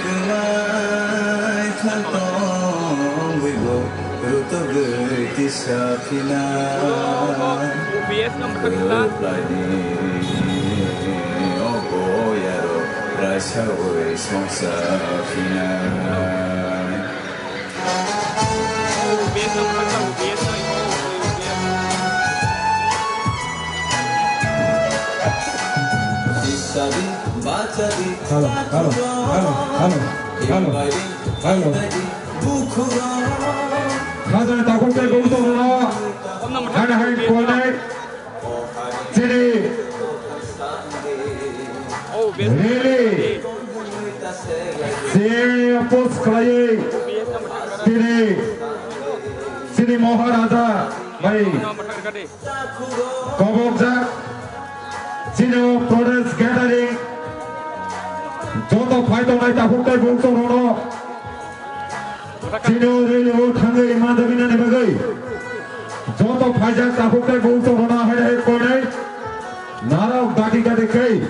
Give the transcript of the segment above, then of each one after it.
그만 탄동 위고 루떡을 뒤사피나 그라니 오고야로 라샤오의 송사피나 Halo. Khadra takut ke gol to na. Hana hai kone. Chini. Really. Chini post khaye. Chini Maharaja. Bhai. Kobokja. Chini Protest Gathering. 저도 발동할 때 국대 공소로로 지도를 당의 만들기는 해먹의 저도 발작 다 국대 공소로나 할 거네 나라 가디가 되게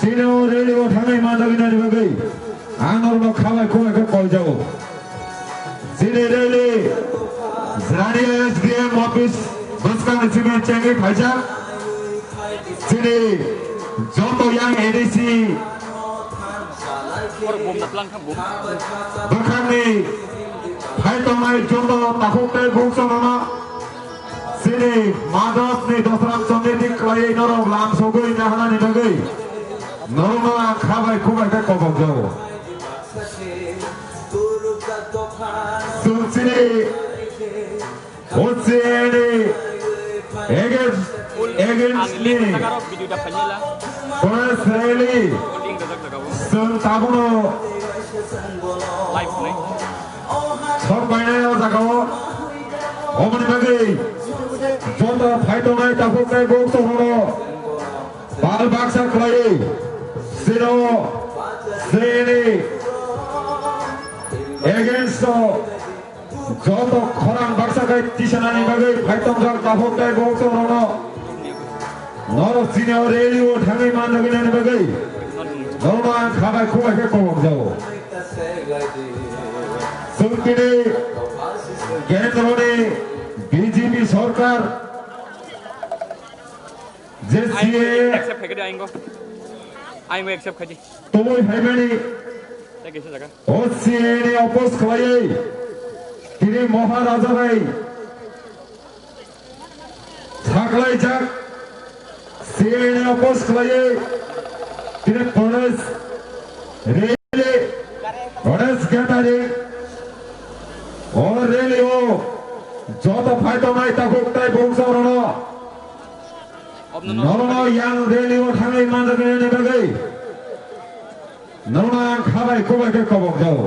지도를 당의 만들기는 해먹의 안으로 가발 고에 걸자고 지도를 자리에 SBM 오피스 버스칸 지면 쟁이 발작 지도 저도 양 ADC Bakani, Haitomai Jondo, Tahote Buksanana, Sini, Madas, Dosram Sonetic, Clay, Noro, Lam Sogo, Nahana, Nagay, Norma, Kavai, Kuba, Kobo, Sunsini, Oceani, Against me, Forest Rally. Tabuno सब महिने जागाओ omni मगे जोंदा phyto नाइ ताको काय गोक्तो होनो बाल बाक्सा खलाये सिरो सेनी against जोंदा खरान बाक्सा काय तिसनानि मगे फाइटो जाग ताको काय गोक्तो होनो नरो सिनियर रेलियो थाङै मानगिनानि मगे 너만 가발 코가 했고 먹자고 성길이 কেন্দ্রে बीजेपी सरकार जेसीए एक्सेप्ट है क्या आएंगे एक्सेप्ट कर दी तो वो है मैंने कैसे जगह ओसीए ने अपोज किए तिनी महाराजा भाई छाकलाई जाक सीए ने अपोज किए तिनी पुलिस रेले पुलिस गैदरिंग और रेली हो যত ফাইটো নাই তাকো তাই বংশরণ নরনা ইয়াং রেলি ও থাঙै মানজকে নেবাগै নরনা খাবাই কোবাইকে কবক যাও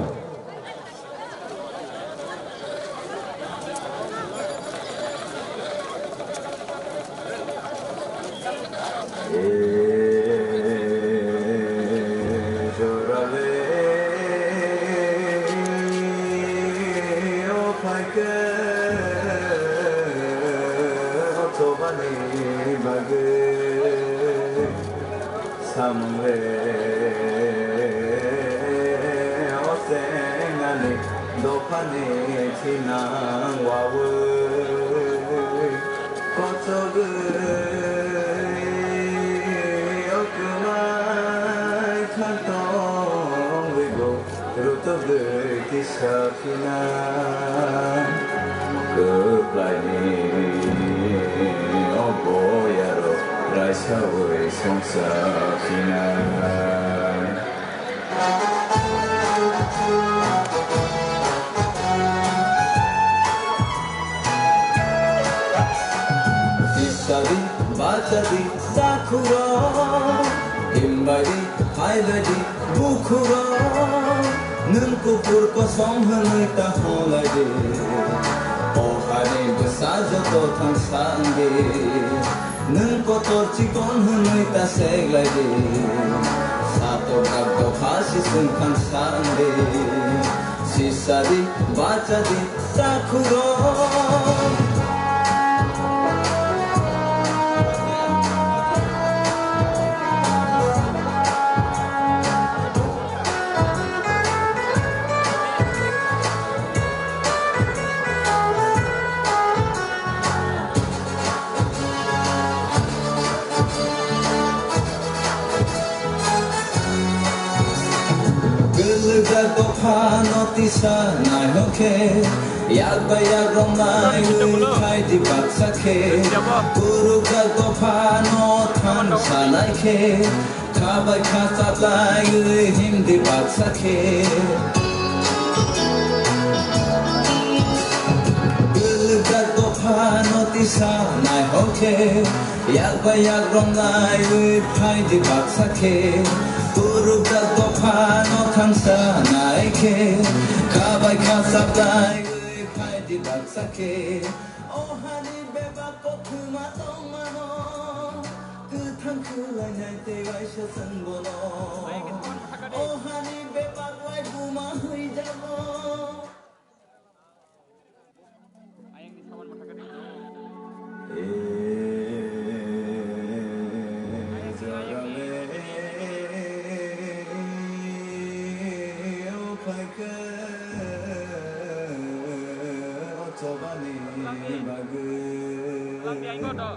Gulga gopa notisa nai hoke Yak bayak romai Kai di baksa ke Gulga gopa no tan salai ke Kabai kasat lai him di baksa ke Gulga gopa notisa nai hoke Yak bayak romai Kai di baksa ke Gulga gopa no tan salai ke Kabai kasat lai Kai di baksa ke Oh hani beba kokuma tomano Kutang kulai nai te wai shasan bono Oh hani beba wai buma hui jabo Ayang di sawan masa gede. Lang di aing do.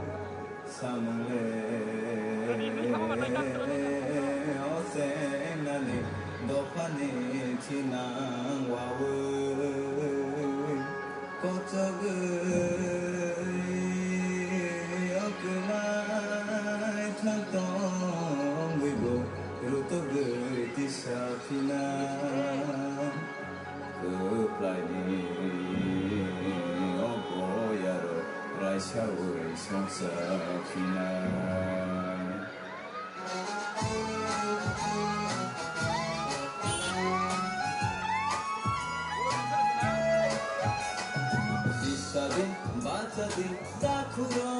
Sisadi, batadi, dakuro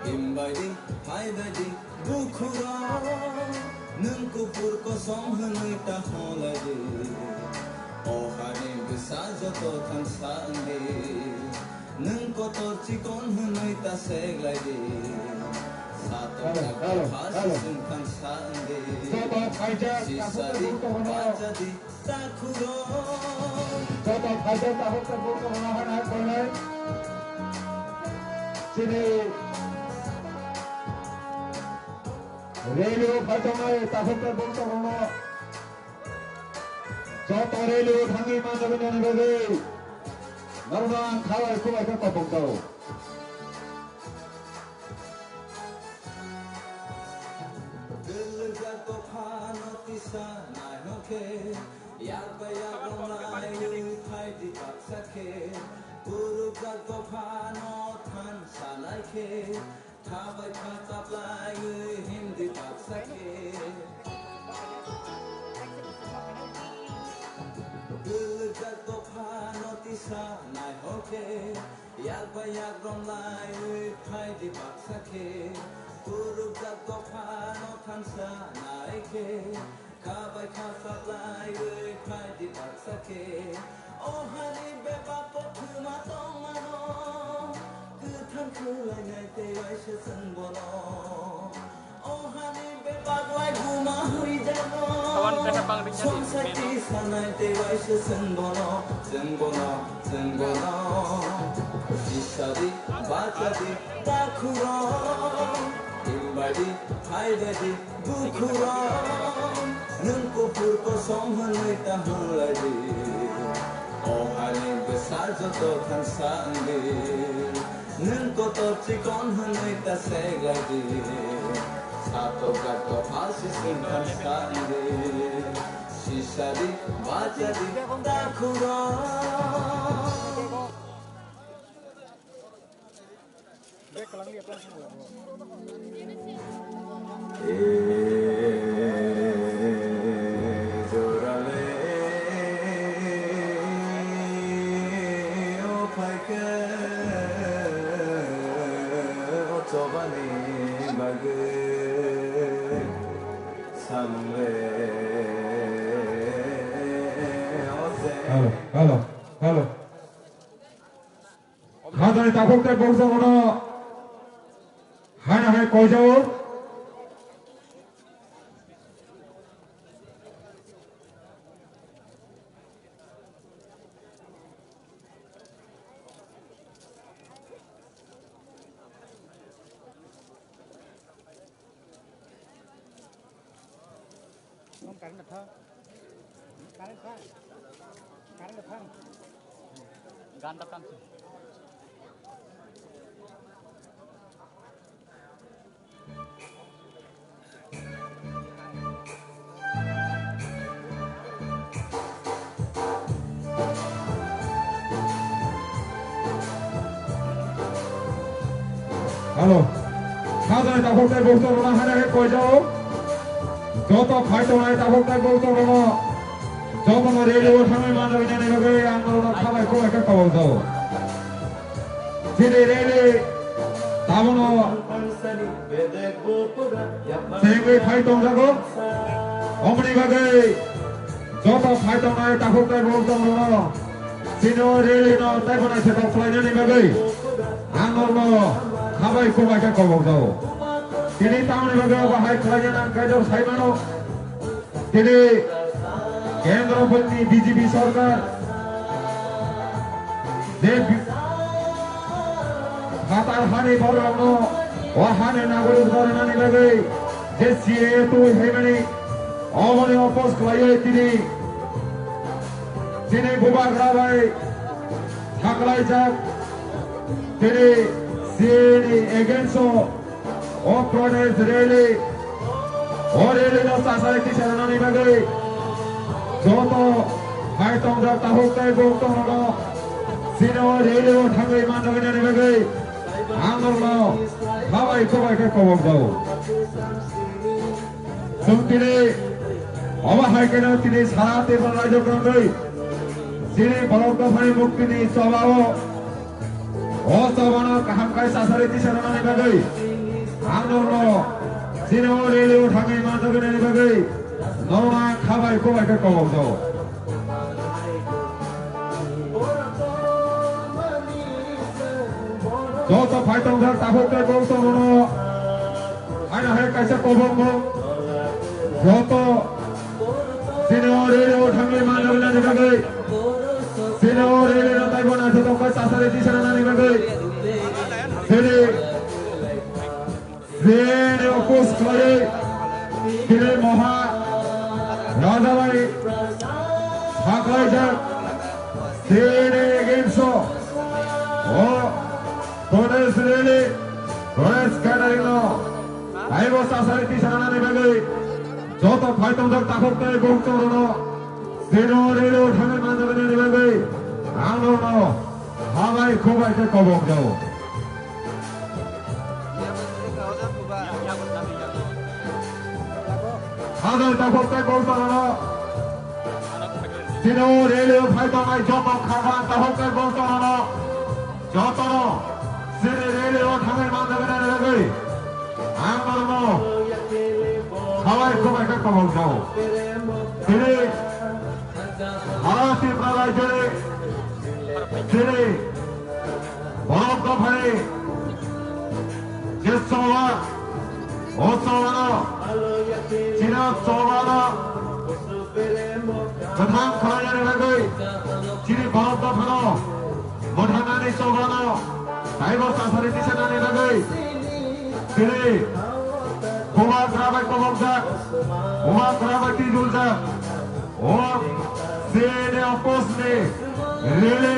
Imbadi, haidadi, bukuro Nungku purko somhanui taholadi Ohani bisajo to tansandi Nungko to chikon hanui ta segladi Sato kakko hasisun tansandi Sisadi, batadi, dakuro Coba saja tahun tersebut mengahan boleh. Sini railway फटोंगे ताफुकर बोलता होना जोतो railway Thangi मानो बिना निभे नरुना खावा इसको ऐसा तो बोलता हो दिल का तो खानो तिसा ना होके यार बया रोनाई खाई दी बात सके गुरु का तो खानो थान सालाई के थावै खाता लाई हिंदी बात सके दिल का तो खानो तिसा ना होके यार बया रोनाई खाई दी बात सके गुरु का तो खानो थान सालाई के Kabai kasat lai kai di baksa ke Oh hani beba kokuma tomano Kutang kulai nai te wai shasan bono Oh hani beba wai buma hui jabo Som sakti sanai te wai shasan bono Sen bono, sen bono Isadi, bachadi, dakuro Imbadi, haidadi, bukuro Nungko purko somhanui taholadi Oh hani besar joto tansandi Nungko to chikon hanui ta segladi Sato kakko hasisun tansandi Sisadi, bachadi, dakuro Halo, halo. Hadai tafuker bosa hono. Hana hai kojau. Không cắn được thôi. গানটা টানছি Halo. Kada tabok tay bokto rona hana he koi jao. Joto fighto nai tabok tay bokto rona. Joto no radio thamai manda bina ne bagai andolon khabai ko ekak kabol jao. Jine rele tabono sengwe fighto jago. Omni bagai joto fighto nai tabok tay bokto rona. Jine rele no tay bona se tok plai ne bagai andolon khabai ko ekak kabol jao. Kini tahun bagai bahai kerajaan kajar saimano. Kini কেন্দ্রপতি BJP সরকার ভাতার হানি বরণ ও হানি নাগরিক ধরনানি লাগে যে CA তো হেমানি অমনে oppose করাইয়ে তিনি বুবাগরা ভাই থাকলাই যাক তিনি সিএ এগেন্স্ট ও প্রোটেস্ট রেলি ও রেলি নো সাসাই কিসানানি লাগে Joto hai tong jap tahuk tay bok tong no sino relo thangai mandagina ne bagai angor no khabai kobai ka kobok dau sumtine oba hai kena tine sarate banai jokai sine balok ka phani mukti ni sabao o sabana kaham kai sasare ti sarana ne bagai angor no sino relo thangai mandagina ne bagai Nona khabai ko ekak kabok jao. Joto fighting jar tabok tay bok to no. Aina hai kaisa kobok mo. Joto sino relo thangai mandagina ne bagai. Sino relo tai bona joto kai sasare ti sarana ne bagai. Sene opos kare. Kire moha Raja Bhai, Thakai Jak, Sene Genso, Oh, Todes Rele, Todes Katarino, Aibo Sasari Tisarana Nebagai, Joto Fighton Jak Takok Tay Bokto Rono, Seno Relo Thangai Mandagina Nebagai, Anglo No, Habai Kobai Ke Kobok Jao. Hadal tabok tay bokto rono. Sino relo fighto nai joto khaban tabok tay bokto rono. Joto no sine relo thangai mandagina ne bagai. Angor no khabai kobai ka kobok jao. Sine harati pradai jore. Sine borok ka phane. Jesowa Osovano China Sovano Katham Kharajani Bagai Chini Bharata Phano Modhanani Sovano Taibo Sasari Tishanani Bagai Chini Kumar Krabai Kobokja Kumar Krabai Tijulja O Sene Oposne Rele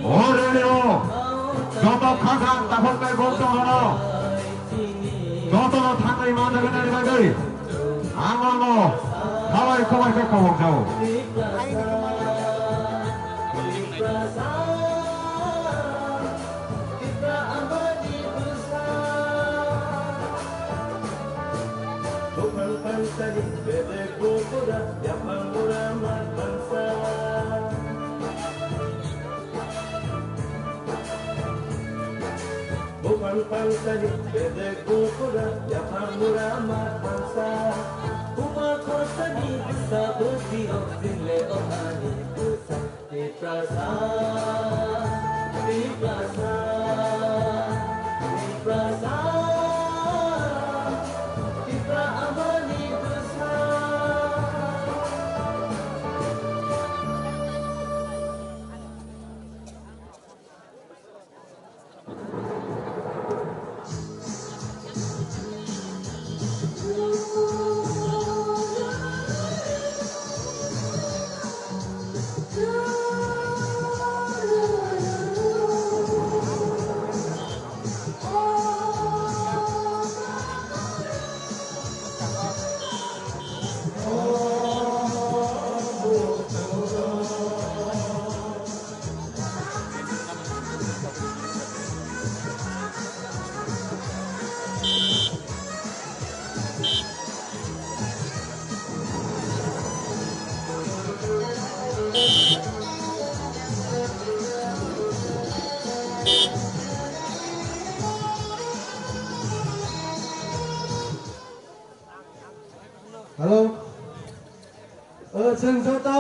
O Rele O Joto Khagran Tapokai Bokto Hano Joto no thangai mandagina ne bagai angor no khabai kobai ka kobok jao Bukan bangsa di bedek ukura Yang murah bangsa Umat kota di bisa berdiam Sile ohani besar Di prasa Di prasa Di prasa Di pra amani besar जों जत'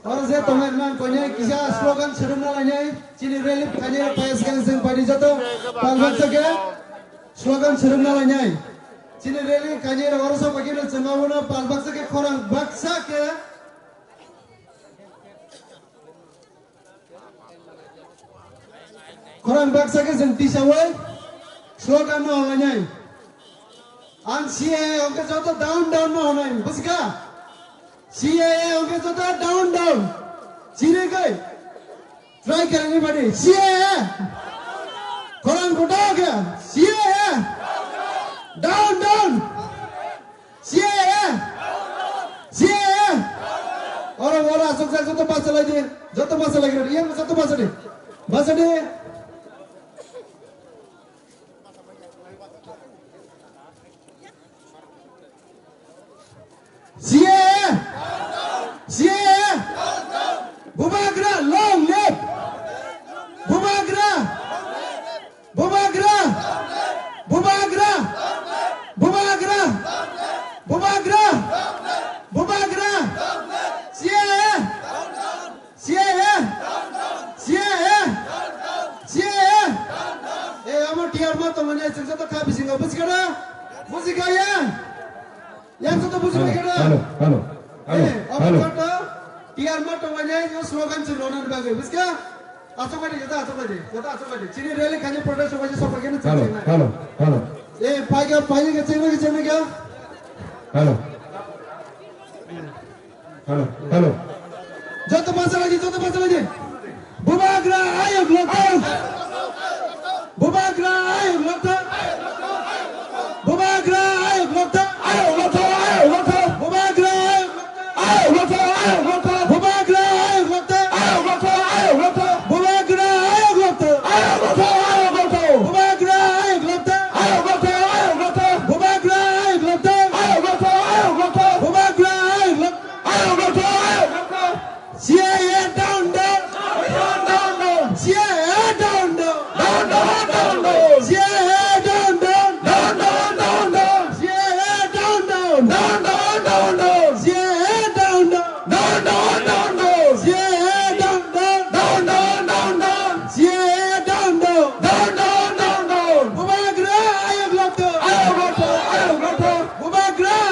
और जे तमेरमान कोने किसा slogan सोदोंना लायनाय चिनि rally खाने पायस गां जों बायदि जत' पालबासके slogan सोदोंना लायनाय चिनि रेलि खाने अरस बागिनो जोंगावनो पालबासके खरां बाक्साके खरां बाक्साके जों तिसावै स्लोगान लायनाय आं CAA ओके जत' डाउन डाउन होनाय बुझिका CAA ओके जत' डाउन डाउन चिरेकै ट्राई करने बारे CAA खरां कोटा के CAA डाउन डाउन CAA और वाला असोक जत' पास लगे जत' पास लगे ये जत' पास दे CAA Bubagra long live Bubagra Bubagra Bubagra Bubagra Bubagra Bubagra CAA CAA CAA CAA amo tiar ma to mane sengsa to kha bisinga busikara busikaya yang satu busikara halo tiar ma to mane yo slogan chulonan bagai buska asokade chini rally khane protest hoye sab bagene halo paiga ke chene ke halo joto basa lagi Bubagra ayo glota Bubagra ayo glota Bubagra ayo glota Bubagra ayo glota Bubagra ayo glota Bubagra ayo glota Bubagra ayo glota Bubagra ayo glota Bubagra ayo glota CAA down CAA down CAA down CAA down Bubagra ayo glota Bubagra ayo glota Bubagra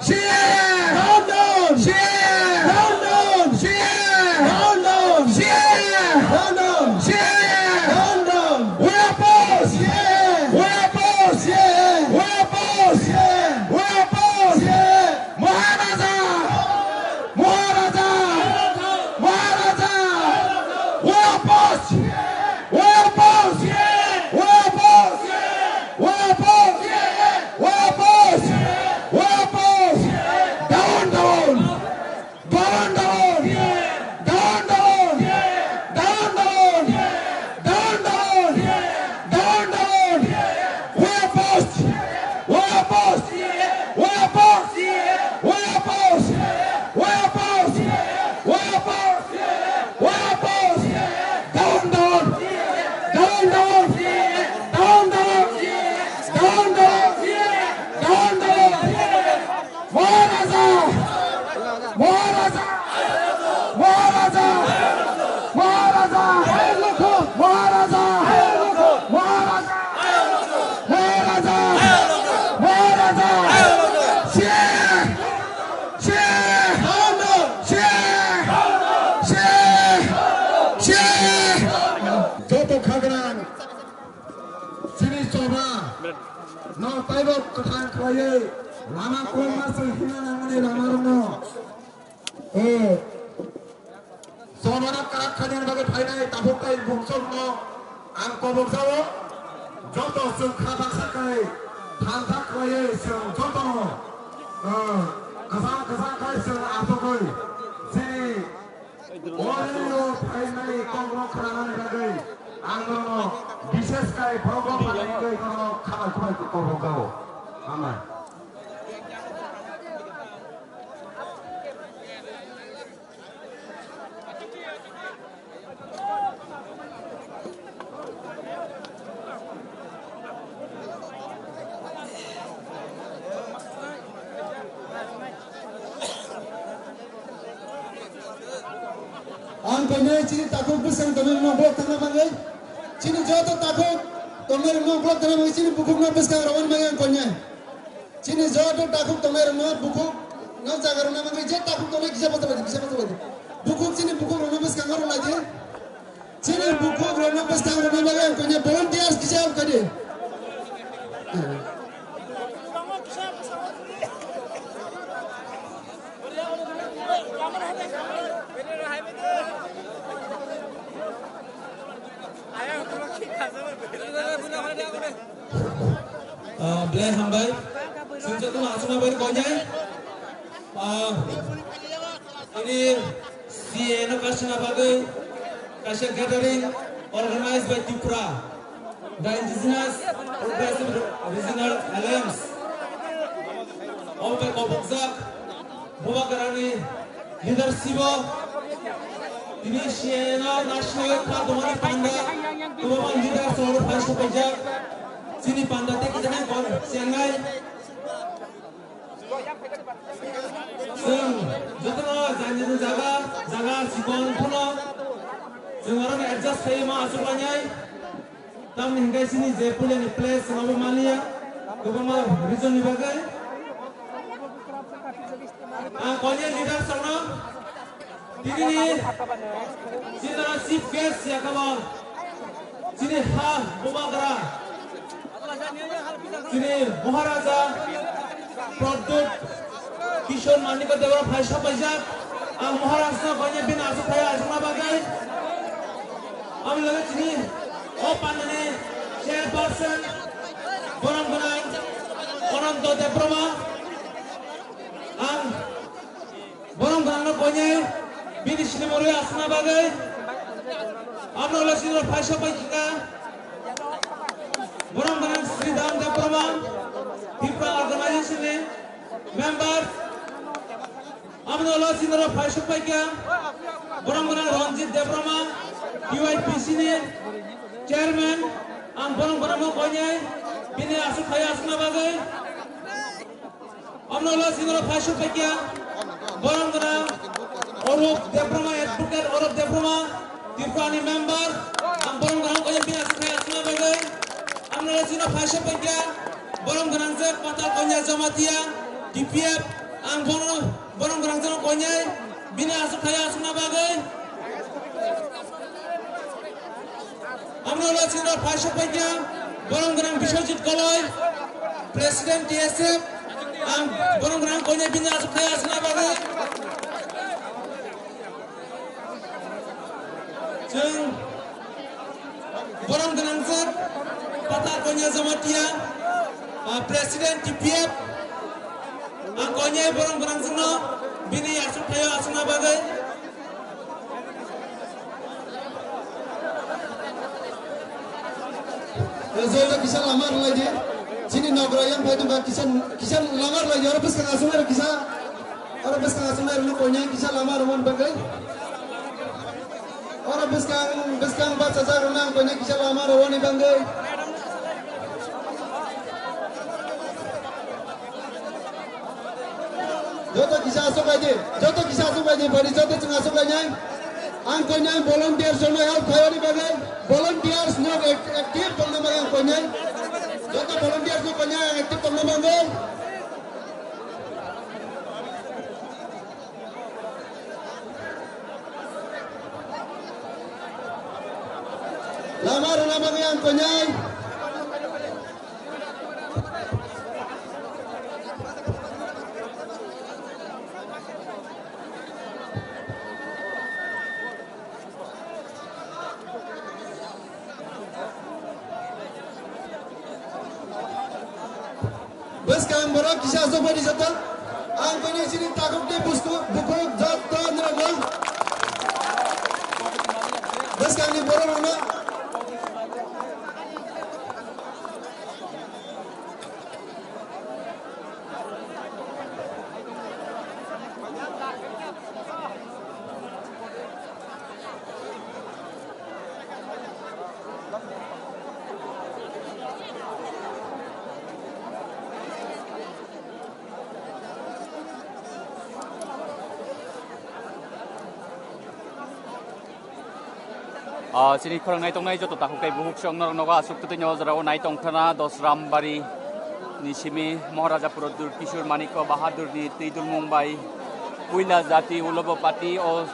CAA down CAA down CAA down no taibot ketang kaya lama kau masuk hina nangani lama runo Sonora karak kanyan bagai painai tabuk kai bungsol no angko bungsawo joto sung khabak sakai thantak kaya sung joto kasang kai sung apokoi sini Oreo painai kongro karangan bagai angno bishes kai program painai kai kono khabak kubai kongro kau aman Angkanya cini takut besar teman blok tanah bangai. Cini jauh takut teman blok tanah bangai cini buku nggak besar rawan bangai angkanya. Cini jauh takut teman buku nggak jaga rawan bangai jet takut teman kisah apa lagi. Buku cini buku rawan besar rawan lagi. Cini buku rawan besar rawan bangai angkanya volunteers kisah apa dia. Biar hambai, sejak tu langsung apa ini konya? Ini CNO kasih apa ke? Kasih gathering organized by Tripura, the Indigenous Progressive Regional Alliance. Ompe Kopokzak, Boba Karani, leadership. Ini CNO National Party Panda, Boba leader Solo Pasco Pajak. Sini pandatnya kita nih kon siangai. Seng, jatuh jangan jaga sikon puno. Seng orang adjust kayak mah asupannya. Tam hingga sini Jaipur yang place sama Malia, kebama region ni bagai. Konnya leader sana. Ini sini chief guest ya kawan. Sini Bumagara. Sini Maharaja Pradut Kishore Manika Dewa Bhaisha Pajak Maharaja banyak bin asuk kaya asukna bagai Ami lagi sini Panane Chairperson Bonang Onanto Deproma Bonang konya bin sini mori asukna bagai Ami lagi sini Bhaisha Pajak Borang Sri Dam Deproma, Tripura organization member, Amnola Sindra Bhaisha Pajak, Borang Ranjit Deproma, UIPC chairman, Borang konya, bini asuk kaya asukna bagai, Amnola Sindra Bhaisha Pajak, Borang Orup Deproma advocate Orup Deproma, Tripura member, Borang konya bini asuk kaya asukna bagai. Amnola Sindra Bhaisha Pajak, Borang Ganangzak Patal Konya Jamatia, DPF, Borang Ganangzak Konya, bini asuk kaya asukna bagai. Amnola Sindra Bhaisha Pajak, Borang Ganang Bishojit Koloy, President TSF, Borang Ganang Konya bini asuk kaya asukna bagai. Jeng Borang Ganangzak Patal Konya Jamatia, Presiden TPF, Konya Borang Ganangzak bini asuk kaya asukna bagai. Zola kisah lamar lagi, sini nagrayam pai tu kisah lamar lagi. Orang bes kang asumir lu konya kisah lamar mon bagai. Orang bes kang baca jarunang konya kisah lamar wani bagai. Joto kisah asuk aja, bari joto ceng asuk aja. Angkonya volunteer sono help kayoni bagai. Volunteers nyok aktif tolong bagai angkonya. Joto volunteers nyok konya aktif tolong bagai. Lamar bagai angkonya. yang borok kisah sobat di jatuh. Ang konyai sini takut deh buku jatuh neraga. Bas kami borok mana? Sini korang naik tong naik jatuh tahu kayak buhuk siang norong noga asuk tu nyawa zarawa naik tong kana dos rambari ni simi Maharaja Puradur Kishore Maniko Bahadur ni Tidul Mumbai Puila Jati Ulobo Pati o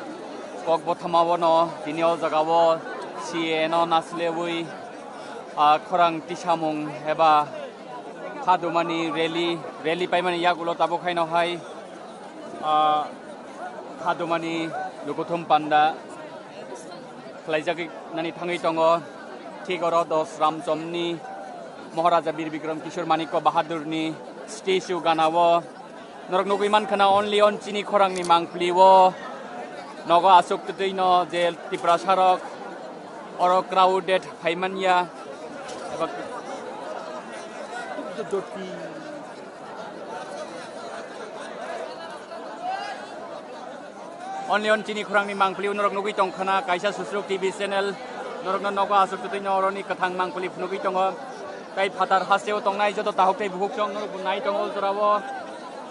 kok bothamawo no tini o jagawo si eno naslewui korang tisamung heba khadumani rally paimani yagulo tabo khaino hai khadumani lukuthum panda Kelaijaki nani tangi tongo Tigoro dos Ramjomni Maharaja Bir Bikram Kishore Maniko Bahadur ni statue ganawo norok nugui man kana only on chini khorang ni mangpliwo nogo asuk tutuino je Tripura Sarok oro crowded phaimania eba Only on chini khurang ni mangpli norok nugui tong khana kaisa susruk TV channel norok no nogo asuk tuti noroni kathang mangpli nugui tong kai phatar haseo tong nai joto tahok tei buhuk chong norok nai tong ol jorawo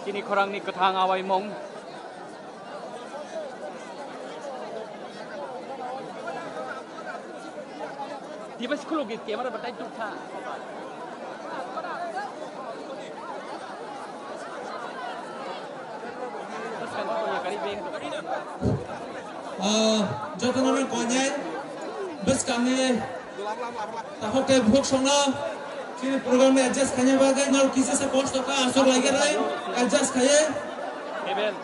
chini khurang ni kathang awai mong Dibas khuluk gi camera batai tu tha Jatuh nama konyai, bus kami tahok ke buhok sona, sini program ni adjust kanya bagai nol kisah sepost toka asal lagi rai adjust kaya. Eben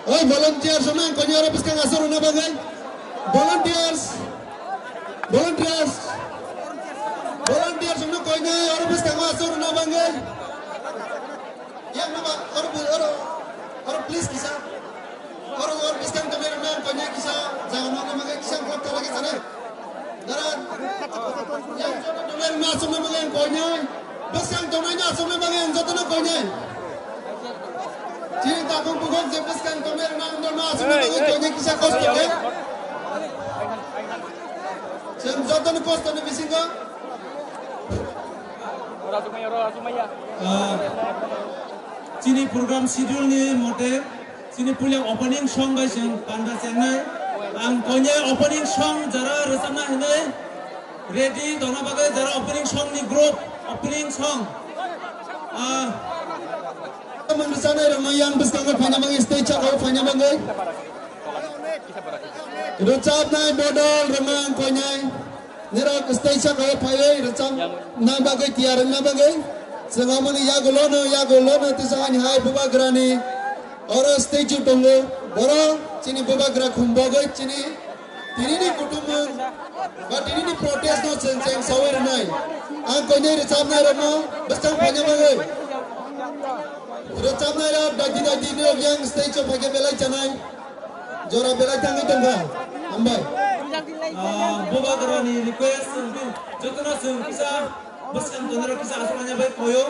Oi volunteers mana konyai orang pisang asal mana bagai? Volunteers mana konyai orang pisang asal mana bagai? Yang nama orang please kisah. Orang pisang kami orang konyai kisah jangan mana bagai kisah klub terlagi sana. Darat yang jodoh dolar masuk nama bagai konyai. Pisang donanya asal nama bagai jodoh nama konyai. Ciri takung pukul jepaskan kamera nang normal semua bagi konyai kisah kos tu kan? Jodoh kos tu ni bisingga. orang sumaya Sini program schedule ni mote sini pulang opening song guys yang panda channel ang konyai opening song jara resana ini ready dona bagai jara opening song ni group opening song Mengesana ramayan bersama fanya bangai stage atau fanya bangai. Recap naik modal ramang konyai. Nerak stage atau faya recap na bagai tiaran na bagai. Sengamani ya golono tisani hai buba grani. Orang stage tunggu. Boro cini buba gra kumbagai cini. Tini ni kutumu. But ini protest no ceng sawer nai. Ang konyai recap naik ramang bersama fanya bangai. Recap naik dagi ni yang stage of pakai belai canai. Jora belai tangi tengah. Ambai. Boba Garani request jotna sung kisah bersama donor kisah asalnya baik koyo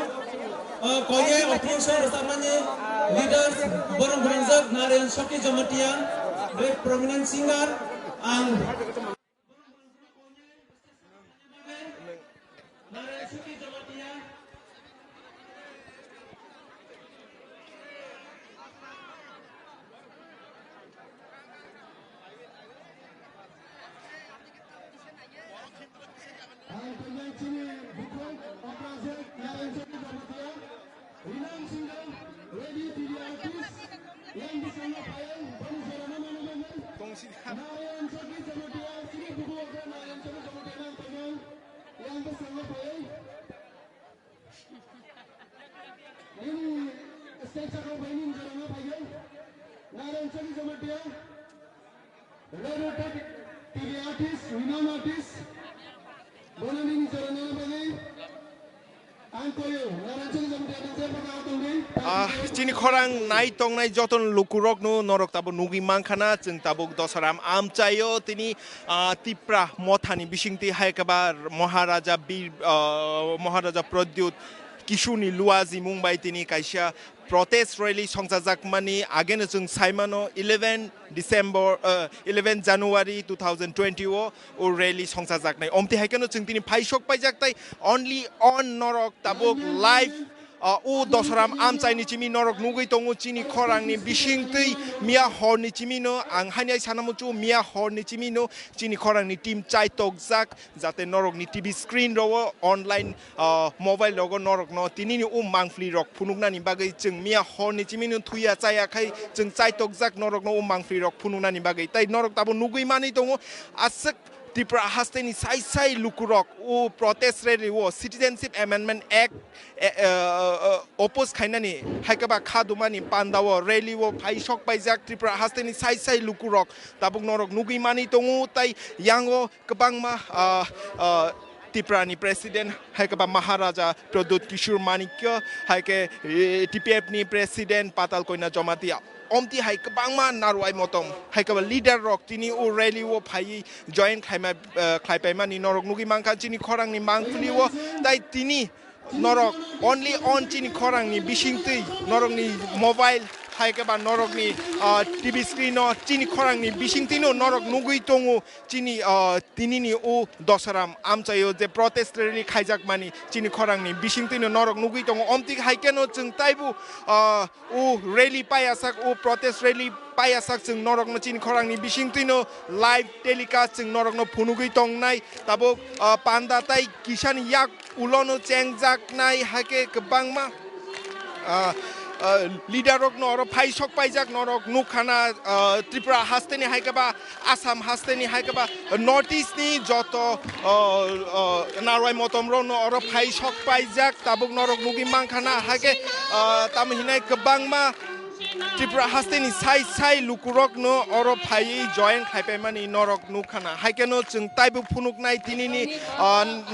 konyai opening show bersama leaders borong beranjak Narayan Shakti Jamatian baik prominent singer ang Narayan Shakti Jamatian yang bersama bayi. Ini stage ako bayi ni jarang bayi. Naran Chali Jamatia, radio TV artist, renowned artist. Bonan ini jarang bayi. Chini khorang nai tong nai joton lukurok no norok tabo nugi mangkhana jeng tabo dosaram amchayo tini tipra mothani bishingti haikaba Maharaja Pradyut Kishuni Luazi Mumbai tini kaisha protest rally songjajak mani again jeng saimano 11 January 2020 o rally songjajak nai omti haikano jeng tini phaisok paijak tai only on norok tabuk live o dosaram amchai ni chimi norok nugui tongu chini khorang ni bisingtei mia hor ni chimi no ang haniai sanamuchu mia hor ni chimi no chini khorang ni team chai tokjak jate norok ni TV screen ro online mobile logo norok no tini ni mangfli rok phunukna ni bagai jeng mia hor ni chimi no thuya chaya khai jeng chai tokjak norok no mangfli rok phunukna ni bagai tai norok tabo nugui mani tongu asak Tripura hasteni sai lukurok o protest rally o Citizenship Amendment Act oppose khainani haikaba khadumani pandawo rally o phaisok paijak Tripura hasteni sai lukurok tabuk norok nugui mani tongu tai yango kabangma Tripura ni president haikaba Maharaja Pradyut Kishore Manikya haike TPF ni president Patal Koina Jomatia omti hai kabangma narwai motom hai kaba leader rock tini o rally wo phai join khlaipai mani norok nugi mangkha chini khorang ni mangfli wo tai tini norok only on chini khorang ni bisingtei norok ni mobile hai kaba norok ni TV screen no chini khorang ni bisingtei no norok nugui tongu chini tini ni o dosaram amchayo je protest rally khaijak mani chini khorang ni bisingtei no norok nugui tongu omti hai keno chung taibu o rally payasak o protest rally payasak chung norok no chini khorang ni bisingtei no live telecast chung norok no phunugui tongnai tabo panda tai kisan yak ulono chengjak nai hake kabangma leader rock no oro phaisok paijak norok nukhana Tripura hasteni haikaba Assam hasteni haikaba North East ni joto narwai motom ro no oro phaisok paijak tabuk norok nugi mangkhana hake tamhinai kabangma Tripura hasteni sai lukurok no oro phai join khaipai mani norok nukhana haikeno chung taibu phunuk nai tinini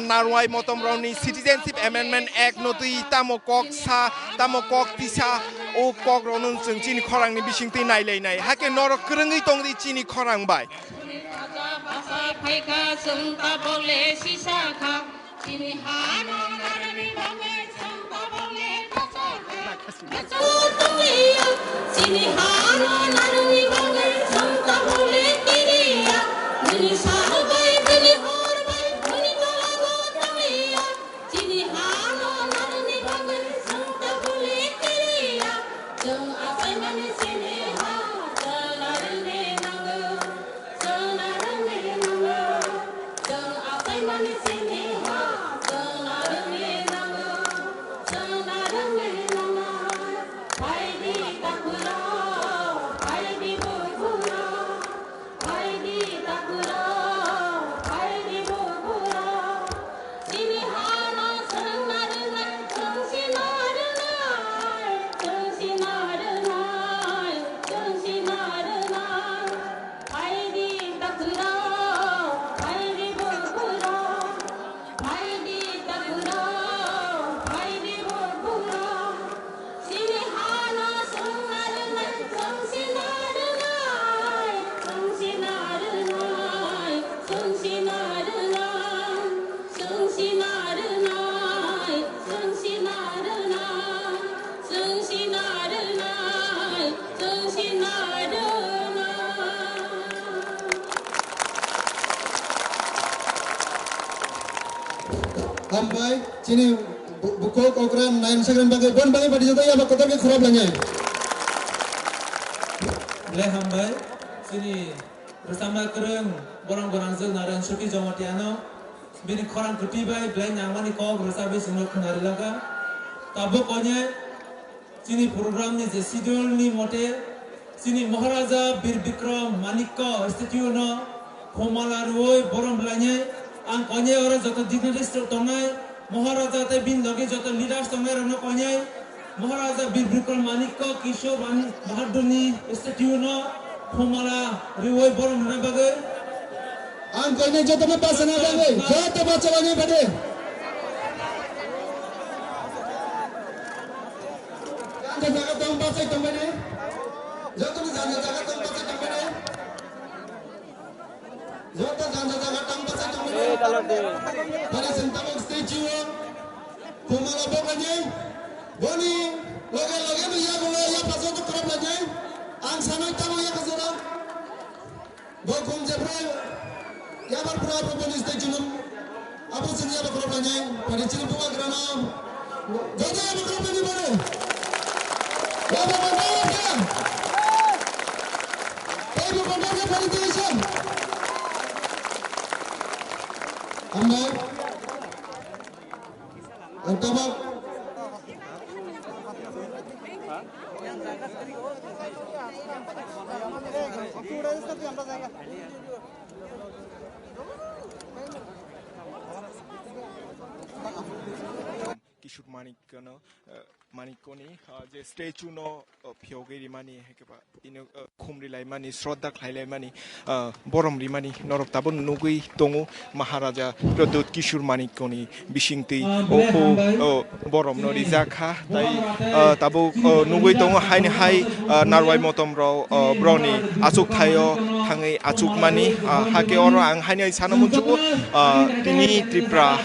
narwai motom ro ni Citizenship Amendment Act no tui tamo kok tisa o kok ro nun chung chini khorang ni bisingti nai lei nai hake norok krungi tongri chini khorang bai Hambai chini bukok okran nain sagran bagai bon bagai pada jatuh ya bak kotor ke khurab lanya. Le hambai sini bersama kereng borang-borang zel naran suki Jamatiano bini khorang kepi bai blai nyangmani ko bersama sini kenari laga tabo konye sini program ni je schedule ni mote sini Maharaja Bir Bikram Manikya statue no Homalaruoi borang blanya ang konye ora joto dignitaries tongnai Maharaja te bin lagi joto leaders tongnai rano konye Maharaja Bir Bikram Manikko Kishore Bahadur ni statue no Humala riwoi borom na bagai ang konye joto na pasana bagai joto baca lagi bade jaga tong baca tong bade joto na jaga tong baca tong bade joto jaga tong baca tong bade pada sentabok statue Humala bagai Boni, loge ya boleh ya pasal tu kerap lagi. Ang sanai tamu ya kasaran. Bokum jepre, ya berpura boni stay junum. Apa seni ya berkerap lagi. Pada ciri buka kerana. Jadi ya berkerap lagi mana? Ya berkerap lagi. Eh berkerap lagi politician. Anda, antabak. Kishore Manikko ni je statue no phyoge rimani hekeba ino khumri laimani shraddha khlaimani borom rimani norok tabon nugui tongu Maharaja Pradut Kishore Manikko ni bisingti o borom no rizakha tai tabo nugui tongu haini hai narwai motom ro broni asuk thayo thangai achuk mani hake oro ang haini sanamuchu tini Tripura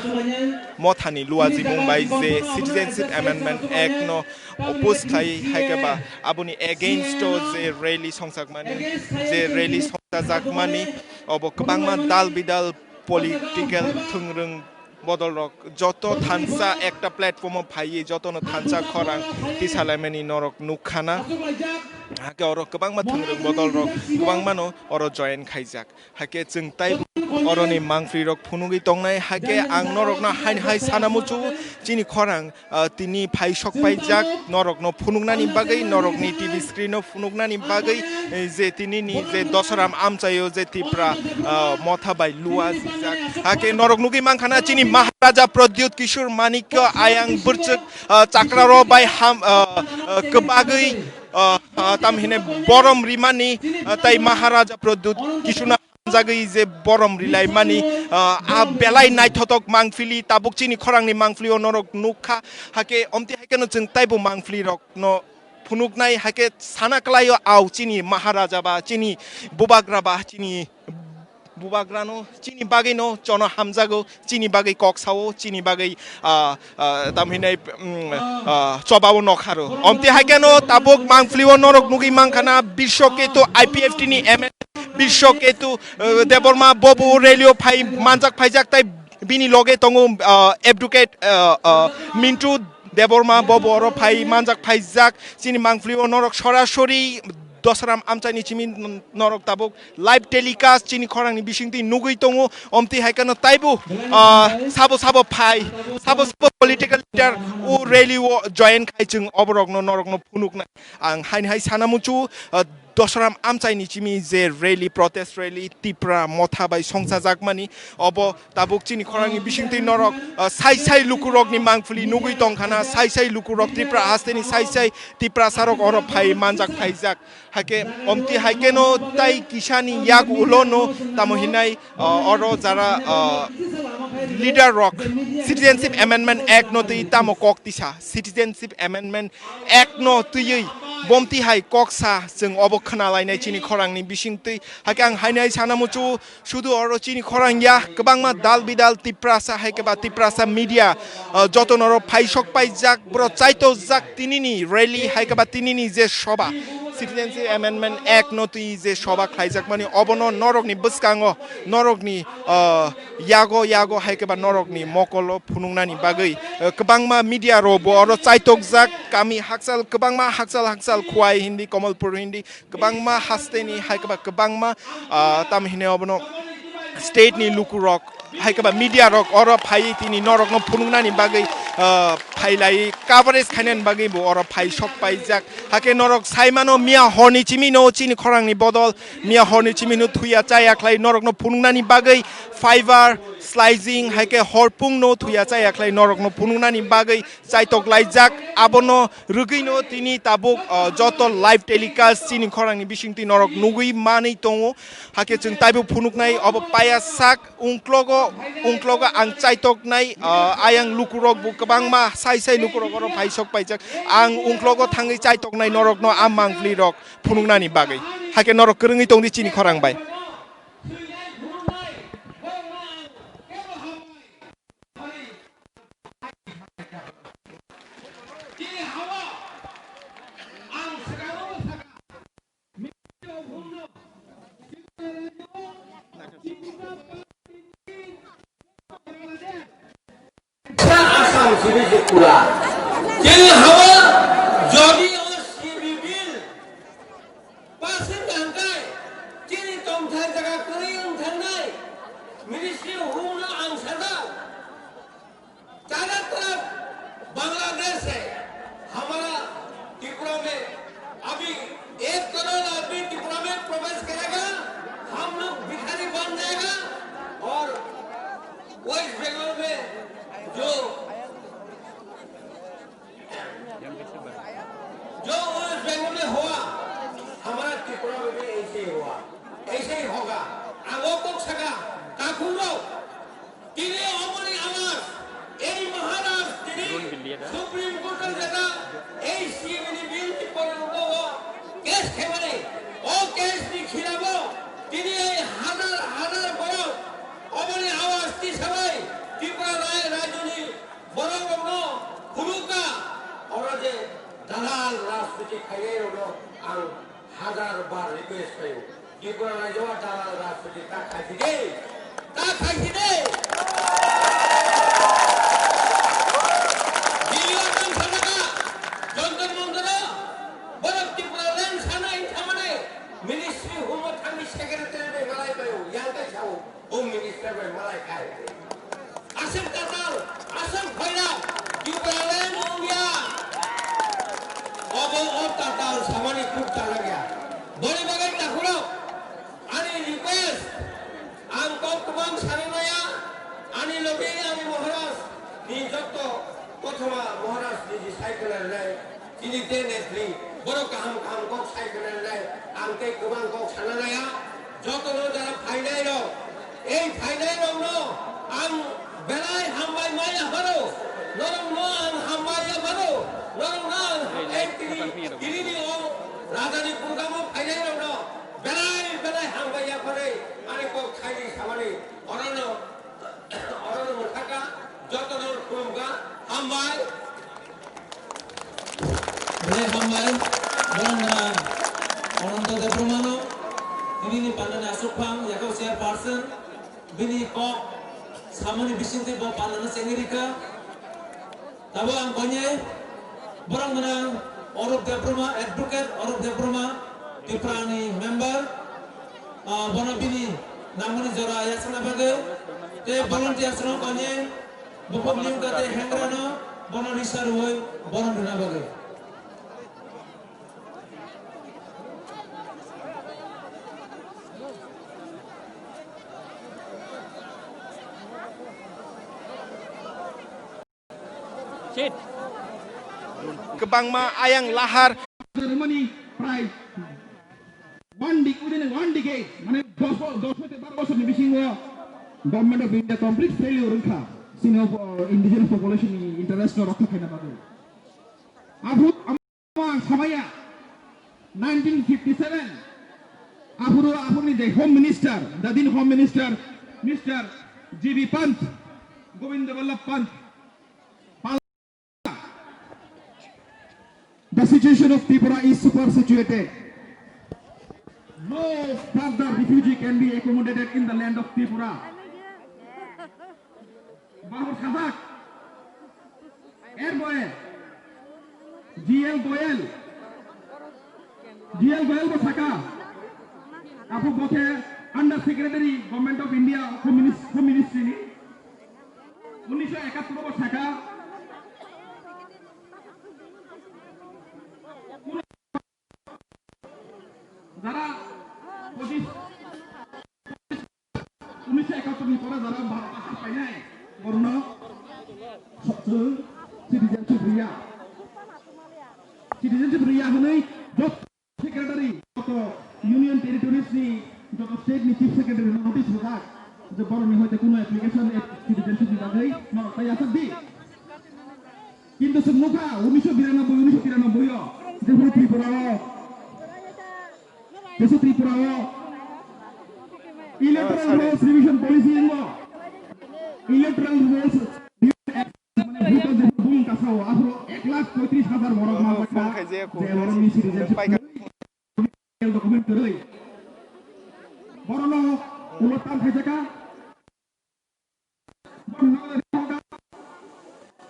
Mothani Luazi Mumbai je Citizenship Amendment Act no oppose khai haikeba abuni against je rally songsakmani je rally songsakmani obo kbangma dal bidal political thungrung bodol rok joto thansa ekta platform phaiye joto no thansa khorang tisalaimani norok nukhana hake oro kbangma thungrung bodol rok kbangma no oro join khaijak hake chungtai oroni mangfri rok phunugi tongnai hake ang norok na hain hai sanamuchu chini khorang tini phai sok paijak norok no phunuknani bagai norok ni tv screen no phunuknani bagai je tini ni je dosaram amchayo je Tripura motha bai luwa jak hake norok nugi mangkhana chini Maharaja Pradut Kishore Manikko ayang burchuk chakraro bai ham kebagai tamhine borom rimani tai Maharaja Pradut Kishore Jagai je borom rilai mani a belai nai thotok mangfili tabuk chini khorang ni mangfli onorok nukha hake omti hake no chung taibu mangfli rok no phunuk nai hake sana klayo au chini Maharaja ba chini bubagra ba chini bubagrano chini bagai no chono hamjago chini bagai koksao chini bagai tamhinai chobawo nokharo omti hake no tabuk mangfli onorok nugi mangkhana bishoke to IPFT ni Bishok itu Deborma Bobu Relio Pai Manjak Paijak Tai Bini Loge Tongu Advocate Mintu Deborma Bobu Oro Pai Manjak Paijak Sini Mangfli Norok Sorashori Dosaram Amchani Chimin Norok Tabuk live telecast Chini Korang ni Bishingti Nugui Tongu Omti Haikano Taibu Sabo Pai Sabo political leader U Relio Join Kaichung Oborok no Norok no Punuk na Ang Hain Hai Sanamuchu Dosaram amchai ni chimi je rally protest rally Tripura motha bai songsajak obo tabuk chini khorangi bisingti norok sai lukurok ni mangfuli nugui tongkhana sai lukurok Tripura hasteni sai Tripura sarok oro phai manjak phaijak hake omti haikeno tai kisani yak ulono tamohinai oro jara leader rock Citizenship Amendment Act no tei tamo koktisa Citizenship Amendment Act no tei bomti hai koksa jeng obo khnalainai chini khorangni bisingtui hakang hainai sanamuchu sudu oro chini khorang ya kbangma dal bidal Tripura sa haikeba Tripura sa media joto noro phaisok paijak bro chaito jak tinini rally haikeba tinini je soba Citizenship Amendment Act no tui je soba khlaijak mani obono norokni buskango norokni yago haikeba norokni mokolo phunungnani bagai kbangma media ro bo oro chaitok jak kami haksal kbangma haksal khwai hindi Kamalpur hindi kbangma hasteni haikeba kbangma tamhine obono state ni lukurok haikeba media rok oro phai tini norok no phunungnani bagai phailai coverage khanen bagai bo oro phai sok paijak hake norok saimano mia horni chimi no chini khorangni bodol mia horni chimi no thuya chaya khlai norok no phunungnani bagai fiber स्लाइजिंग हाइके हरपुं नो थुया चाय आखलाय नरक no पुनुनानि बागै चाइतक लाइजाक आबनो रुगैनो तिनि ताबुक जत लाइव टेलिकास्ट चिनि खरांनि बिसिंति नरक नुगै मानै दङ हाके जों ताइबो फुनुकनाय अब पाया साक उंक्लगो आं चाइतक नाय आयां लुकुरक बु गोबां मा साइ लुकुरक रो फाइसक पाइजाक आं उंक्लगो थाङै चाइतक नाय नरक नो आम मांफ्लि रक फुनुनानि बागै हाके नरक करङै दंदि चिनि खरां bye Jadi hawa jadi sibibil pasir tangkai jadi tongthai jaga kering tangkai ministry huna ansada चारों तरफ बांग्लादेश है हमारा त्रिपुरा में अभी 1 करोड़ आदमी त्रिपुरा में प्रवेश करेगा हम लोग भिखारी बन जाएगा और वेस्ट बंगाल में जो वेस्ट बंगाल में हुआ हमारा त्रिपुरा में भी ऐसे ही हुआ ऐसे ही होगा आगो को छगा काकुरो तिने अमरी आवाज এই মহারাজ তিনি সুপ্রিম কোর্টের যেটা এই সিএমনি বিল পরিণত কেস খেমারে ও কেস নি খিলাবো তিনি এই হাজার বড় অমনি আওয়াজ তি সবাই ত্রিপুরা রাজনী বড় বড় হুলুকা ওরা যে দালাল রাজনীতি খাইয়ে হলো আর হাজার বার রিকোয়েস্ট করি ত্রিপুরা রাজ্য দালাল রাজনীতি তা খাইছি দে Ministry Home Affairs Secretary malai bayo yang ka chau Home Minister bayo malai khai asam tatal asam khoira Ukraine India obo tatal samani khub chala gaya bori bagai takulo ani request angko kubang saranaya ani lobi ani Maharaj ni jotto prothoma Maharaj ni cycle lai ini denetli বড় কাম কো cycle নাই আমকে গোবাং কো ছানানায়া যতনো যারা ফাইনাই র এই ফাইনাই র no আম বেলাই হামবাই মাই আবারো নরম no আম হামবাই আবারো নরম না এই তিরিনি ও রাজধানী প্রোগ্রাম ফাইনাই র নো বেলাই হামবাই আবারে আরে কো খাইনি সামানি অরণ মথাকা যতনো কুমগা হামবাই Boleh hambai, boleh mana orang tu ada permano. Ini ni pandan asuk pang, ya kau share person. Bini kok sama ni bising tu bawa pandan Amerika. Tahu angkanya, orang mana orang diploma, advocate, orang diploma, diplani member. Bona bini namanya jora ayat sana bagai. Te volunteer sana kanya, bukan lim kate hengrano, bona risar huai, bona bina bagai. Kebang ma ayang lahar ceremony prize one decade মানে 10 থেকে 12 বছর নিবিসিং government of India complete failure রক্ষা সিন of indigenous population interest রক্ষা খাইনা পাবে আবুত আমা সবাইয়া 1957 আপনি যে হোম মিনিস্টার দাদিন home minister mister GB Pant Gobind Ballabh Pant The situation of Tripura is super situated. No further refugee can be accommodated in the land of Tripura. Bahur Khazak, Air Goel, GL Goel Bosaka, Abu Bokhe, Under Secretary, Government of India, Home Ministry, 1971 Bosaka. যারা 1971 পরে যারা পাইনাই বর্ণ citizenship Riya হলেই যত secretary যত union territories ni যত state ni chief secretary notice হোক যে বরনি হইতে কোনো অ্যাপ্লিকেশন সিটিজেনশিপ ni বাগৈ তাই আছে দি কিন্তু মুখা 1992 যে Tripura electoral rolls revision policy electoral rolls বুম কাছাও আসলে 1,35,000 বড় মামলা যে বরনি সিটিজেনশিপ ডকুমেন্ট করে বরনো উলতাম খাইজাকা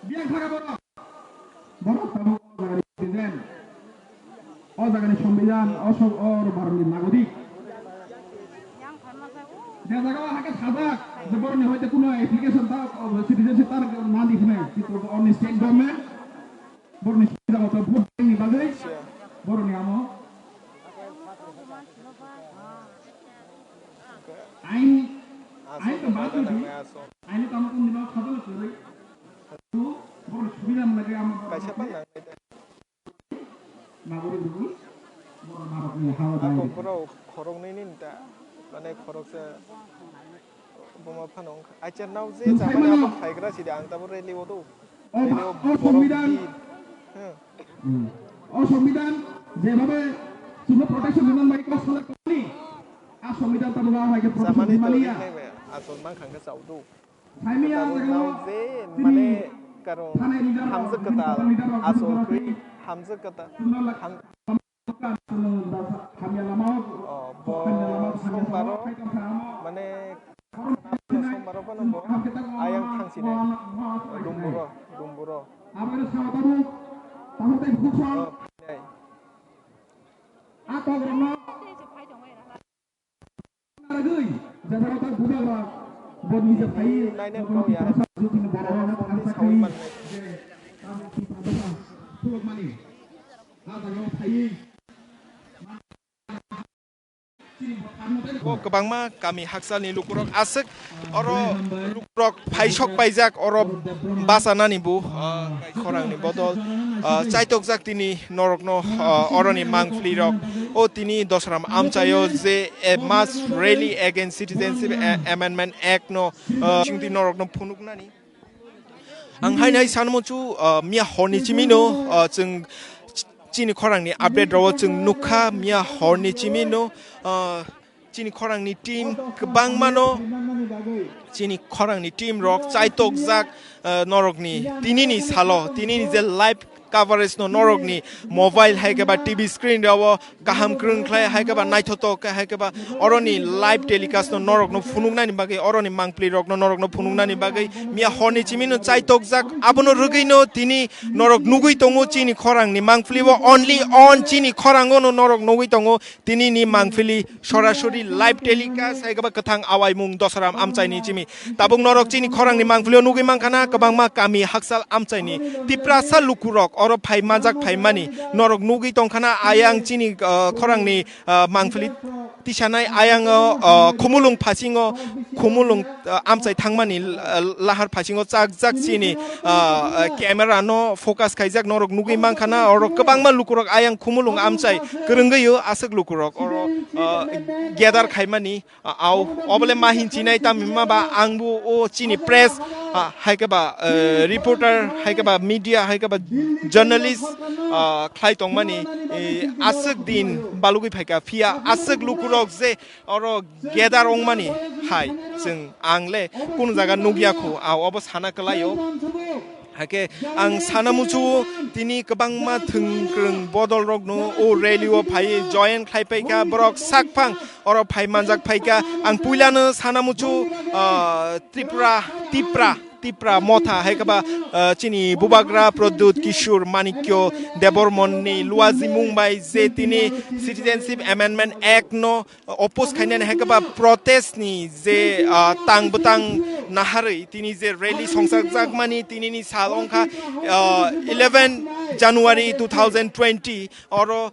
বিয়া থাকা বড় বড় তাবো জায়গায় সিটিজেন ও জায়গায় সংবিধান অসব অর ভারতীয় নাগরিক যে জায়গা হাকে সাজাক যে বরনি হইতে কোনো অ্যাপ্লিকেশন তা সিটিজেনশিপ তার না দিখনে কিন্তু অন স্টেট গভর্নমেন্ট বরনি সুবিধা মতো ভোট নি বাজে বরনি আমো আইন তো বাদ দি আইন তো আমকো নিবা খাদল করে তো বড় সুবিধা লাগে আমার পয়সা পান না নাগরিক রুল বড় ভারতীয় হাওয়া দাও বড় খরং नै নিনতা মানে খরকসে বমা ফানং আইচারনাव যে জামানে আপ খাইগ্রা সিদা আং তাবো রেলিও তো সংবিধান সংবিধান যেভাবে তুমি প্রোটেকশন বিমান বাই ক্রস করি আর সংবিধান তাবো হাইকে প্রোটেকশন মালিয়া আসল মান খাঙ্গা চাউদু সাইমিয়া যে মানে কারণ হামজা কতা আসল কই হামজা কতা মানে sombar apa nomor ayang tangsine dumburo আমার সাওতাবু তাহতে ভুকসন আতো গ্রম লাগই জাজারতা বুদাবা বনি যে ভাই নাইনে কও ইয়া যদি বড় হয় না তাহলে সাউল মানে যে আমি কি পাবো পুরো মানি আদা ভাই गोबांमा गामि हाकसालनि लुकुरक आसक अरो लुकुरक फाइसक पाइजाक अरो बासानानि बु खरांनि बदल चाइतक जाक तिनि नरकनो अरनि मांगफ्लि रक ओ तिनि दसराम आमचायो जे mass rally against citizenship amendment act नो सिंगति नरकनो फुनुकनानि आं हायनाय सानमुचु मिया हरनि चिमिनो जों चिनि खरांनि आपडेट राव जों नुखा मिया हरनि चिमिनो चिनि खरांनि टीम गोबां मानो चिनि खरांनि टीम रक चाइतक जाक नरकनि तिनिनि सालो तिनिनि जे लाइभ कभारेज नो नरकनि मोबाइल हाइकेबा टीवी स्क्रीन राव गाहाम क्रोंख्लाय हाइकेबा नाइथथक हाइकेबा अरनि लाइभ टेलिकास्ट नो नरकनो फुनुंगनानि बागै अरनि मांगप्लि रकनो नरकनो फुनुंगनानि बागै मिया हरनि चिमिनो चाइतक जाक आबनो रगैनो तिनि नरक नुगै तंगो चिनि खरांनि मांगप्लिबो ओनलि ऑन चिनि खरांगो नो नरक नुगै तंगो तिनिनि मांगप्लि सरासरि लाइभ टेलिकास्ट हाइकेबा कथां आवाय मुं दसराम आमचाइनि चिमि ताबुं नरक चिनि खरांनि मांगप्लिओ नुगै मांखाना गोबांमा गामि हाकसाल आमचाइनि तिप्रासा लुकुरक अरो फाइमा जाक फाइमानि नरक नुगै तंखाना आयां चिनि खरांनि मांगफ्लि तिसानाय आयां खुमुलुं फासिङो खुमुलुं आमचाइ थांमानि लाहार फासिङो जाक जाक चिनि क्यामेरा नो फोकास खाइजाक नरक नुगै मांखाना अरो गोबांमा लुकुरक आयां खुमुलुं आमचाइ गोरोंगैयो आसक लुकुरक अरो गेदार खाइमानि आव अबले माहिनचिनाय तामिमाबा आंबो ओ चिनि प्रेस हाइकेबा रिपोर्टर हाइकेबा मीडिया हाइकेबा जर्नलिस्ट खाइतंमानि आसक दिन बालुगै फाइका फिया आसक लुकुरक जे अरो गेदार अंमानि हाय जों आंले कोन जागा नुगियाखौ आव अब सानाकलायो हाके आं सानामुचु तिनि गोबांमा थोंग्रों बदल रगनो ओ रेलिओ फाइ जयेन खाइफाइका ब्रक साकफां अरो फाइ मानजाक फाइका आं पुइलानो सानामुचु तिप्रा मथा हाइकबा चिनि बुबाग्रा प्रद्युत किशोर मानिक्य देबरमननि लुवाजि मुंबाइ जे तिनि सिटिजनशिप अमेंडमेंट एक्ट नो अपोज खाइनानै हाइकबा प्रोटेस्ट नि जे तांबतां नाहारै तिनि जे रेली संसार जागमानि तिनिनि सालंखा 11 January 2020 oro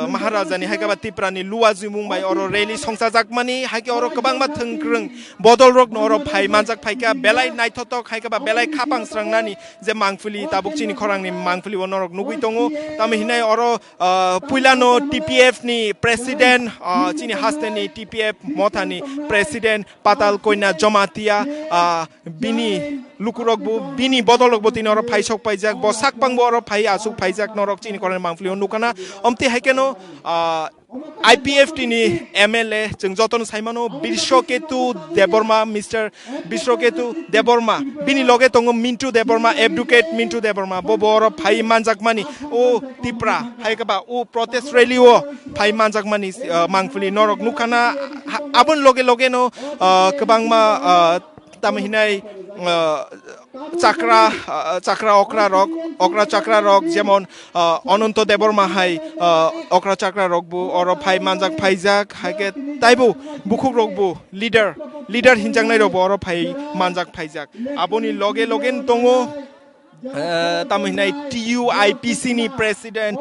Maharaja ni haikaba Tiprani luwazi mungbai oro rally songsajak mani haike oro kabangma thengkrung bodol rok no oro phai manjak phaika belai naithotok haikaba belai khapang srangnani je mangfuli tabuk chini khorangni mangfuli onorok nugui tongo tami hinai oro puilano TPF ni president chini hasteni TPF mothani president Patal Koina Jomatia bini lukurok bu bini bodolok bu tin oro phai sok paijak bo sakpang bo oro phai asuk phaijak norok chini khorang mangfuli nukana omti haikeno IPFT ni MLA जों जतन साइमानो बिश्वकेतु Debbarma mister बिश्वकेतु Debbarma बिनि लगे तंगो मिन्टु Debbarma educate मिन्टु Debbarma bobber phi मानजाकमानी ओ तिप्रा हाइकबा ओ protest rally ओ phi मानजाकमानी मांगफुली नरक नुखाना आबन लगे लगे no गोबांमा तामहिनाय চাকরা অকরা চাকরা rock যেমন অনন্ত দেবর মাহাই অকরা চাকরা রকবু or ফাই মানজাক ফাইজাক হাইকে তাইবু বুকুক রকবু লিডার হিনজাংনাই রব অর ফাই মানজাক ফাইজাক আবনি লগে লগে দङो তামহিনাই TUIPC ni president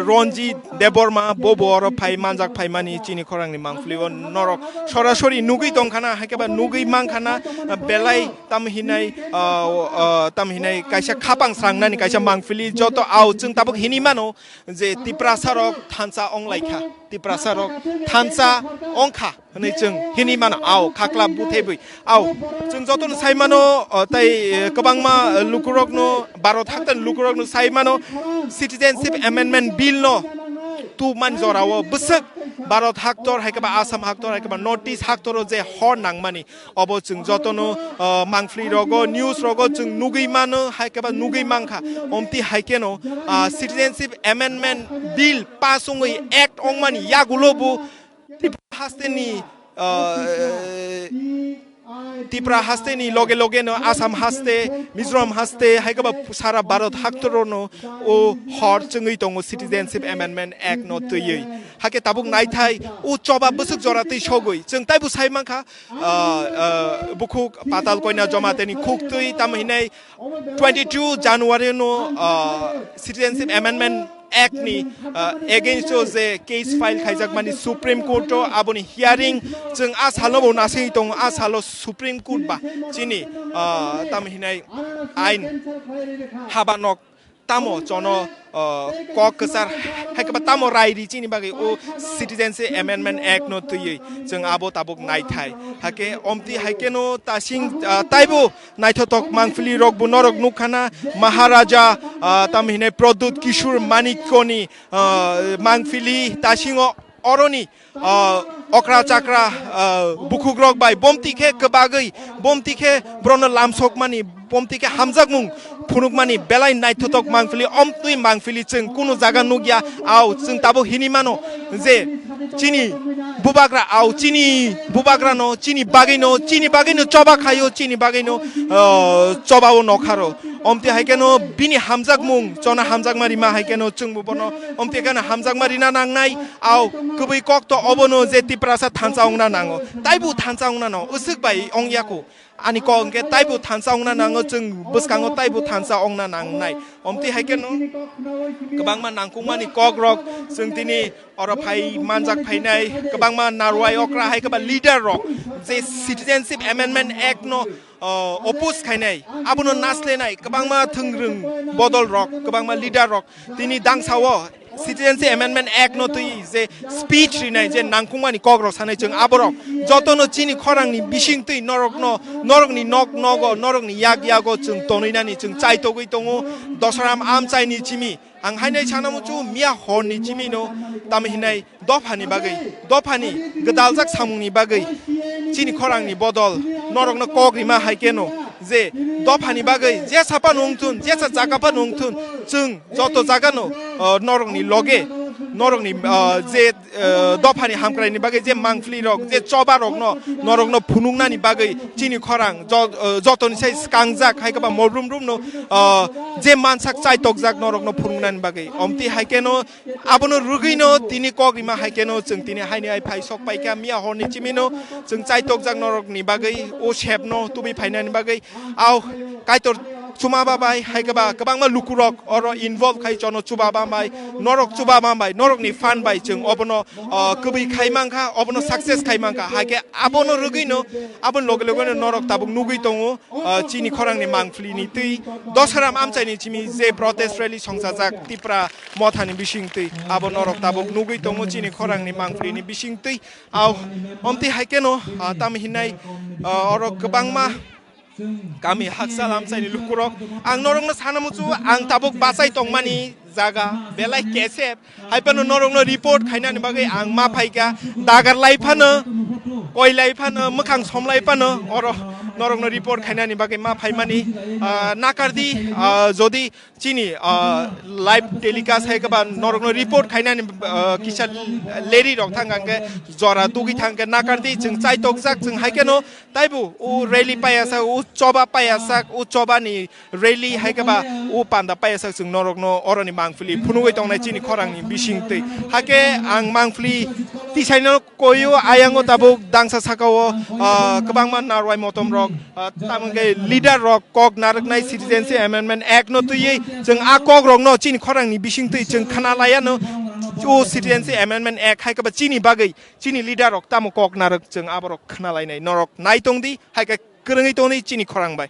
Ronjit Deborma bobo অর ফাই মানজাক ফাইমানি চিনি খরাংনি মাংফলি নরক সরাসরি নুগৈ দংখানা হাইকেবা নুগৈ মাংখানা বেলাই তামহিনাই কাইসা খাপাং স্রাংনানি কাইসা মাংফলি যত আও जों তাবক হিনিমানো যে তিপ্রাসারক থানসা অংলাইখা তিপ্রাসারক থানসা অংখা হनै जों হিনিমানো আও খাকলা বুথেবৈ আও जों যতন সাইমানো তাই गोबांमा লুকুরকনো 12 থাকতেন লুকুরকনো সাইমানো সিটিজেনশিপ অ্যামেন্ডমেন্ট বিল নো तू मान जरावो बसक भारत हाक्टर हाइकबा आसाम हाक्टर हाइकबा नर्थ ईस्ट हाक्टर जे हर नांगमानी अब जों जतनो मांगफ्ली रगो न्यूज रगो जों नुगै मानो हाइकबा नुगै मांखा ओमति हाइकेनो सिटिजनशिप अमेंडमेंट बिल पास ओंगै एक्ट ओंमानी यागुलोबु हास्तेनि त्रिपुरा हास्तेनि लगे लगे नो आसाम हास्ते मिजोराम हास्ते हाइकबा सारा भारत हाक्टरनो ओ हर जोंगै दङ सिटिजनशिप अमेंडमेंट एक्ट नो तयै हाके ताबुक नायथाय ओ चबा बसुक जरातै सगै जों ताइबु साइमाखा बुकुक पाताल कोइना जमातेनि खुक्तै तामहिनाय 22 जानुवारि नो सिटिजनशिप अमेंडमेंट एक्ट नि एगेंस्ट जे केस फाइल खाइजाक मानि सुप्रीम कोर्ट आबनि हियारिंग जों आसालो नासै दङ आसालो सुप्रीम कोर्ट बा चिनि तामहिनाय आइन हाबानक तामो जनो ककसार हाइकबा तामो रायरि चिनि बागै ओ सिटिजनशिप अमेंडमेंट एक्ट नो तयै जों आबो ताबुक नायथाय हाके ओमति हाइकेनो तासिं ताइबो नायथतक मांगफुली रकबु नरक नुखाना महाराजा तामहिनाय प्रदुत किशोर मानिकनि मांगफुली तासिङो अरनि अक्रा चाक्रा बुकुग्रक बाय बमतिखे गबागै बमतिखे ब्रन लामसक मानि बमतिखे हामजाक मुं फुनुकमानि बेलाय नायथतक मांगफुली अमतुइ मांगफुली जों कुनु जागा नुगिया आव जों ताबो हिनिमानो जे चिनि बुबाग्रा आव चिनि बुबाग्रानो चिनि बागैनो चबा खायो चिनि बागैनो चबाओ नखारो ओमति हाइकेनो बिनि हामजाक मुं जना हामजाक मारि मा हाइकेनो जों बुबनो ओमति गाना हामजाक मारि ना नांनाय आव गुबै कक्ट अबनो जे तिप्रासा थानसाउंना नाङो ताइबु थानसाउंना न उसुक bye अंगियाको ani ko angke taibu thansa ongna nango जों boskango taibu thansa ongna nangnai omti haikeno gobangma nangkungmani kogrok जों tini oro phai manjak phainai gobangma narwai okra haikaba leader rok je citizenship amendment act no oppose khainai abuno naslenai gobangma thungrung bodol rok gobangma leader rok tini dangsawo Citizenship Amendment Act no tui je speech rinai je nangkungmani kogrok sanai जों aborok jotono chini khorangni bising tui norokni nok nogo norokni yak yago जों toninani जों chaitogoi tongo dosaram amchaini chimi ang hainai chanamu chu mia horni chimi no tamhinai dofani bagai dofani gdaljak samungni bagai chini khorangni bodol norokno kogrima haikeno जे दफानि बागै जे सापा नंथुन जे जागापा नंथुन जों जत जागानो नरंनि लगे नरंनि जे दफानि हामक्राइनि बागै जे मांगफ्लि रक जे चबा रक न नरंनो फुनुंनानि बागै चिनि खरां जतनि साइ स्कांजाक हाइकबा मरुम रुम नो जे मानसाक चाइतक जाक नरंनो फुनुंनानि बागै अमति हाइकेनो आबनो रुगैनो तिनि कग्रिमा हाइकेनो जों तिनि हाइनि आइ फाइ सक पाइका मिया हरनि चिमिनो जों चाइतक जाक नरकनि बागै ओ शेपनो तुबि फाइनानि बागै आव काइतर chuma ba bai hai ka ba kabang ma lukurok oro involve khai chono chuba ba bai norok chuba ba bai norok ni fan bai chung obono kubi khai mangkha obono success khai mangkha ha ke abono rugino abon log logone norok tabuk nugui tongo chini khorang ni mangfli ni tui dosharam amchai ni chimi je protest rally songsajak tipra mothani bising tui abon norok tabuk nugui tongo chini khorang ni mangfli ni bising tui au omti haikeno tam hinai oro kabangma kami hak salam sai ni lukurok ang norong na sanamuchu ang tabuk basai tongmani jaga belai kesep haipano norong no report khaina ni bagai ang ma phaika dagar laifano koi laifano mukhang somlaifano oro norong no report khaina ni bagai ma phaimani nakardi jodi chini live telecast hai ka ba norong no report khaina ni kisa leri rok thangange jora tugi thangke nakardi jung chai tokjak jung haikeno taibu u rally payasa u choba payasa u choba ni rally hai ka ba u panda payasa jung norong no oro ni mangfli phunugoi tongnai chini khorang ni bising tei hake ang mangfli ti saino koyo ayango tabuk dangsa sakao kabangman narwai motom rok tamge leader rok kok naraknai citizenship amendment act no tuyi jung a kok rok no chini khorang ni bising tei jung khana laya no o citizenship amendment act hai ka ba chini bagai chini leader rok tamo kok narak jung aborok khana lainai norok naitongdi hai ka krungi toni chini khorang bai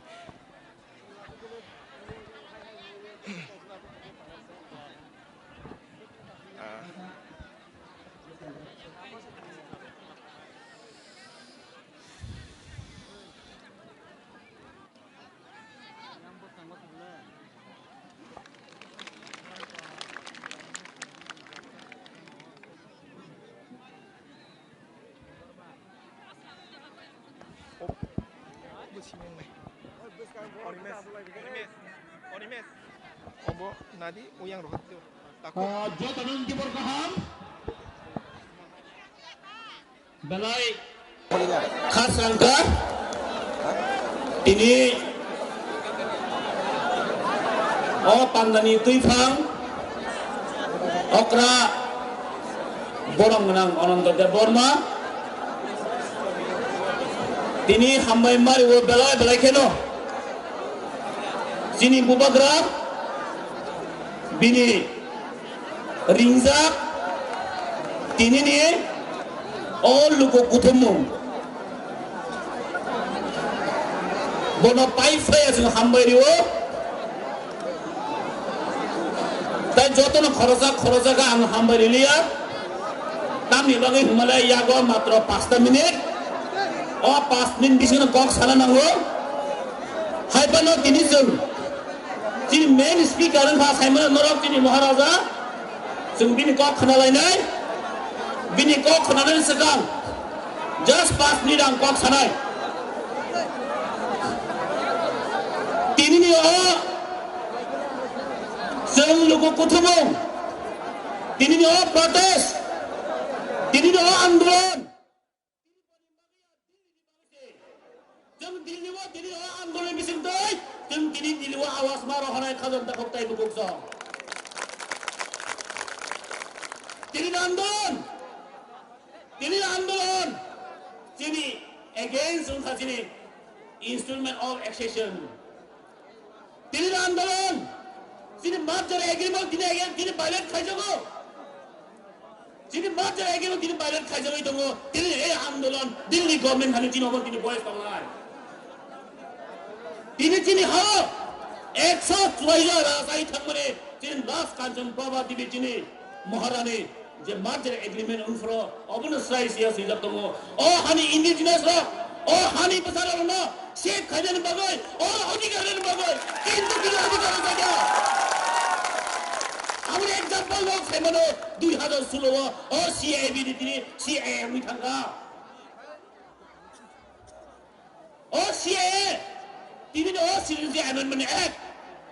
nadi uyang rohat tu jotanun kibor kaham balai khas rangka ini pandani tuifang okra borong menang ononto de borma tini hambai mari wo balai keno sini bubagra bini ringzak tini ni all luko kutumu bono pai faya jeng hambai riwo tai jotono khoroja ga ang hambai rilia tamni bagai humalai yago matro 5 minit 5 minit bisino kok sala nango haibano tini jeng chini main speaker ang Simon Norok chini Maharaja jeng bini kok khana lainai bini kok khana lain sekang just 5 minit ang kok sanai tini ni jeng lugu kuthumong tini ni protes tini ni andolon jeng tini ni andolon bising doi jeng tini diliwa awas maro hanai khadam ta khoktai bukuk so tini andolon tini against unka tini instrument of accession tini andolon tini marcher agreement tini again tini pilot khaijago tini marcher agreement tini pilot khaijago itongo tini e andolon Delhi government khani tini obor tini voice tonglai tini ha 100 rasai thakmare tini last kanchon baba tini tini Maharani je marcher agreement unfro obun sai sia sia tongo o hani indigenous ro o hani pasara no sheikh khaijan bagoi o adhikaran bagoi kintu kilo adhikaran jaga amre example lo semano 2016 o CAB tini CAM ni thanga o CAA tini o citizenship amendment act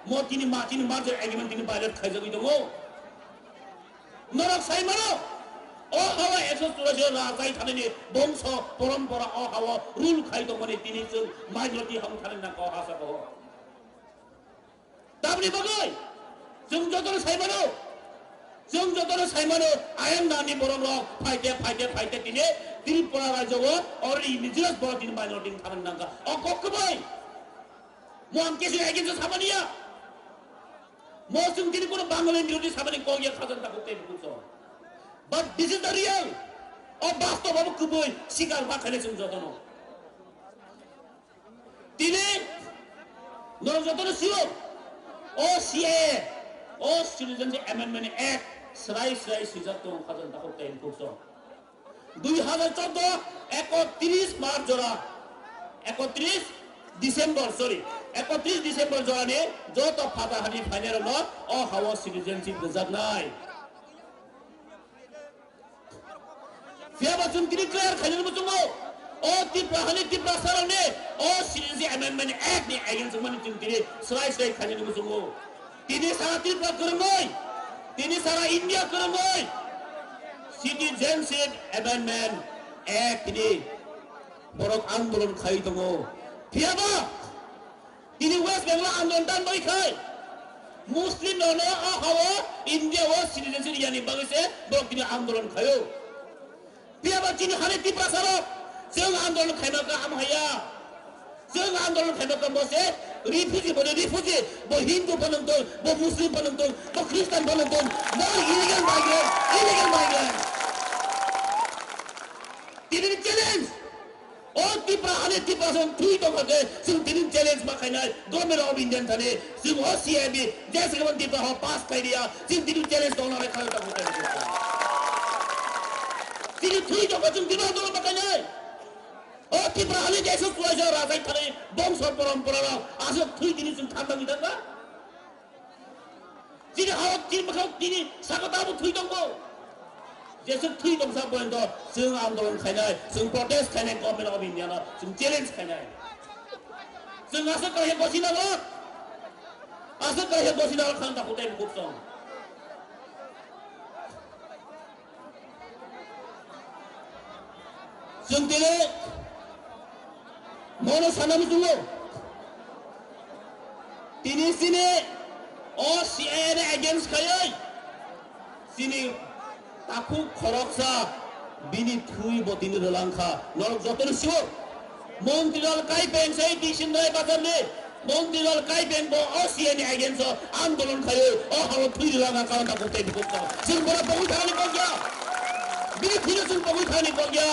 mo tini marcher agreement tini pilot khaijago tongo Norok sai mano o hawa eso turasyo rasai thanani bongso parampara o hawa rule khai to mane tini chung majority ham thanen na ko hasa ko tabni bagoi jung jotor sai mano ayam nani borong rok fight tini Tripura rajogo or indigenous body majority thanen na o kokbai mo am kesu against samania mo sung tini kono bangalen birodhi samani kogia khajan ta kote buso but this is the real o basto babu kuboi sikar ba khale sung jotono tini no jotono siyo o CA o Citizenship Amendment Act serai sijat to khajan ta kote buso 2014 31 March জোড়া 31 December sorry 31 December জোড়ানে যত ফাটাহানি final ন ও হাওয়া citizenship গজাক নাই ফিয়াবা চুন তিনি clear খাইল মতুমো ও টিপ্রা সারনে ও citizenship amendment act নি against মানে চুন তিনি সরাই খাইল মতুমো তিনি সারা ত্রিপুরা করমই তিনি সারা India করমই Citizenship Amendment Act ini borok आंदोलन खाई दंगो फियाबा ini West Bengal आंदोलन dan boy khai Muslim nono hawa India wa citizenship yani bagise borok ini आंदोलन खायो फियाबा chini hane tipra saro jeng आंदोलन खाइना ka am haya jeng आंदोलन खाइना ka bose refugee bo Hindu panonton bo Muslim panonton bo Christian panonton bo illegal migrant Tinin challenge. Oh tipra hane tipra song thui to kage sing tinin challenge ma khaina government of Indian thane sing ho CIB jaise kaman tipra ho pass khai diya sing tinin challenge to na khana ta hote tinin thui to kage sing tipra to ma khaina oh tipra hane jaise kuaja rajai thane bongso parampara ra aso thui tinin sing thanda gidan ba tinin hawa tin ma khau tinin sakata bu thui dong bo जैसे three दम सब बोल तो सिंह आंदोलन खाना है Singh protest खाना है गवर्नमेंट ऑफ इंडिया ना सिंह चैलेंज खाना है सिंह आशा करे बसिना लो आशा करे बसिना लो खाना होता है बुक सॉन्ग सिंह तेरे मोनो सनम तुमो तीनी सिने और सीएन अगेंस्ट खाये सिनी Taku koroksa bini thui botini dolangkha norok jotor siwo Montreal kai pen sei disin dai bazarne Montreal kai pen bo OCN against आंदोलन khayo o hawo thui dolangkha kauna kote dikota sing bora bogu thani ko gya bini thile sing bogu thani ko gya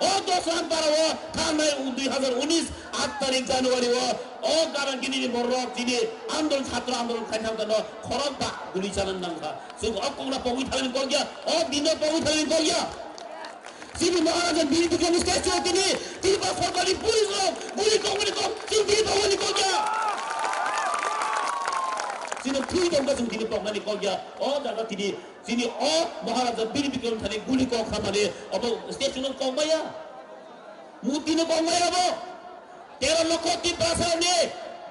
o dosan parawo thanai 2019 8 तारिख জানুয়ারি o karan gini borok jini आंदोलन छात्र आंदोलन खाइना दनो खरक बा गुली चालन नांखा sing okongna bogu thani ko gya o bino bogu thani ko gya sini महाराजा बीर Bikram statue tini tiba सरकारी police लोग गुली ko sing bini bogu ko gya sini thui dong ka sing bini bogu ni ko gya o daga tini sini o महाराजा बीर Bikram thani गुली ko khamane obo statue no ko maya muti no ko maya bo 13 লক্ষ টিপ্রা সারনে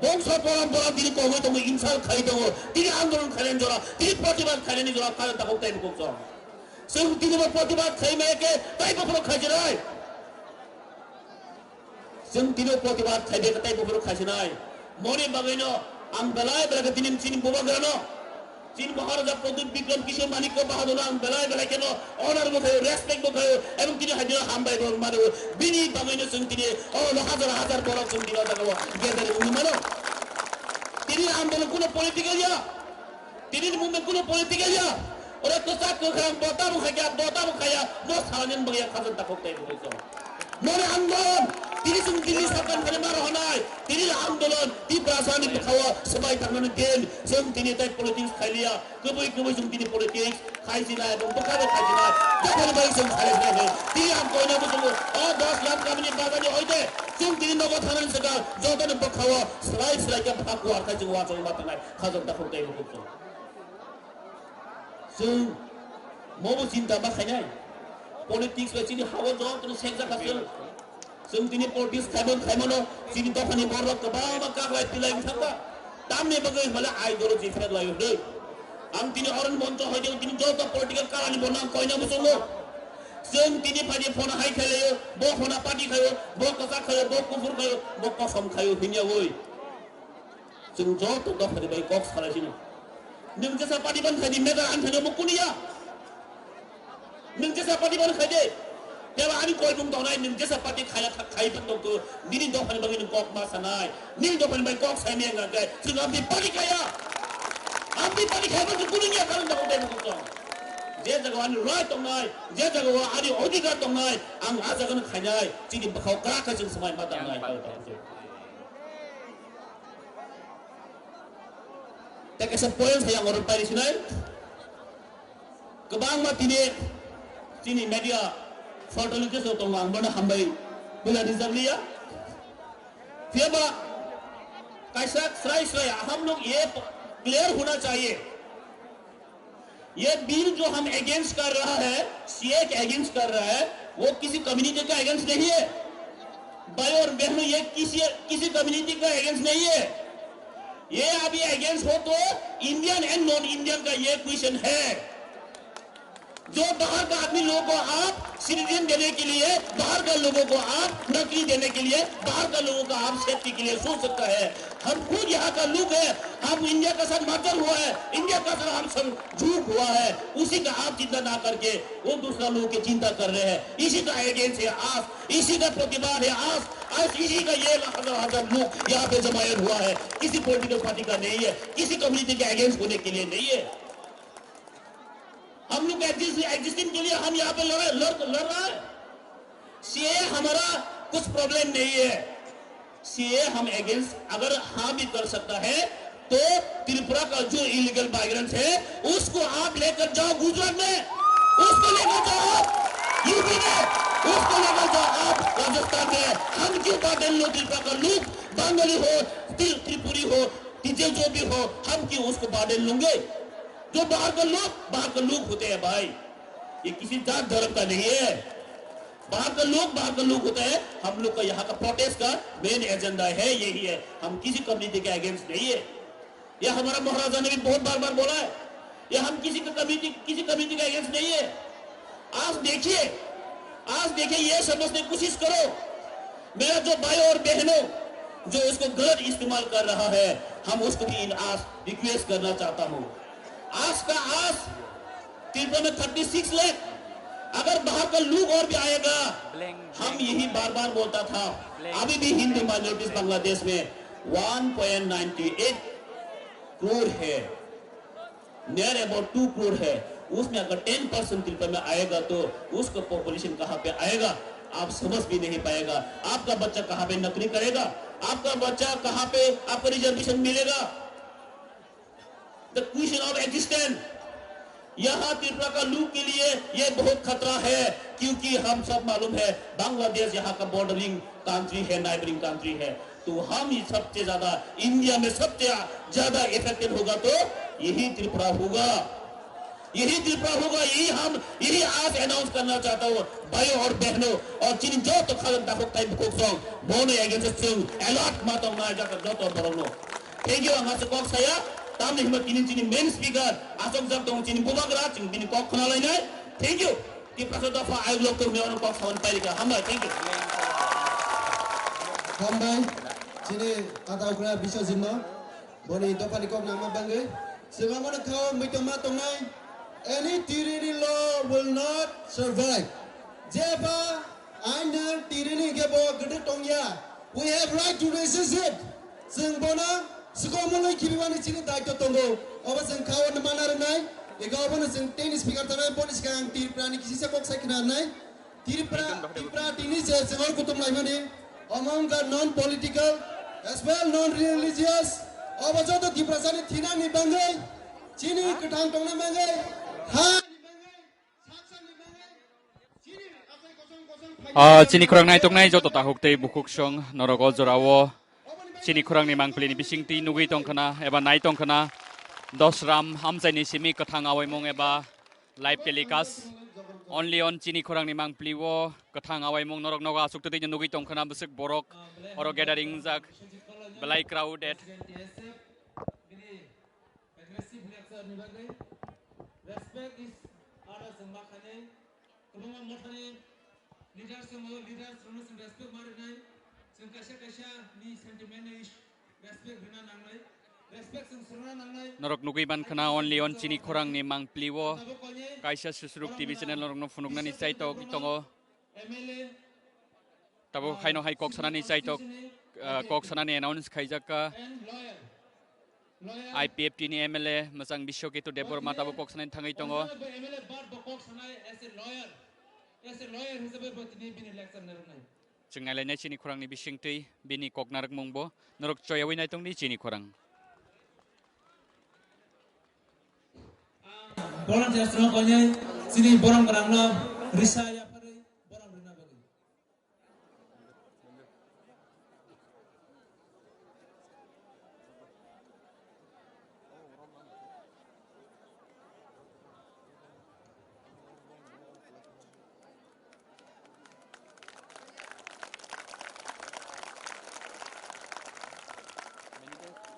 বংশ পরম্পরা তিনি কবে তুমি insult খাই দাও তিনি আন্দোলন খাইলেন জোড়া তিনি প্রতিবাদ খাইলেন জোড়া কারণ তা কোথায় বুকছ সেই তিনি প্রতিবাদ খাই মেয়েকে তাই বপরো খাইছে নাই সেই তিনি প্রতিবাদ খাইবে তাই বপরো খাইছে নাই মনে বাগাইনো আম বেলায় বেলাকে তিনি চিনি বোবা গেল চীন মহারাজা প্রদীপ বিক্রম কিশোর মানিক্য বাহাদুর আম বেলায় বেলায় কেন অনার মুখে রেসপেক্ট মুখে এবং তিনি হাজিরা হামবাই মানে বিনি বাগাইনো সঙ্গ তিনি ও হাজার হাজার বড় সঙ্গ তিনি দেখাবো গেদারে উনি মানো তিনি আন্দোলন কোনো পলিটিক্যাল ইয়া তিনি মুভমেন্ট কোনো পলিটিক্যাল ইয়া ওরা তো চাকরি খাম বতা মুখাইয়া মো সারানিন বগিয়া খাজন তা করতে বলছো মনে আন্দোলন তিনি সঙ্গ দিল্লি সরকার ধরে মারা হনায় তিনি আন্দোলন তীব্র আসানি খাওয়া সবাই থাকলেন দেন সঙ্গ তিনি তাই পলিটিক্স খাইলিয়া কবই সঙ্গ তিনি পলিটিক্স খাইছি না এবং বোকাবে খাইছি না যখন ভাই সঙ্গ খাইছি না তিনি আম কইনা বুঝলো ও 10 লাখ কামিনী বাগানি হইতে সঙ্গ তিনি নগদ থানান সেটা যতন বখাওয়া সরাই কে ভাগো আর খাইছি ওয়া চল মাথা নাই খাজন তা করতে বলছো সঙ্গ মবো চিন্তা বা খাইনাই politics ba chini hawa jo tu sekja kasil sung tini politics khaimano chini tofani borok ka ba ka lai tilai thaka tamne bagai mala ideology fred lai de am tini oran monto hoide tini jo to political karani bonna koina musungo sung tini phani phone hai khale bo phona party khayo bo kasa khayo bo kufur khayo bo kosam khayo hinya oi sung jo to da phani bai koks khala chini nim jasa party ban khadi mega an thane mukuniya Nung jasa pati ban khade Dewa ani koi bung donai nim jesa party khai ban dong tu nini do pani bagi kok ma sanai nini do pani bagi kok sai me ngan kai sing am di party kaya am di party khai ban tu kuning ya kan dong deng kok dong je jaga ani roi tong nai je jaga wa ani odikar tong nai ang aja kan khanyai chini bakhau kra ka jing samai ma dang nai tak esa poin saya ngorot pari sinai kebang ma tini media photo लेके सो तो वांग बना हम भाई बुला reserve लिया फिर बा कैसा श्राय हम लोग ये क्लियर होना चाहिए ये बिल जो हम अगेंस्ट कर रहा है सीए के अगेंस्ट कर रहा है वो किसी कम्युनिटी का अगेंस्ट नहीं है भाई और बहनों ये किसी कम्युनिटी का अगेंस्ट नहीं है ये अभी अगेंस्ट हो तो इंडियन एंड नॉन इंडियन का ये क्वेश्चन है जो बाहर का आदमी लोगों को आप सिटीजन देने के लिए बाहर का लोगों को आप नौकरी देने के लिए बाहर का लोगों का आप सेफ्टी के लिए सोच सकता है हम खुद यहाँ का लोग है हम इंडिया का साथ मर्जर हुआ है इंडिया का साथ हम सब झूठ हुआ है उसी का आप चिंता ना करके वो दूसरा लोगों की चिंता कर रहे हैं इसी का अगेंस्ट है आस इसी का प्रतिवाद है आस इसी का ये हजार लोग यहाँ पे जमायत हुआ है किसी पॉलिटिकल पार्टी का नहीं है किसी कम्युनिटी के अगेंस्ट होने के लिए नहीं है हम लोग एग्जिस्टिंग के लिए हम यहाँ पे लड़ रहा है सीए हमारा कुछ प्रॉब्लम नहीं है सीए हम अगेंस्ट अगर हाँ भी कर सकता है तो त्रिपुरा का जो इलीगल माइग्रेंट्स है उसको आप लेकर जाओ गुजरात में उसको लेकर जाओ आप यूपी में उसको लेकर जाओ आप राजस्थान में हम क्यों बातें लो त्रिपुरा का लोग बंगाली हो त्रिपुरी हो तीजे जो भी हो हम क्यों उसको बातें लूंगे जो बाहर का लोग होते हैं भाई ये किसी जात धर्म का नहीं है बाहर का लोग होते हैं हम लोग का यहाँ का प्रोटेस्ट का मेन एजेंडा है यही है हम किसी कम्युनिटी के अगेंस्ट नहीं है यह हमारा महाराजा ने भी बहुत बार बोला है यह हम किसी कम्युनिटी के अगेंस्ट नहीं है आज देखिए ये समझने की कोशिश करो मेरा जो भाई और बहनों जो इसको गलत इस्तेमाल कर रहा है हम उसको भी आज रिक्वेस्ट करना चाहता हूँ आज त्रिपुरा में 36 लाख अगर बाहर का लोग और भी आएगा हम यही बार बोलता था अभी भी हिंदू माइनॉरिटीज बांग्लादेश में 1.98 करोड़ है नियर अबाउट 2 करोड़ है उसमें अगर 10% त्रिपुरा में आएगा तो उसका पॉपुलेशन कहाँ पे आएगा आप समझ भी नहीं पाएगा आपका बच्चा कहाँ पे नौकरी करेगा आपका बच्चा कहाँ पे आपको रिजर्वेशन मिलेगा The question of existence यहाँ त्रिपुरा का लोग के लिए ये बहुत खतरा है क्योंकि हम सब मालूम है बांग्लादेश यहाँ का बॉर्डरिंग कंट्री है नाइबरिंग कंट्री है तो हम ही सबसे ज्यादा इंडिया में सबसे ज्यादा इफेक्टेड होगा तो यही त्रिपुरा होगा यही आज अनाउंस करना चाहता हूँ भाइयों और बहनों और जिन जो तो खालन ताकुक टाइम कोक्सोंग बोने अगेंस्ट सिंह अलर्ट मातों ना जाकर जो तो बरोनो थैंक यू अंगास कोक saya tamne hima kini main speaker asok jab dong chini bubagra ching bini kok khona lainai thank you ki prasada fa ayog lok to meon kok sawan pailika hambai thank you hambai chini ata ukra bisa jinno boni dopani kok nama bangai singamana khao mitoma tongai any tyranny law will not survive jeba aina tyranny gebo gede tongya we have right to resist it sing bona Sekolah kibiwan ini daikto tunggu. Apa sing kawan mana renai? Ega apa sing tenis speaker tanai ponis kang tirpra ni kisi sekok saya kenal nai. Tirpra tenis seorang kutum lain mana? Among the non-political as well non-religious. Apa jatuh tirpra sana thina ni bangai. Cini ketang tong ni bangai. Ha ni bangai. Saksa ni bangai. Cini apa kosong. Cini kurang naik tong naik jatuh tahuk teh bukuk song norok ojrawo. Cini kurang ni mang pelini bising ti nugui tong kana eba nai tong kana dosram hamzai ni simi kathang awai mong eba live telecast only on cini kurang ni mang pliwo kathang awai mong norok noga asuk tu nugui tong kana busuk borok oro gathering jak belai crowded respect is ada sembahane kebangga mothane leaders respect marinai sing kasya ni sentiment is respect bina nangnai respect sing surna nangnai norok nugui ban kana only on cini kurang ni mang pliwo kaisa susruk tv channel norok no funuk na ni sai to kitongo MLA tabo khaino hai kok sanani chai to kok sanani announce khaijaka and lawyer. IPFT ni MLA masang Bishoketu Deborma tabo kok sanani thangai tongo MLA bar bokok sanai as a lawyer hisabe botini bin election narunai. Chengai lainai chini khorang ni bisingtui bini kok narak mungbo norok choyawi nai tong ni chini khorang Borang jasrong konyai sini borang berangno risaya pare borang rina bagi.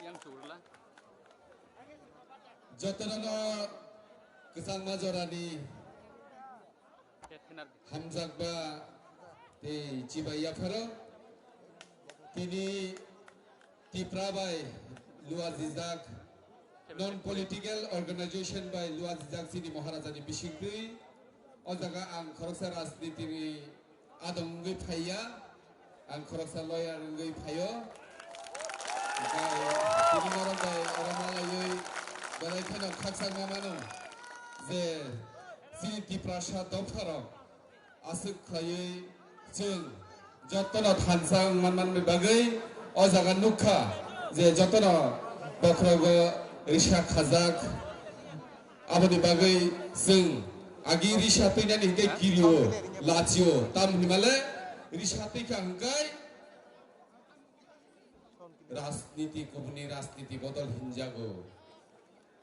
yang surla Jotono kesang majorani hamzakba te cibaya pharo tini tiprabai luazizak non political organization by luazizak sini Maharajani bisingtui ojaga ang khoroksa rajniti ni adongai phaya ang khoroksa lawyer ngai phayo tini morongai oramalai balai khano khaksang mamano J city प्रासाद दफाराव आसुक खायै जों जतन थानसां मानमान बागै अ जागा नुखा जे जतन बख्रावबो रिसा खाजाक आबादनि बागै जों आगि रिसा तैनानि हिंगाय किरियो लाचियो तामनि माले रिसा तैखा हिंगाय राजनीति गुबुननि राजनीति बदल हिनजागौ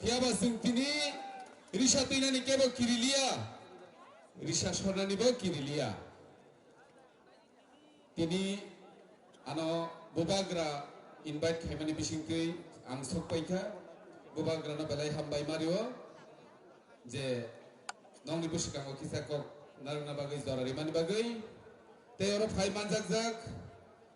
थियाबा जों दिनै Risha Tinani Kebo Kirilia Risha Shonanibo Kirilia Tini Ano Bobagra invite Kemani Bishingki Ang Sokpaika Bobagra no Belai Hambai Mario Je Nongi Bushikamo Kisako Naruna Bagay Zora Rimani Bagay Teoro Pai Manzak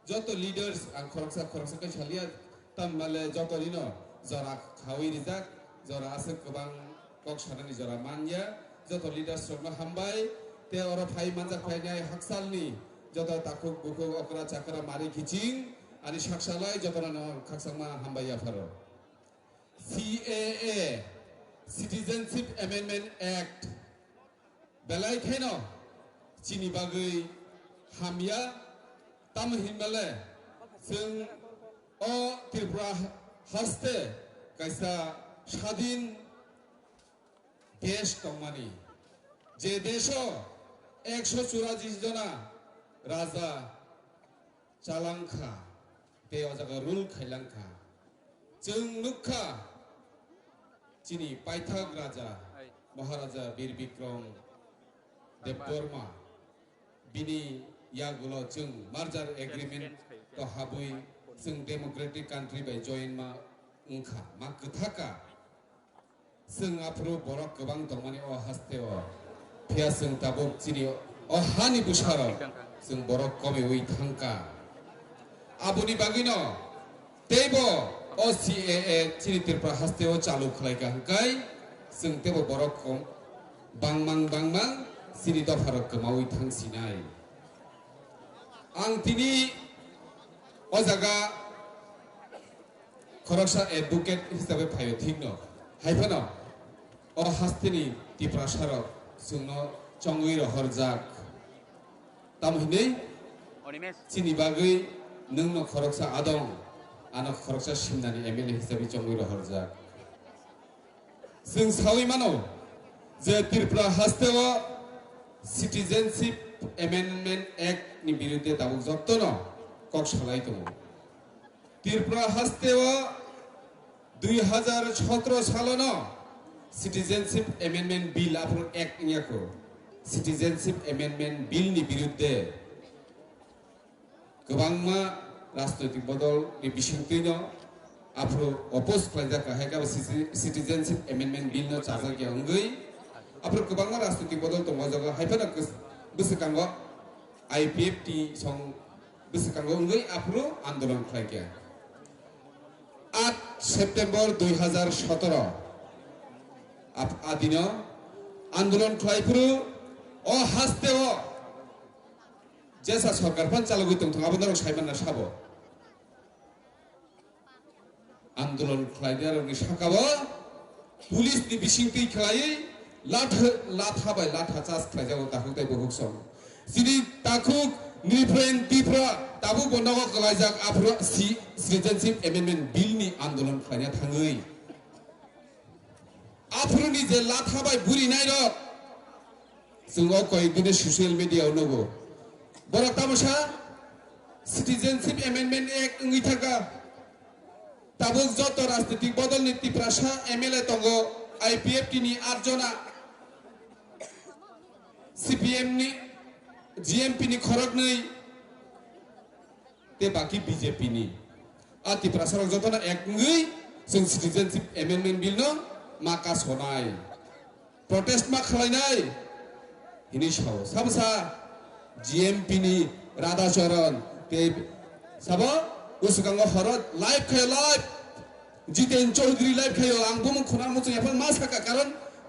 Joto leaders Ang Koroksa Shalia Tam Male Joto Lino Zora Kawi Rizak Zora Asik Kubang kok sanani jora manja joto leaders rokno hambai te oro phai manjak phainai haksalni joto takuk bukuk okra chakra mari khiching ani saksalai joto no khaksangma hambai afaro CAA Citizenship Amendment Act belai kheno chini bagui hamya tam hinmale जों ओ त्रिपुरा हास्ते कैसा स्वाधीन देश तमानी जे देशो 184 जना राजा चालांखा ते अजागा rule खाइलांखा जों नुखा चिनी पाइथाग राजा महाराजा वीर विक्रम देवबर्मा बिनी यागुलो जों मार्जार एग्रीमेंट तो हाबुई जों डेमोक्रेटिक कान्ट्री बाय जइन मा उंखा मा कथाका जों आफ्रो बरक गोबां दंमानि अ हास्तेव फिया जों दाबो चिनि अ हानि बुसारो जों बरक कमे उइ थांका आबुनि बागिनो तेबो अ CAA चिनि त्रिपुरा हास्तेव चालु खलायका हंकाय जों तेबो बरक कम बांमां चिनि दफारो कमाउइ थांसिनाय आं दिनै अ जागा खरकसा एडभोकेट हिसाबै फायो ठीक न हायफानो अ हास्तेनि त्रिपुरा सारक जोंनो चंगुइ हरजाक तामहिनै चिनि बागै नोंनो खरकसा आदं आनो खरकसा सिमनानि MLA हिसाबै चंगुइ हरजाक जों सावै मानो जे त्रिपुरा हास्तेव citizenship Amendment Act ni biruddhe tabuk jottono kok salai dong Tripura हास्तेव 2017 सालनो सिटिजेनशिप एमेंडमेंट बिल आफरो एक्ट नियाको सिटिजेनशिप एमेंडमेंट बिल नि बिरुद्धे गोबांमा राजनैतिक बदल नि बिसिंतिनो आफरो अपोज खालामजाका हेगा सिटिजेनशिप एमेंडमेंट बिल नो चाजाके अंगै आफरो गोबांमा राजनैतिक बदल दङ जगा हायफाना गोसोखांगो IPFT सं गोसोखांगो अंगै आफरो आन्दोलन खालामके 8 सेप्टेम्बर 2017 आदिनो आन्दोलन खालामफुरु अ हास्तेव jesa sarkar pan chalugui tongthang abo norok saimana sabo आन्दोलन खालायनाय साकाबो पुलिसनि बिसिंथि खालायै लाथाबाय लाथा चार्ज खालायजागौ दाखुथाय बहुसम सिरि दाखुक निफ्राय तिफ्रा दाबु बन्दाव खालायजाक आफ्र सिटिजेनशिप एमेन्डमेन्ट बिलनि आन्दोलन खालायना थाङै आफ्रनि जे लाथाबाय बुरिनाय र जोङो कयदिन ससियेल मिडियायाव नगो बरा तामसा सिटिजेनशिप एमेन्डमेन्ट एक्ट ओंगै थाका tabuk joto rajnitik bodol niti prasa MLA tongo IPF ni 8 jona CPM ni GMP ni khorok nei te baki BJP ni ati prasa rok joto na ek ngui जों citizenship amendment bill no maka sonai protest ma khlainai ini saw sabsa GMP ni Radha Charan te sabo उसगांगो हरत live खायो live Jiten Chaudhary live खायो आंबो मन खुना much याफां मा साका कारण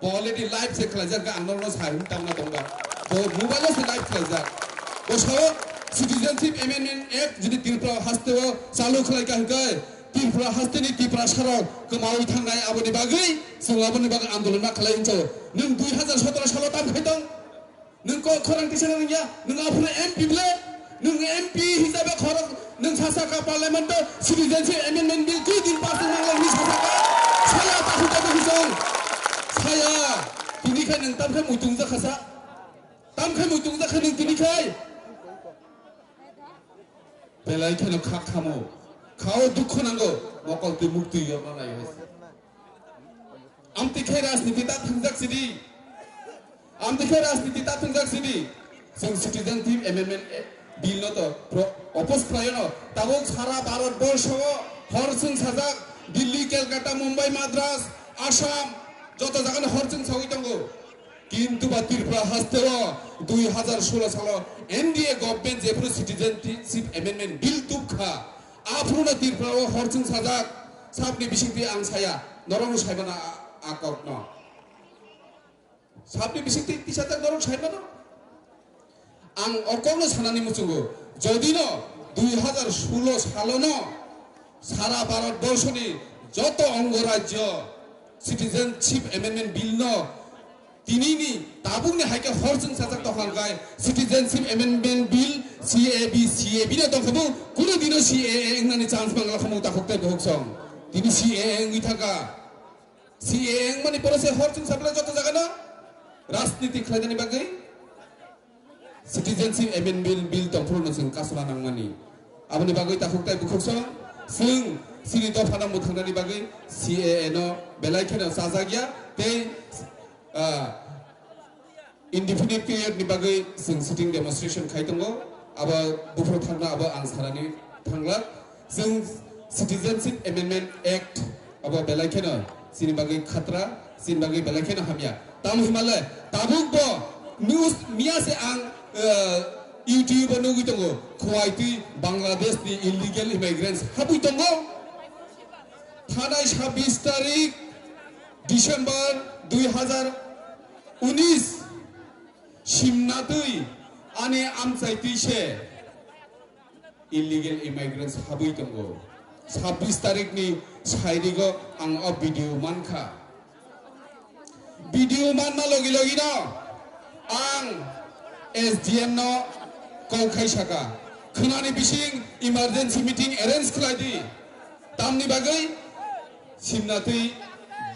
already live से खलाजा आंदोलन साहिम तामना दंगा तो मोबाइल से लाइव खलाजा ओसाव सिटिजनशिप एमेन्डमेन्ट एक्ट जुदि तिरफ्रा हास्तेव चालु खलाय काहकै तिरफ्रा हास्तेनि तिरफ्रा साराव कमावै थांनाय आबोनि बागै जों आबोनि बागै आंदोलन मा खलायनोसो नों 2017 सालाव दाम खायदों नों को खरां टिसना नोंया नों आफुर एमपि ब्ले नों एमपि हिसाबै खरां नों सासाका पार्लियामेन्ट सिटिजेनशिप एमेन्डमेन्ट बिल कई दिन पास नांलाय नि सासाका साया ताखुता बुजों साया तिनिखाय नों तामखाय मुइतुं जाखासा तामखाय मुइतुं जाखा नों तिनिखाय बेलाय खानो खामो खाओ दुख नांगौ मकलति मुक्ति यमा नाय आमतिखाय राजनीति ता थंजाक सिदि आमतिखाय राजनीति ता थंजाक सिदि जों सिटिजेनशिप एमेन्डमेन्ट बिल न तो अपोज खालायनो ताबो सारा भारत बर्षो हरजों साजाक दिल्ली कलकाता मुम्बाई माद्रास आसाम जत जागानो हरजों सावै दंगो किन्तु बा तिरफ्रा हास्तेव 2016 सालाव एनडीए गभर्नमेन्ट जेफ्रो सिटिजेनशिप एमेन्डमेन्ट बिल तुखा आफ्रुनो तिरफ्राव हरजों साजाक साबनि बिसिंथि आं साया नरम सायबाना आकाउट न साबनि बिसिंथि तिसाता नरम सायबाना आं अकलनो सानानि मुचुंगो जदिनो 2016 सालनो सारा भारत बर्षनि जत अंग राज्य सिटिजेनशिप एमेन्डमेन्ट बिल न तिनिनि ताबुंनि हायके हरजों साजाक दखानगाय सिटिजेनशिप एमेन्डमेन्ट बिल CAB न दखबो कुनो दिनो CAA इंनानि चान्स बांला खमौ ताखकते बहकसं तिनि CAA इंगि थाका CAA माने परसे हरजों साबला जत जागानो राजनीति खालायनायनि बागै सिटिजेनशिप एमेन्डमेन्ट बिल दंफ्रोनो जों कासला नांमानि आबनि बागै ताखुकताय बुखसं जों सिरि दफाना मुथांनानि बागै CAA न बेलायखेनो साजागिया ते इनडिफिनिट पिरियड नि बागै जों सिटिं डेमनस्ट्रेशन खायदोंगो आबा बुफ्रो थांना आबा आं सारानि थांला जों सिटिजेनशिप एमेन्डमेन्ट एक्ट आबा बेलायखेनो सिनि बागै खात्रा सिनि बागै बेलायखेनो हामिया ताम हिमालय ताबुकबो न्यूज मिया से आं YouTube नुगै दंगो खवाइति बांग्लादेश नि इलीगल इमिग्रेंट्स हाबुइ दंगो थानाय 26 तारिख डिसेम्बर 2019 सिमनातै आने आमचाइतिसे इलीगल इमिग्रेंट्स हाबुइ दंगो 26 तारिख नि साइरिगो आं अ भिडिअ मानखा भिडिअ मानना लगी लगी न आं SDM न कौखाय साका खोनानि बिसिं इमारजेन्सि मिटिं एरेन्ज खालायदि दामनि बागै सिमनातै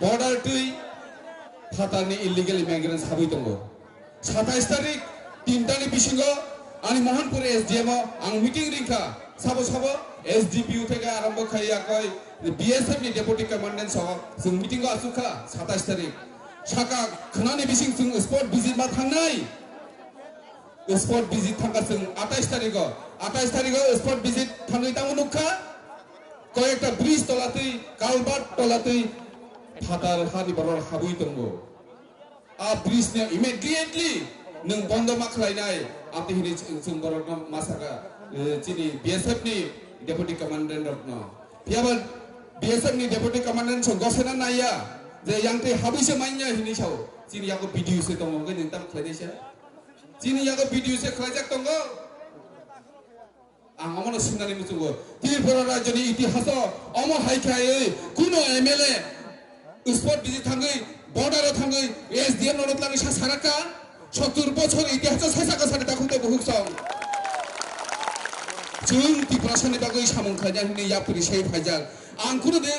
बर्डार तै फाटारनि इलीगल इमिग्रेंट्स हाबुइ दंगो 27 तारिख 3 तानि बिसिंगो आनि मोहनपुर SDM आं मिटिं रिंखा साबो साबो SDPU থেকে आरम्भ खायाखै BSF नि डेपुटी कमान्डेन्ट सह जों मिटिं गो आसुखा 27 तारिख साका खोनानि बिसिं जों स्पट भिजिट मा थांनाय स्पट भिजिट थांगा जों 28 तारिख स्पट भिजिट थांनाय तांगो नुखा कयेकटा ब्रिज तलातै कालबाट तलातै फाटार हानि बरर हाबुइ दंगो आ ब्रिज ने इमिडिएटली नों बन्द मा खालायनाय आमति हिनि जों बरर मासाका चिनि BSF नि डेपुटी कमान्डेन्ट रत्न पियाबा BSF नि डेपुटी कमान्डेन्ट सं गसेना नाया जे यांते हाबुइसे माइnya हिनि साव चिनि याको भिडिअ से दंगो गै नोंताम खालायनायसे चिनि याको भिडिअ से खालायजाक दंगो ang amano sinani musugo Tripura rajyoni itihaso omo haikhaye kuno MLA sport visit thangai border thangai SDM norot lagi saraka 70 বছর ইতিহাস সাসাকা সারে তাকুতে বহুসং जों त्रिपुरानि बागै सामं खायजानि यापुरि sei फायजाक आं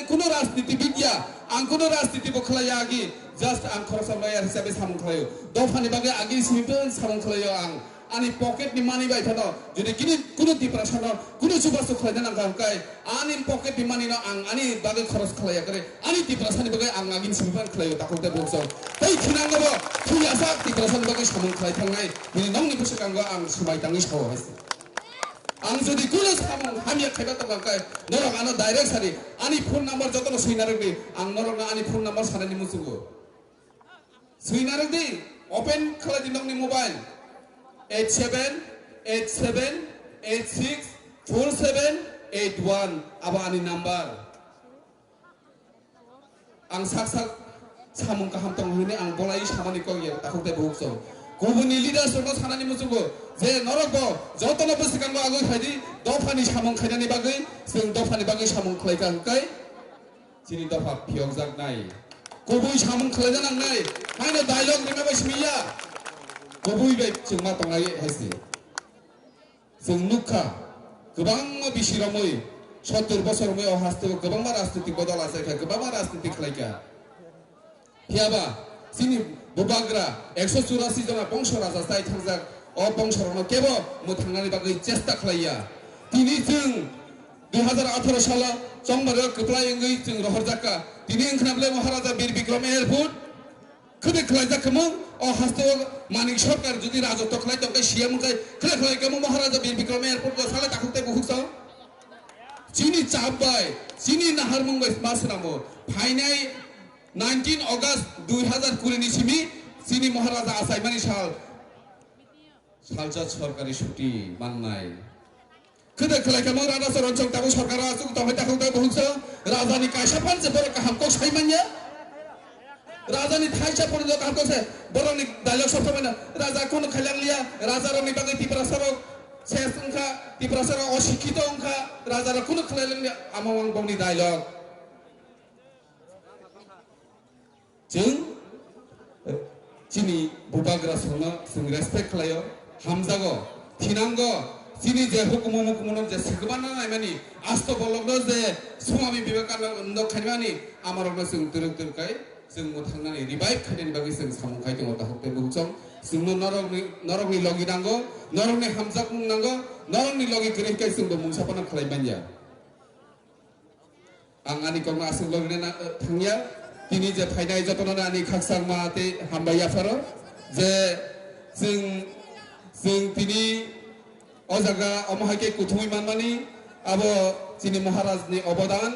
कुनो राजनीतिबिद्या आं कुनो राजनीतिबो खालाया आगि जास्ट आं खरसामलायार हिसाबै सामं खालायो दफानि बागै आगि सिम्पल सामं खालायो आं आंनि पकेटनि मानि बाय थानो जुदि कुनो त्रिपुरानो कुनो सुबास खालायनो नांगाखाय आंनि पकेटनि मानिनो आं आंनि बागै खरस खालाया करे आंनि त्रिपुरानि बागै आं आगि सिम्पल खालायो ताकुते बहुसं बै खिनांगबो खुयासा त्रिपुरानि बागै सामं खालायथांनाय बिनि नंनि बोसोरांगो आं समायतांनि सावहायसै आं जुदि कुनो सामं हामिया खायबा तंगाखाय नरक आनो डाइरेक्ट सारि आंनि फन नाम्बार जतनो सैनारगदि आं नरकना आंनि फन नाम्बार सानानि मुसुगो सैनारगदि ओपन खालायदि नंनि mobile 8787864781 aba ani number ang saksak samung kaham tong hune ang bolai samani ko ye takok te bukso gubuni leaders no sanani musugo je norokbo jotono bisikango agoi khaidi dofani samung khaidani bagai जों दफानि बागै सामं खालायखांखाय जिनि दफा पियक जागनाय गुबै सामं खालायनो नांनाय हायनो dialogue रिमेबा सिमिया गुबै बे जों मा तंनाय हायसि जों नुखा गोबां बिसिरामै 70 বছর मै हास्ते गोबां मा राजनीतिक बदल आसायखा गोबां मा राजनीतिक खालायखा हियाबा जिनि बुबाग्रा 184 जना बंश राजा जाय थांजाक अ बंशरनो केबो मो थांनानै बागै चेष्टा खालाया दिनै जों 2018 साला चंबार कप्लायंगै जों रहरजाका दिनै ओंखारनाय महाराजा बीर बिक्रम एयारपोर्ट खोदे खालायजाखमो अ हास्ते मानिक सरकार जुदि राजत्व खालाय तंखाय सीएम खाय खोले खालायगमो महाराजा बीर बिक्रम एयारपोर्ट को साले ताखुते बहुसं जिनि चाबबाय जिनि नाहार मुंबाय मासनामो फाइनाय 19 अगस्त 2020 नि सिमि जिनि महाराजा आसायमानि सालजा सरकारि छुट्टी माननाय खोदे खालायखमो राजा सरनचंग ताबो सरकारा सुग तंखाय ताखुते बहुसं राजानि कायसाफान जे बर काहामको सायमान्या राजानि थाइसा पन काहामको से बरनि डायलग सबसमायना राजा कोन खायलांलिया राजा रनि बागै तिप्रासारो सेसंखा तिप्रासारो अशिक्षित अंखा राजा र कोन खायलांलिया आमावां बंनि डायलग जों जिनि बुबाग्रा सोना जों रेसपेक्ट खालायो हामजागो थिनांगो जिनि जे हुकुमुमुकुमुनो जे सिगबाना नायमानि आस्त बलगनो जे स्वामी विवेकानंद खायमानि आमारनो जों दोरकाय जों मो थांनानै रिभाइभ खायनायनि बागै जों सामखाय दङ ताहते बुचं जोंनो नरकनि लगी नांगौ नरकनि हामजाक मुं नांगौ नरकनि लगी ग्रेहकाय जोंबो मुंसापना खालायबानिया आं आनि कमा आसुं लगिना थांनिया दिनै जे फायनाय जतनना आनि खाकसां माते हामबायाफारो जे जों दिनै अजागा अमहाके कुथुमै मानमानि आबो जिनि महाराजनि अबदान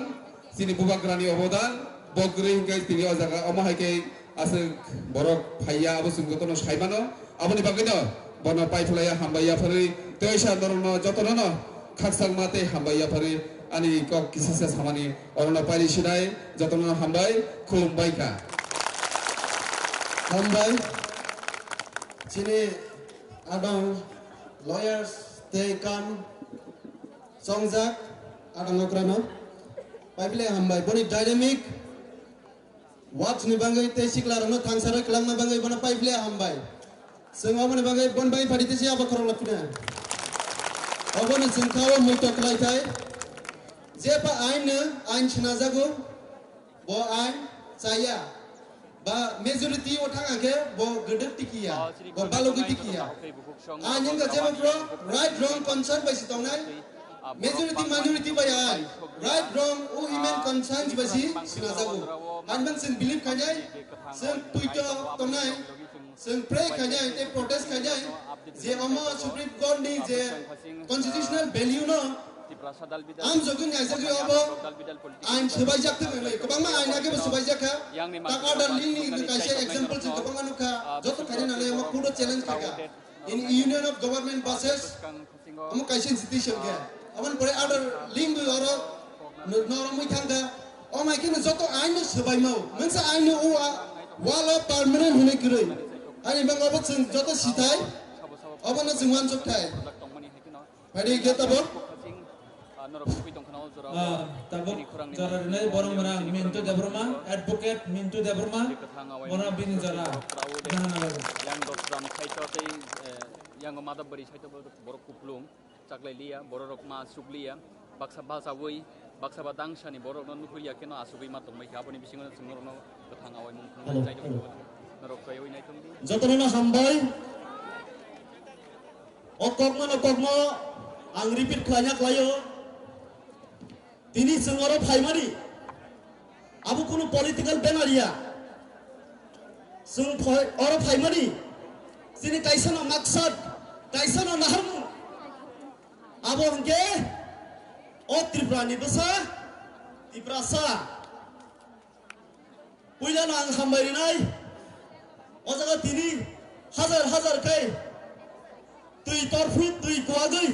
जिनि बुबाग्रानि अबदान बग्रे हिंगाय दिनै अजागा अमहाके आसो बरक फाइया आबो जोंगतनो सायमानो आबोनि बागैनो बनो पाइफलाया हामबायाफारि तैसा नरनो जतननो खाकसां माते हामबायाफारि आनि कक किसिसा सामानि अरना पारि सिनाय जतननो हामबाय खुलुमबायका हामबाय जिनि आदं lawyers they come songjak adangokrano paibile hambai boni dynamic watch ni bangai te siklarano thangsara klangna bangai bona paibile hambai senga boni bangai bon bai padite se aba korong lapina obona singkawa muto klaitai je pa ain chnajago bo ain saya ba majority othanga ke bo gedek tikia bo balogi tikia anyang jeba bro right wrong concern by sitongnai majority minority by right wrong o imen concern by si sinajago hanbang sing believe khanjai sing twitter tongnai sing pray khanjai te protest khanjai je ama supreme court ni je constitutional value no am jogun ngaisagi abo ain sebai jakte ngai kobangma aina ke sebai jakha tak order link ni kaise example se kobangma nukha joto khari nale am kudo challenge khaga in union of government buses am kaise institution ge aman pore order link oro noromui thanga o mai ke joto ain sebai mau mensa ain o wall of permanent hune kirei ani bang abo joto sitai abo na jingwan chok thai padi ge tabo norok sukui tong khanao jora tabuk jara rinai borong menang Mintu Debroma advocate Mintu Debroma borong bini jara yang dosram saito tei yang mada bari saito borok kuplung chaklai lia borok ma suklia baksa basa woi baksa badang shani borok no nuhuria keno asubi ma tongmai kaponi bisingo singor no kathang awai mung khang saito norok kayoi nai tongdi jotono hambai okokmo ang repeat klanyak layo tini sengoro phaimari abu kuno political benaria sung oro phaimari sini kaisano maksad kaisano naham abo hangke o triprani basa tiprasa puila nang hambai nai o jaga tini hazar kai tui torfui tui kuagai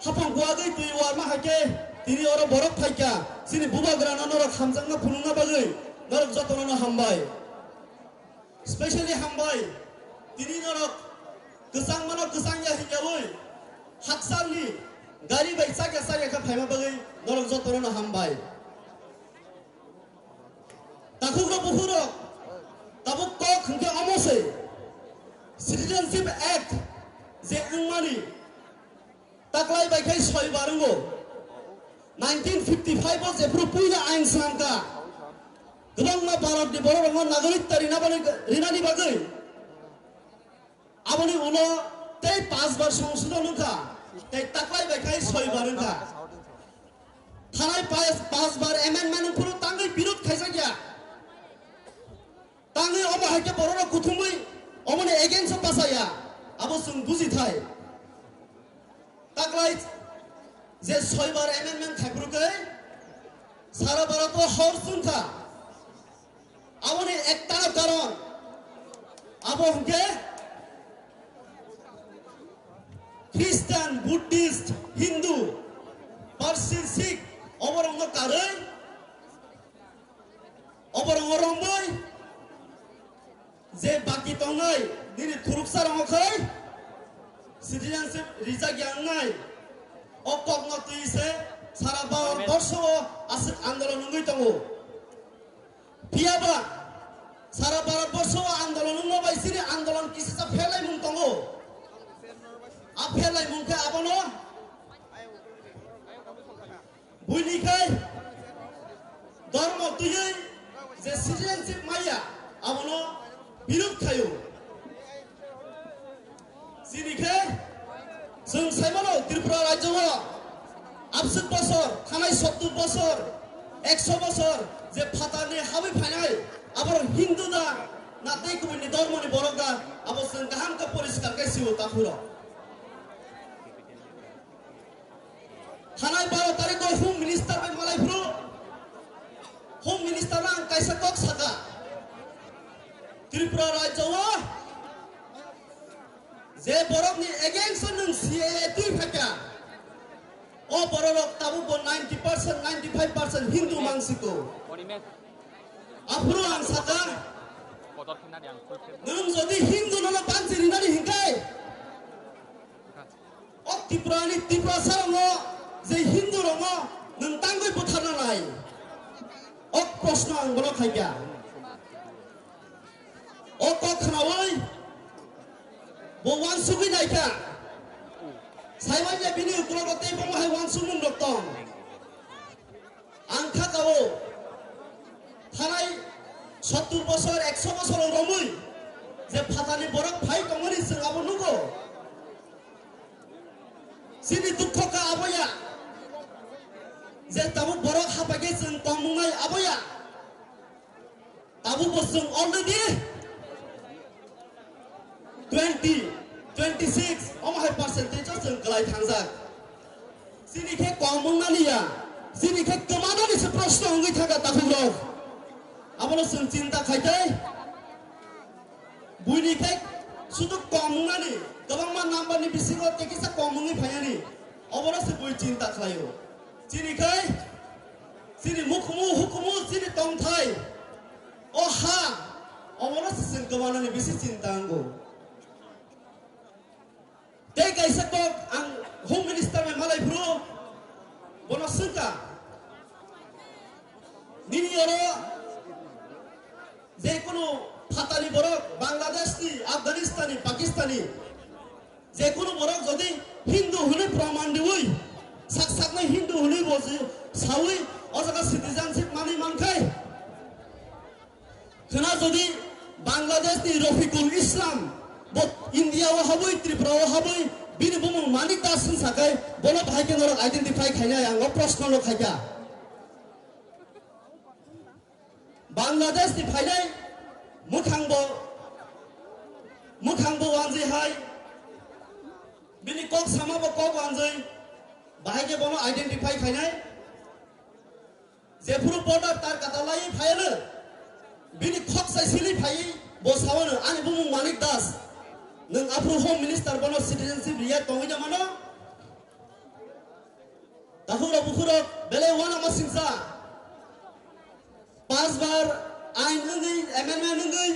hapang kuagai tui warma hake tini oro borok thaika sini buba grana norok hamjangna phunungna bagai norok jotono hambai especially hambai tini norok gesang mano gesang ya hinjawoi haksarni gari bai saga ka phaima bagai norok jotono hambai takugro buhuro tabuk ko khungke amose Citizenship Act je angmani taklai bai kai soi barango 1955 o je puila ain sanka gobang ma bharat ni borong nagorik tarina bani rinani bagai aboni uno tei 5 bar সংশোধন ka tei taklai bai kai soi baranka thanai 5 bar amendment puru tangai birod khaisa gya tangai oba haike borong kuthumui omone against pasaya abo sung buji thai taklai je 6 bar amendment thaipurukai sara barato hor sunka abone ekta karon abo hungke Christian Buddhist Hindu Parsi Sikh oborong karai oborong rombai je baki tongai dini thuruksa rangokai citizenship rizak yang nai okok ngotui se sara bawar borsho asik andolon nungui tongo piaba sara bawar borsho andolon nunggo bai sini andolon kisisa phelai mung tongo a phelai mung ke abono buini kai dharma tuyai je citizenship maya abono birut khayo sini ke जों साइमानो त्रिपुरा राज्योआव 80 বছর খানাই 70 বছর 100 বছর যে ফাতানি হাবি ফাইনাই আবার হিন্দু দা না তাই কুমিনি ধর্মনি বড়গা আবার जों গাহাম কা পরিষ্কার কাইছিও তাফুরা খানাই 12 তারিখ হোম মিনিস্টার বাই মালাইফ্রু হোম মিনিস্টার আং কাইসা কক সাকা त्रिपुरा राज्योआव je borok ni against nung CAA tui phaka o borok tabu bo 90% 95% Hindu mangsiko apro ang saka nung jodi Hindu nala panjiri nani hingkai o Tripura sarongo je Hindu rongo nung tanggoi botharna nai o proshno ang bolo khaika o ko khnawai bo wan sugi naika saibanya bini ukulogote pamahai wan sumung doktong angka kawo thanai 70 বছর 100 বছর রমুই যে ফাতানি বরক ভাই কমনি जों abo nugo sini dukho ka aboya je tabu borok hapage जों tongmungai aboya tabu bo जों already 26 omahai percentage जों galai thangjak sini ke komungmaniya sini ke kemanani se proshno hongoi thaga takhurok abono जों चिन्ता khaitai buini ke sudu komungani gobangma number ni bisingo tekisa komungi phayani abono se bui चिन्ता khlayo sini kai sini mukhumu hukumu sini tongthai o ha abono se जों kemanani bisi चिन्ता ango Tei kaisa kok ang home minister me malai bro bo যে কোনো বরক যদি হিন্দু হলে প্রমাণ দিবই সাকসাকনাই হিন্দু হলে বসে সাউই অজাগা সিটিজেনশিপ মানি মানখাই খানা যদি বাংলাদেশনি রফিকুল ইসলাম ইন্ডিয়াও হাবই ত্রিপুরাও হাবই বিনি বুমুং মানিক দাসন সাকাই বলো ভাইকে নরক আইডেন্টিফাই খাইনাই আঙ্গ প্রশ্ন খাইকা বাংলাদেশনি ফাইনাই মুখাংবো ওয়ানজি হাই बिनि कक सामाबो कक वानजै बाहायके बनो आइडेंटिफाई खायनाय जेफुरु बर्डार तार काटालाई फायनो बिनि खक साइसिलि फायै बसावनो आनि बुमुं मानिक दास नों आफ्रु होम मिनिस्टार बनो सिटिजेनशिप रिया तंगैना मानो दाहुरा बुखुरो बेले वाना मासिंसा 5 बार आइन नंगै एमएनए नंगै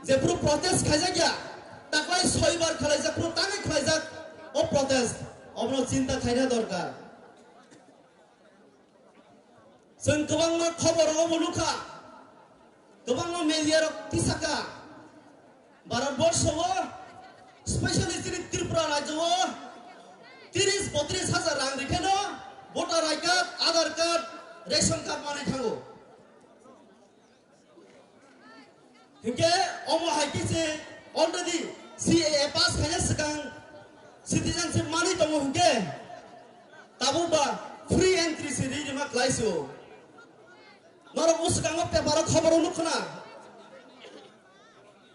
जेफुरु प्रोटेस्ट खायजागिया ताकलाय 6 बार खालायजा प्रो तांगै खालायजा ও প্রটেস্ট অবনো চিন্তা খাইনা দরকার जों गोबां खबराव मुलुखा गोबां मेडिया तिसाका भारतबर्षआव स्पेशली त्रिपुरा राज्यआव 30-32 हाजार रां रिखेनो voter ID card Aadhaar card ration card माने थांगो हिंगे अमो हाइकिसे अलरेडी सीएए पास खायना सिगां citizenship money tongo hungke tabuba free entry siri rima klaiso noro uskango paper khobor nukhna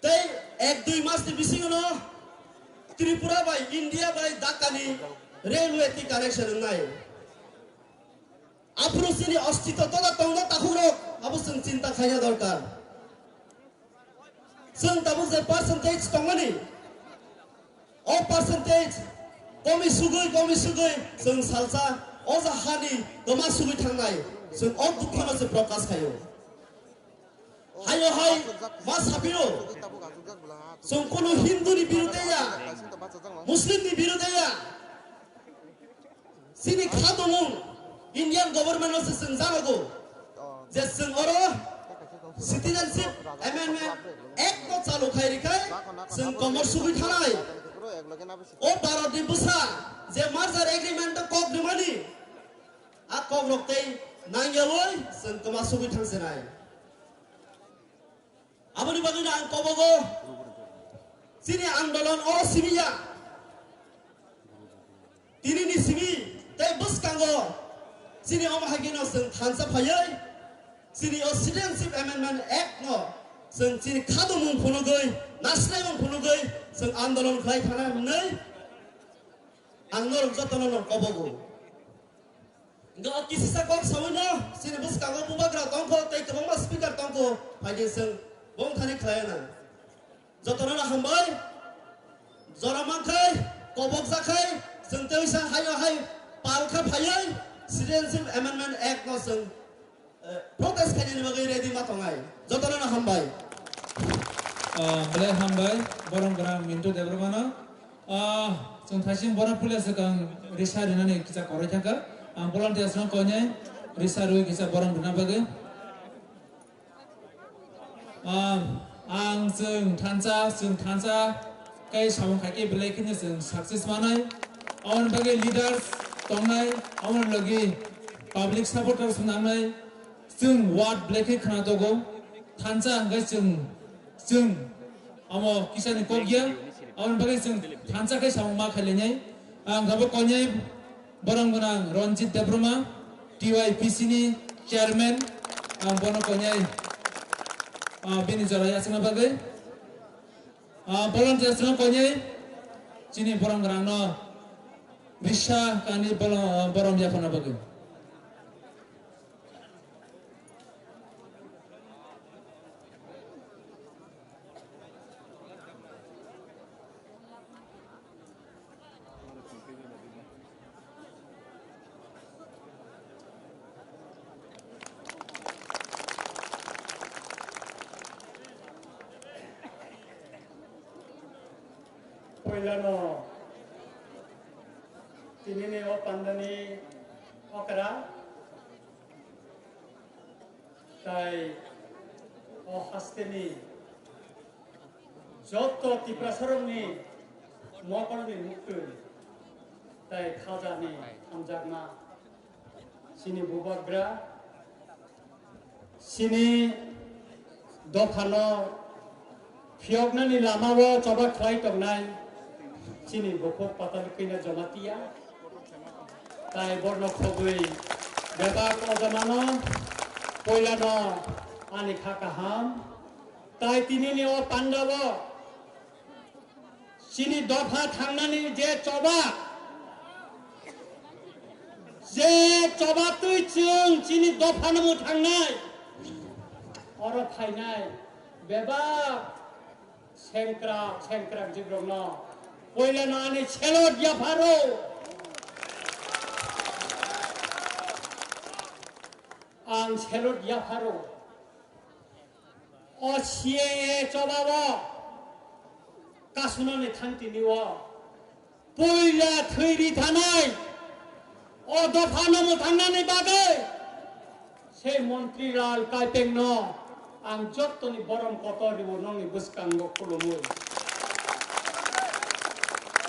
tei 1-2 mas ni bisingono Tripura by India by Dakani railway ti connection nai apro sini ostito toda tongo takhuro abusung cinta khaya dorkar sung tabu je percentage tongani all percentage komi sugoi जों salsa oza hani goma sugoi thangnai जों all dukhana se prakash khayo hayo hai ma sabiro जों kono hindu ni birode ya muslim ni birode ya sini khadomung indian government se जों janago je जों oro citizenship amendment act ko chalu khairikai जों komor sugoi thanai ओ भारत नि बुसा जे merger agreement कक दिमानि आ कक रक्तै नांगेवै जों कमा सुबि थांसेनाय आबनि बागैना आं कबगो सिनि आन्दोलन अ सिमिया तिनिनि सिमि तै बुसकांगो सिनि अम हागिनो जों थानसा फायै सिनि अ सिटिजेनशिप एमेंडमेंट एक्ट न जों सिनि खादुमुं फुनुगै नासनायमुं फुनुगै जों आन्दोलन खालाय थानानै आंनोर जतनन कबगो ग किसिसा कक सावनो सिनि बुसकांगो बुबाग्रा तंखो तै गोबां स्पिकार तंखो फायदि जों बं थानि खालायना जतनन हामबाय जरामाखै कबक जाखै जों तैसा हायो हाय पालखा फायै सिटिजेनशिप एमेंडमेंट एक्ट न जों प्रोटेस्ट खायनि बागै रेडि मातंगाय जतनन हामबाय Beli hambai borong gerang mintu debromana जों थासिम बरा पुलिस कं रिसा रिनानि किसा करै थाका आं volunteers न कोने रिसा रुइ किसा बरं दुना बागे आं जों थानसा kai samung खाके बेलायखिनि जों सक्सेस मानाय आवन बागे लीडर्स तंनाय आवन लगी पब्लिक सपोर्टर्स नांनाय जों वार्ड बेलायखि खाना दगो थानसा गाय जों आमो किसानि कोगिया आवन बागे जों थानसा kai samung मा खालिनाय आं गाबो कोने बरं गोनां रनजित देब्रमा TYPC नि चेयरमैन आं बनो कोने बेनि जराया जों बागे volunteers न कोने चिनि बरं गोनां न रिसा कानि बरं जाफना बागे Poilano tinini o pandani okara tai o hasteni joto Tripura sorongni मकलनि मुक्ति ताई खाजानि हामजागना सिनि बुबाग्रा सिनि दफानो फियगनानि लामावो चबा खालाय तंनाय सिनि बखक पाताल कइना जमातिया ताई बर्न खगै बेबाक अजमानो पयलानो आनि खाकाहाम ताई तिनिनि ओ पान्डव सिनि दफा थांनानि जे चबा तुइचों सिनि दफा नमु थांनाय अर फायनाय बेबाक सेंक्रा जिब्रनो पयलानो आनि छेलट याफारो आं छेलट याफारो असिए चबाबो कासुनानि थांतिनिवा पयला थैरि थानाय अ दफा नमु थांनानै बागै से मन्त्रि लाल काइपेंनो आं जत्तनि बरम कतरिबो नंनि बुसकांगो खुलुमो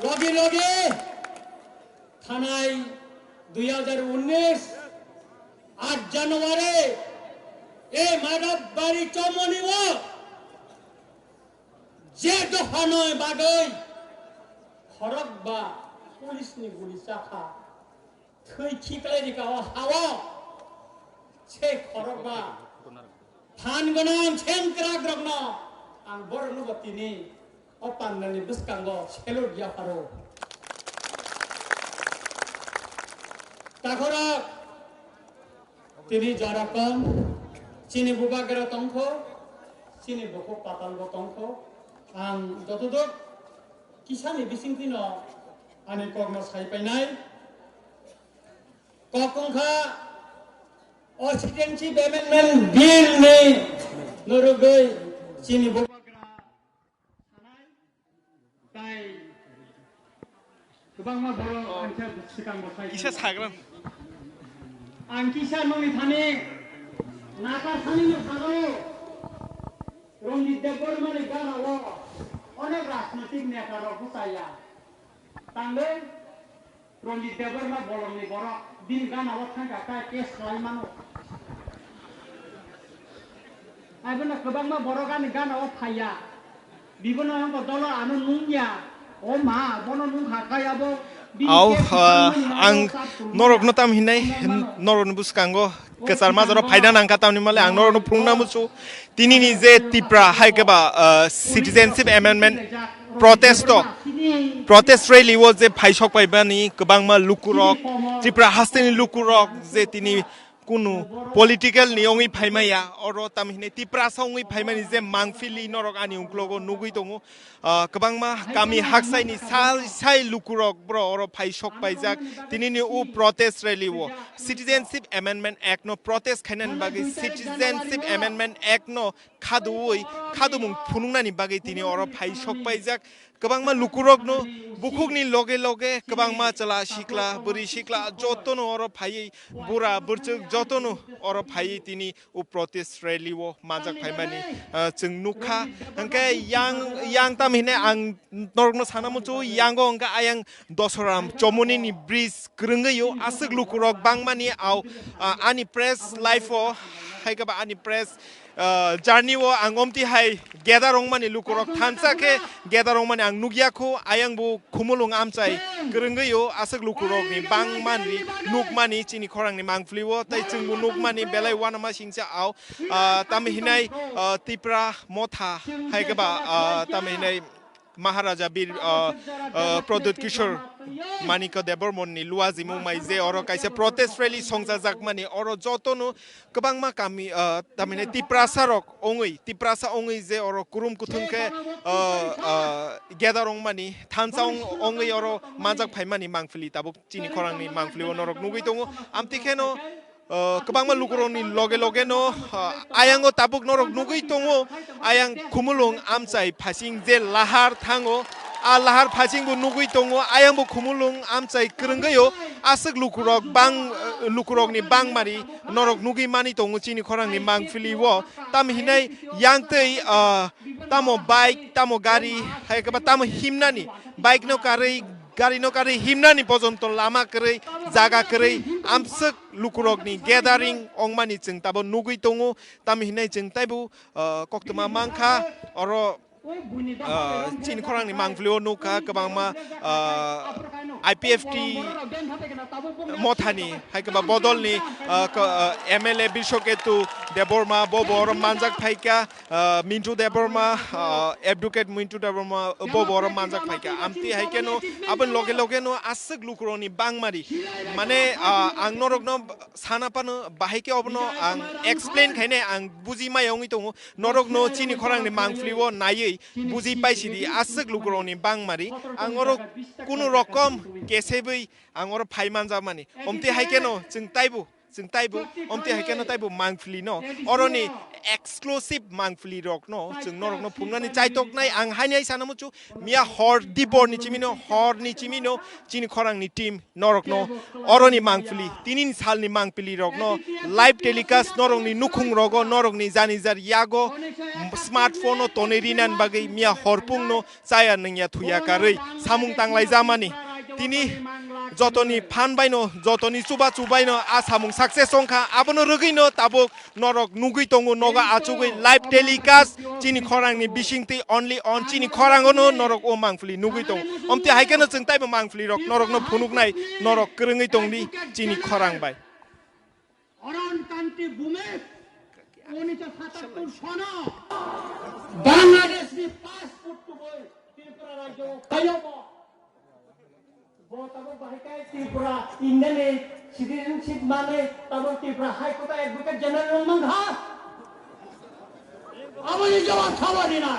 लगे थानाय 2019 8 জানুয়ারি ए माधव बारी चमनिवो जे दफा नय बागै खरक बा पुलिसनि गुलि चाखा थै खिकलायनि गाव हावा से खरक बा फान गोनां सेंक्रा ग्रगनो आं बरनुबतिनि अपान्ननि बुसकांगो सेलुट याफारो ताखरा तिनि जाराकम सिनि बुबागेरा तंखो सिनि बखक पातालबो तंखो आं जतदक किसानि बिसिंतिनो आनि कर्म साइपायनाय ककंखा असिस्टेन्टशिप एमेन्डमेन्ट बिल नि नरुगै सिनि बुबागेरा थानाय ताई गोबांमा बर' आंखा सिगां बसाय इसे साग्राम आं किसा नंनि थाने नाका थानिनो थारो रंजित देबबर्मानि गानावो अनेक राजनैतिक नेतार फसाया तांबे रंजित देबबर्मा बलमनि बर' दिन गानावो थांगाका केस खालायमानो आइबोना गोबांमा बर' गानि गानावो फाया बिबोनो आंबो दल आनो नुंया ओ मा बनो नुं हाखायाबो आव आं नरकनो ताम हिनाय नरकनो बुसकांगो केसार माजरो फायदा नांका तामनि माले आं नरकनो फुंना मुसु तिनिनि जे तिप्रा हायकेबा सिटिजेनशिप एमेन्डमेन्ट प्रोटेस्ट रैली वो जे फाइसक पाइबानि गोबांमा लुकुरक त्रिपुरा हास्टेनि लुकुरक जे तिनि कुनु पॉलिटिकल नियंगि फाइमाया और तामहिने त्रिपुरा संगि फाइमानि जे मांगफिलि नरक आनि उंक्लोगो नुगै दङो गोबांमा गामि हाकसाइनि साइ लुकुरक ब्रो और फाइसक पाइजाक तिनिनि उ प्रोटेस्ट रैली वो सिटिजेनशिप एमेन्डमेन्ट एक्ट नो प्रोटेस्ट खाइनानि बागै सिटिजेनशिप एमेन्डमेन्ट एक्ट नो खादुमुं फुनुंनानि बागै तिनि और फाइसक पाइजाक गोबांमा लुकुरक नो बुकुगनि लगे गोबांमा चला सिक्ला बुरि सिक्ला जतनो और फायै बुरा बुरचुक जतनो और फायै तिनि उ प्रोटेस्ट रैली वो माजाक फाइमानि जों नुखा अंके yang tamhine ang norgno sanamuchu yango angka ayang dosoram chomoni bridge krungayo asuk lukurok bangmani au ani press live o haikaba ani press journey wo angomti hai gedarong mani lukurok thansake gedarong mani ang nugyakho ayang bu khumulung amchai krungayo asuk lukurok ni bangmani nukmani chini khorang ni mangfliwo tai chungbu nukmani belai wanama singcha au tamhinai tipra motha haikaba tamhinai महाराजा बीर प्रद्युत किशोर मानिक देबरमननि लुवाजि मुंमाइ जे और काइसे protest rally संजा जाकमानि और जतनो गोबांमा गामि तामिने तिप्रासा ओंगै जे और कुरुम कुथुंके गेदारं मानि थानसां ओंगै और माजाक फाइमानि मांगफिलि ताबो चिनि खरांनि मांगफिलि नरक नुगै दङ आमतिखेनो गोबांमा लुकुरनि लगे no आयांगो Tabuk नरक नुगै दङ आयां खुमुलुं आमचाइ फासिं जे लाहार थाङो आ लाहार फासिंबो नुगै दङ आयांबो खुमुलुं आमचाइ krungayo asuk lukurok bang lukurok ni bangmari norok nugi mani tongu chini khorang ni mangfili wo tam hinai yangtei tamo bike tamo gari hai ka tamo himnani bike no karei gari no karei himnani pojonto lama karei jaga karei amsek lukurok ni gathering ongmani ching tabo nugui tongu tam hinai ching taibu koktuma mangkha oro Chin Korang ni Mangflio Nuka Kabama IPFT Mothani Haikaba Bodol ni MLA Bishoketu Deborma Bobo Manjak Paika Mintu Deborma Advocate Mintu Deborma Bobo Manjak Paika Amti Haikeno Aben Loge Logeno Asik Lukuroni Bangmari Mane Ang Norokno Sanapano Bahike Obno Ang Explain Kane Ang Buzima Yongito Norokno Chin Korang ni Mangflio Naye বুঝি পাইছিলি আসক লুকরনি বাংমারি আঙর কোনো রকম কেসেবই আঙর ফাইমান জামানি অমতি হাইকেনো जों ताइबु अमति हाइकेनो ताइबु मांगफुलि न अरनि exclusive मांगफुलि रक न जों नरकनो फुंनानि चाइतकनाय आं हाइनाय सानमुचु मिया हर दिबरनि चिमिनो हरनि चिमिनो चिनि खरांनि टीम नरकनो अरनि मांगफुलि तिनिन सालनि मांगफुलि रक न लाइभ टेलिकास्ट नरकनि नुखुं रग नरकनि जानिजार यागो स्मार्टफोन तनेरिनान बागै मिया हरपुंनो चाया नंया थुया कारै सामुं तांलाय जामानि तिनी जतनी फानबायनो जतनी चुबा चुबायनो आसामुं साक्सेस संखा आबनो रगैनो ताबो नरक नुगै तंगो नगा आचुगै लाइभ टेलिकास्ट चिनि खरांनि बिसिंति ओनली अन चिनि खरांगनो नरक ओ मांगफुलि नुगै तंग अमति हाइकेनो जों ताइबो मांगफुलि रक नरकनो फुनुगनाय नरक करङै तंनि चिनि खरांबाय अरन कान्ति बुमे 1977 सना बांग्लादेशनि पासपोर्ट तुबै त्रिपुरा राज्य कायबो तब बाहिकाय त्रिपुरा इंडियन सिटीजनशिप माने तब Tripura high court advocate general मंगा अब ये जवाब खबर दिना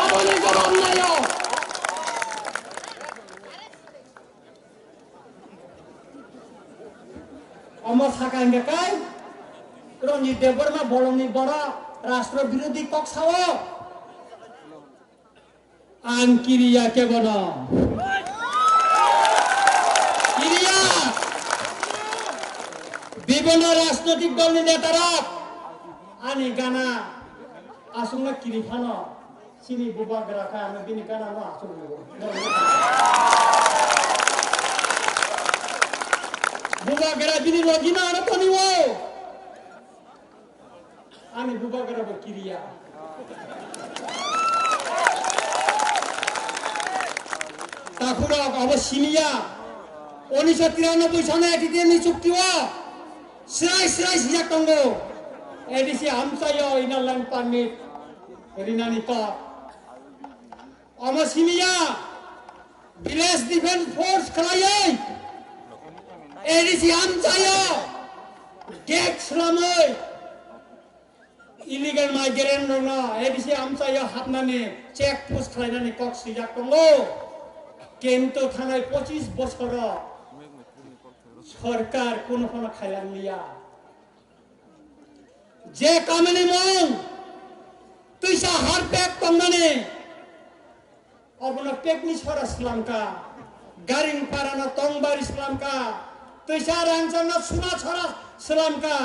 अब ये जवाब नहीं हो अमर साकांगे काय रोनी देवबर्मा बोलनी बड़ा राष्ट्र विरोधी पक्षाओ आंकिरिया के बना किरिया विभिन्न राजनैतिक दल नेतारा आनी गाना आसुंगा किरिफानो सिनी बुबा गराका आमी बिनि गाना नो आसुंगो बुबा गरा बिनि लगिना आरो पनिवो आनी बुबा गरा किरिया ताकुरा अब सिनिया 1993 सने एटीएमनि चुक्तिवा सिराय सिजाक दंगो एडिसि हामसायो इनालान पारमिट रिनानि क अब सिनिया विलेज डिफेंस फोर्स खलायै एडिसि हामसायो गेट स्लामै इलिगल माइग्रेन्ट दङ एडिसि हामसायो हाबनानै चेक पोस्ट खालायनानै कक सिजाक दंगो কিন্তু থানায় 25 বছর সরকার কোনো খাইলাম লিয়া যে কামনি মন তুইসা হার পেক তংনানে অবন পেকনি ছড়া ইসলামকা গারিং পারানা তংবার ইসলামকা তুইসা রাঞ্চনা সুনা ছড়া ইসলামকা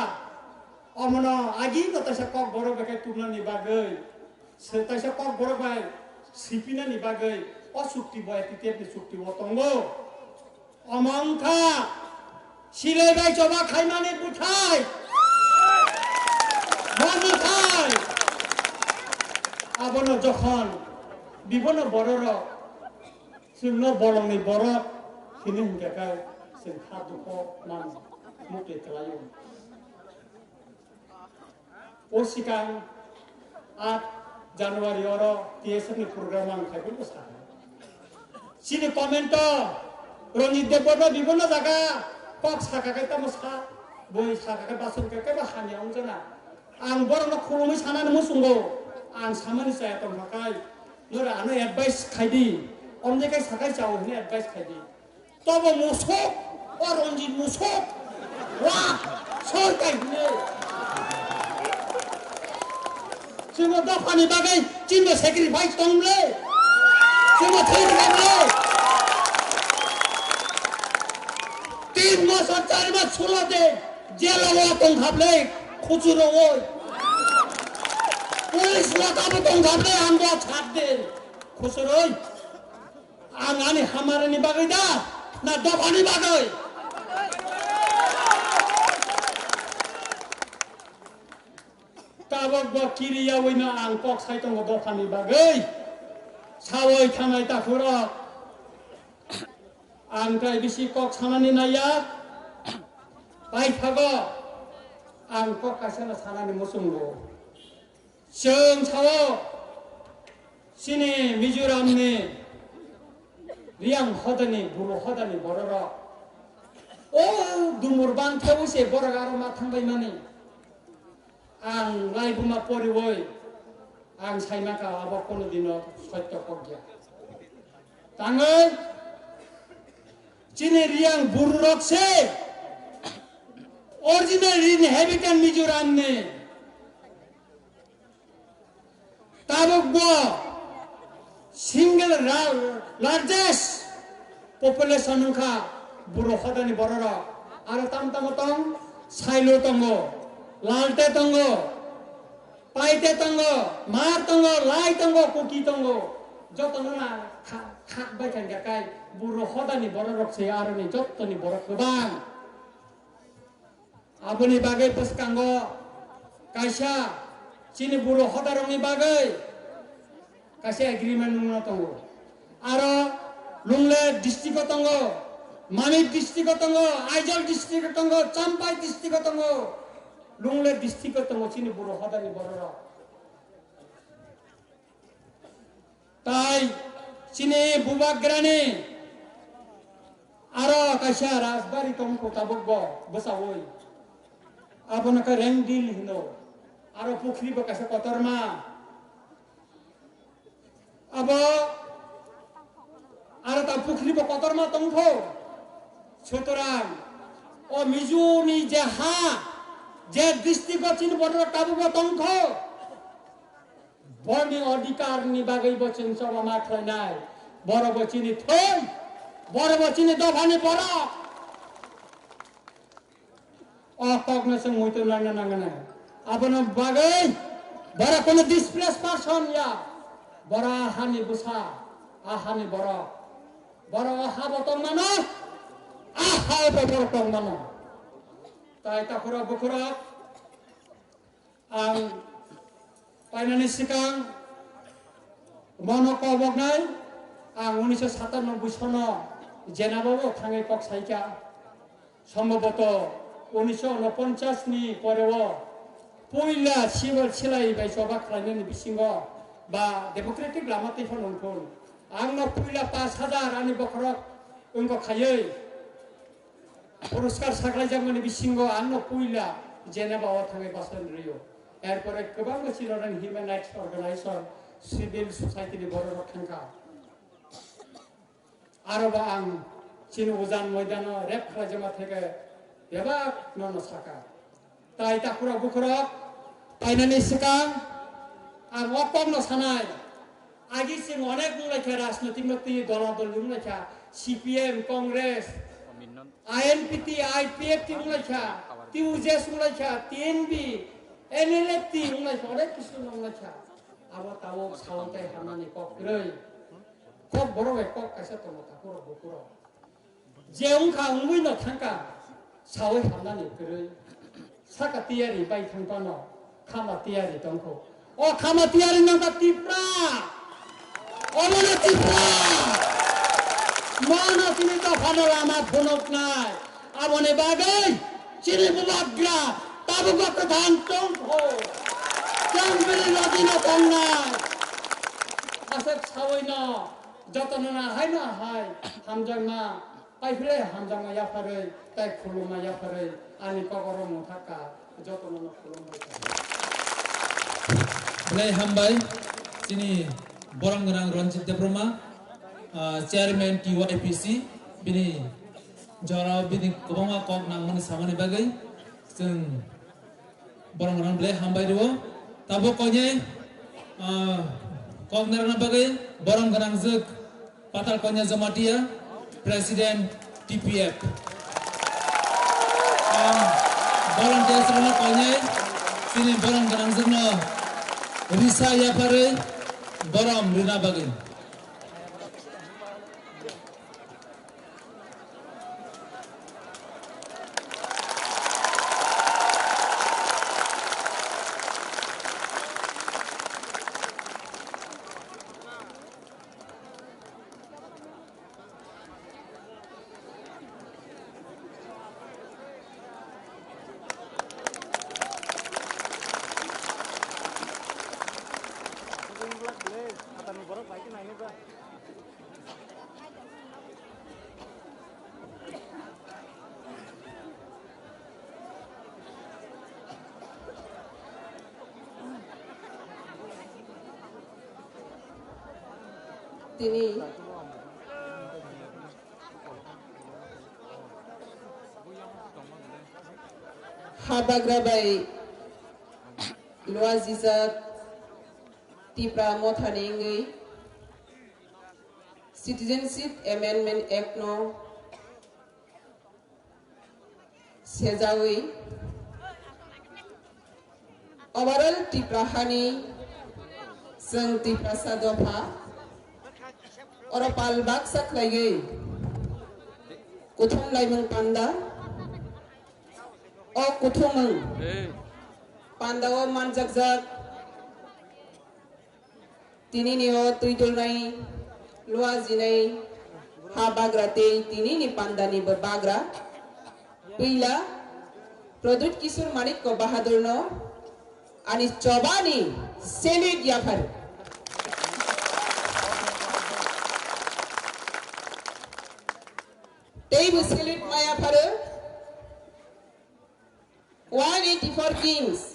অমন আগি তাইসা কক বড় বেকে তুলনানি বাগৈ তাইসা কক বড় বাই সিপিনানি বাগৈ অসুক্তি বয় তিতেপনি সুক্তি বতঙ্গো অমংখা সিলাই বাই জবা খাইমানে বুঠাই মনুঠাই আবনো যখন বিভিন্ন বড়র সিন্ন বড়নি বড় সিনি হুঙ্গাকায় সিন খাদুক মান মুক্তি তলায়ো ও সিকাং 8 জানুয়ারি অর টিএসএফ প্রোগ্রাম আং খাইবো বসা सिनि कमेन्ट रंजित देवबर्मा विभिन्न जागा कक साकाकै तमसा बय साकाकै बासन काकै बा हानियाव जना आं बरनो खुलुमै सानानै मुसुंगो आं सामानि जाया तंखाय नरा आनो एडभाइस खाइदि अमनेकै साकाय जाव ने एडभाइस खाइदि तब मुसक अ रंजित मुसक वा सरकाय ने जोङो दफानि बागै चिन्नो सेक्रिफाइस दंले जोङो थैगोनले 3 sulade jelawa tong khable khujuro oi police latabu tong khable angwa chhadde khujuro oi angani hamare ni bagai da na dofani bagai tabok bo kiriya wina ang kok sai tong dofani bagai sawai thamai ta khura ang kai bisi kok samani naya pai thago ang kok kasana sanani musunggo seung sawo sini mizoram ni riang hodani buru hodani bororo o dumur ban thau se boragaro ma thangbai mani ang laibuma poriwoi ang saimaka abo kono dino satya kogya tangai chine riang bururok se original inhabitant Mizoram ne tabok bo single largest population ka buru hadani borora aro tam tong sailo tongo lalte tongo paite tongo mar tongo lai tongo kuki tongo jotono na khak bai kan kai buru hodani bororok se aro ni jottoni borok bang aboni bagai paskanggo kaisa chini buru hodarong ni bagai kaisa agreement nungna tongo aro lungle district tongo mami district tongo aijol district tongo champai district tongo lungle district tongo chini buru hodani bororok tai chini bubagrani aro kaisa rasbari tongko tabok bo besawoi abona ka rendil hino aro pukhri ba kaisa kotorma abo aro ta pukhri ba kotorma tongko sutorang o mijuni je ha je district chin border tabu ba tongko boni adhikar ni bagai bochin sama ma khlainai boro bocini thoi boro bocini dofani boro cognition muitu nana nangana abona bagai bara kono displaced person ya bara hani busa ahani bara ha botong mana aha botong mana tai takura bukura ang painani sikang mono kobok nai ang 1997 sono jenababo thangai kok saika সম্ভবত 1949 ni porewo poila siwal silai bai soba khlainani bisingo ba democratic lamati phonongpon angno poila 5000 ani bokrok ungko khayei পুরস্কার সাকলাই জামনি বিসিংgo angno poila jenaba o thangai basan riyo এরপরে গোবাং children human rights organisation civil society ni বড় রক্ষণকা আরো বা আং চিনি উজান ময়দান rape খাজমা থেকে এবা নন সাকা তাই তাকুরা বুকুরা পাইনানি সিকাং আর অপন্ন সানাই আগে সিং অনেক মুলাইখা রাজনৈতিক মতি দলাদল মুলাইখা সিপিএম কংগ্রেস আইএনপিটি আইপিএফ টি মুলাইখা টিউজেস মুলাইখা টিএনবি এনএলএফটি মুলাইখা অনেক কিছু মুলাইখা আবার তাও সাউন্টাই হানানি ককরই কক বড় কক কাছে তো তাকুরা বুকুরা যেউংখা উমুই ন থাকা সাওই হামনানি কই সাকা তিয়ারি বাই থাংপানো খামা তিয়ারি তংখো ও খামা তিয়ারি নাম তিপ্রা অমনে তিপ্রা মানা তিনি তো ফানলা মা ফনক নাই আমনে বাগাই চিনি বুবাগ্রা তাবুক প্রধান তংখো চাংবেলি নদীনা তংনাই আসে সাওই ন যতনা হাই না হাই হামজাংমা পাইফলে হামজাংমা ইয়াফারে তাই খুলুমা ইয়াফারে আনি কগরম থাকা যতন খুলুমা Belai hambai sini borang genang Ranjit Debroma chairman TYPC bini jara bini kobama kok nang mani samani bagai sing borang genang belai hambai dewo tabo konye kok narana bagai borang genang zek patal konye Jamatia President TPF volunteers rona koine sini borong ganang jengno risa ya pare borom rina bagin তিনি Habagrabai Luazizat Tipra Mothaningi Citizenship Amendment Act no Sejawi Overall Tipra Hani Sang Tipra Sadopa Oropal baksak lagi kuthung laimang panda o kuthung panda o manjakjak tini ni o tuidul nai luazi nai ha bagra te tini ni panda ni berbagra pila Pradut Kishor Manik ko bahadur no ani chobani selid yafar Table select Maya Pare 184 kings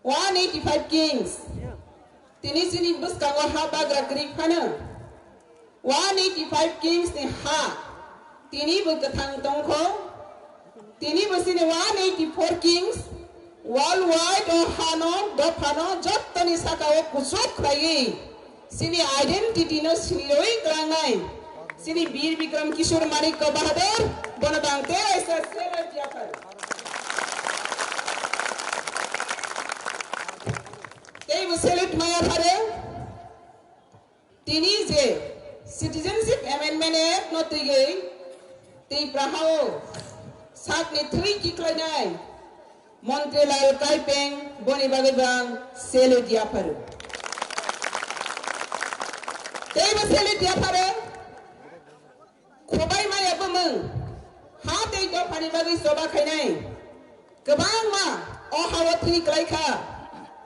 185 kings Tinisini Buskawa Habagra Greek Hana 185 kings ni Ha Tini Bukatang Tongko Tini Busini 184 kings worldwide or Hano Dopano Jotani Sakao Kusok Rai Sini identity no Siniroi Grangai Sini Bir Bikram Kishor Manik ko bahadur bonabang te aisa select yafar Tei select maya phare tini je Citizenship Amendment Act no tigei tei prahao sat ni 3 kiklainai Montreal Kaipeng boni bagabang select yafar Tei select yafare Khobai maya bumeng ha dei do pani bagi soba khainai kebang ma o hawa thini klaikha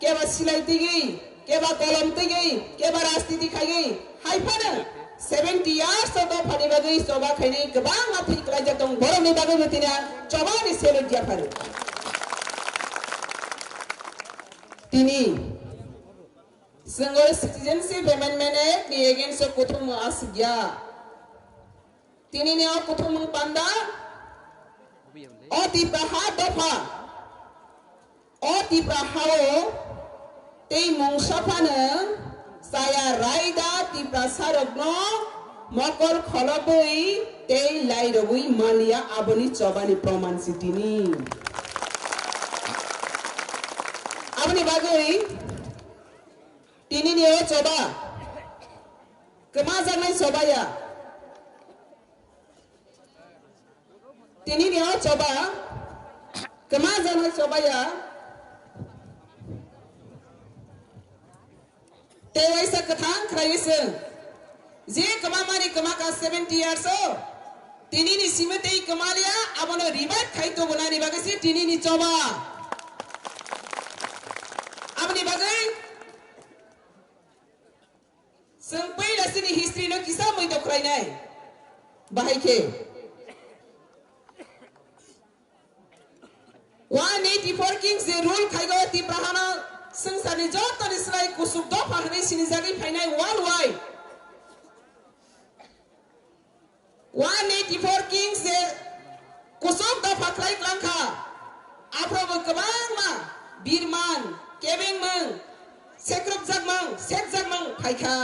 keba silai tigi keba kolam tigi keba rastiti khaigi haifana 70 years do pani bagi soba khainai kebang ma thini klai jatong borom ni bagi mutina chobani select dia paru tini Single Citizenship Amendment Act ni against so kuthum asgya Tini ni aku kuthum panda o ti praha dofa o ti prahao tei mongsaphana saya raida ti prasarogno mokor kholobui tei lairobui mania aboni chobani proman sitini aboni bagoi tini ni o choba kema janai chobaya Tini ni o coba kemana coba ya tewaisa ketang kraisa je kemamani kemaka 70 years o tini ni simetei kemalia abono ribat khaito gonani bagasi tini ni coba abni bagai sampai lasini history no kisah moi to krainai bahai ke 184 kings the rule khaigo ti prahana sangsani jot Israel kusuk do phahni sinizagi phainai worldwide 184 kings the kusuk do phaklai klangkha aprobo kabang ma birman kebeng mang sekrup jagmang sek jagmang phaikha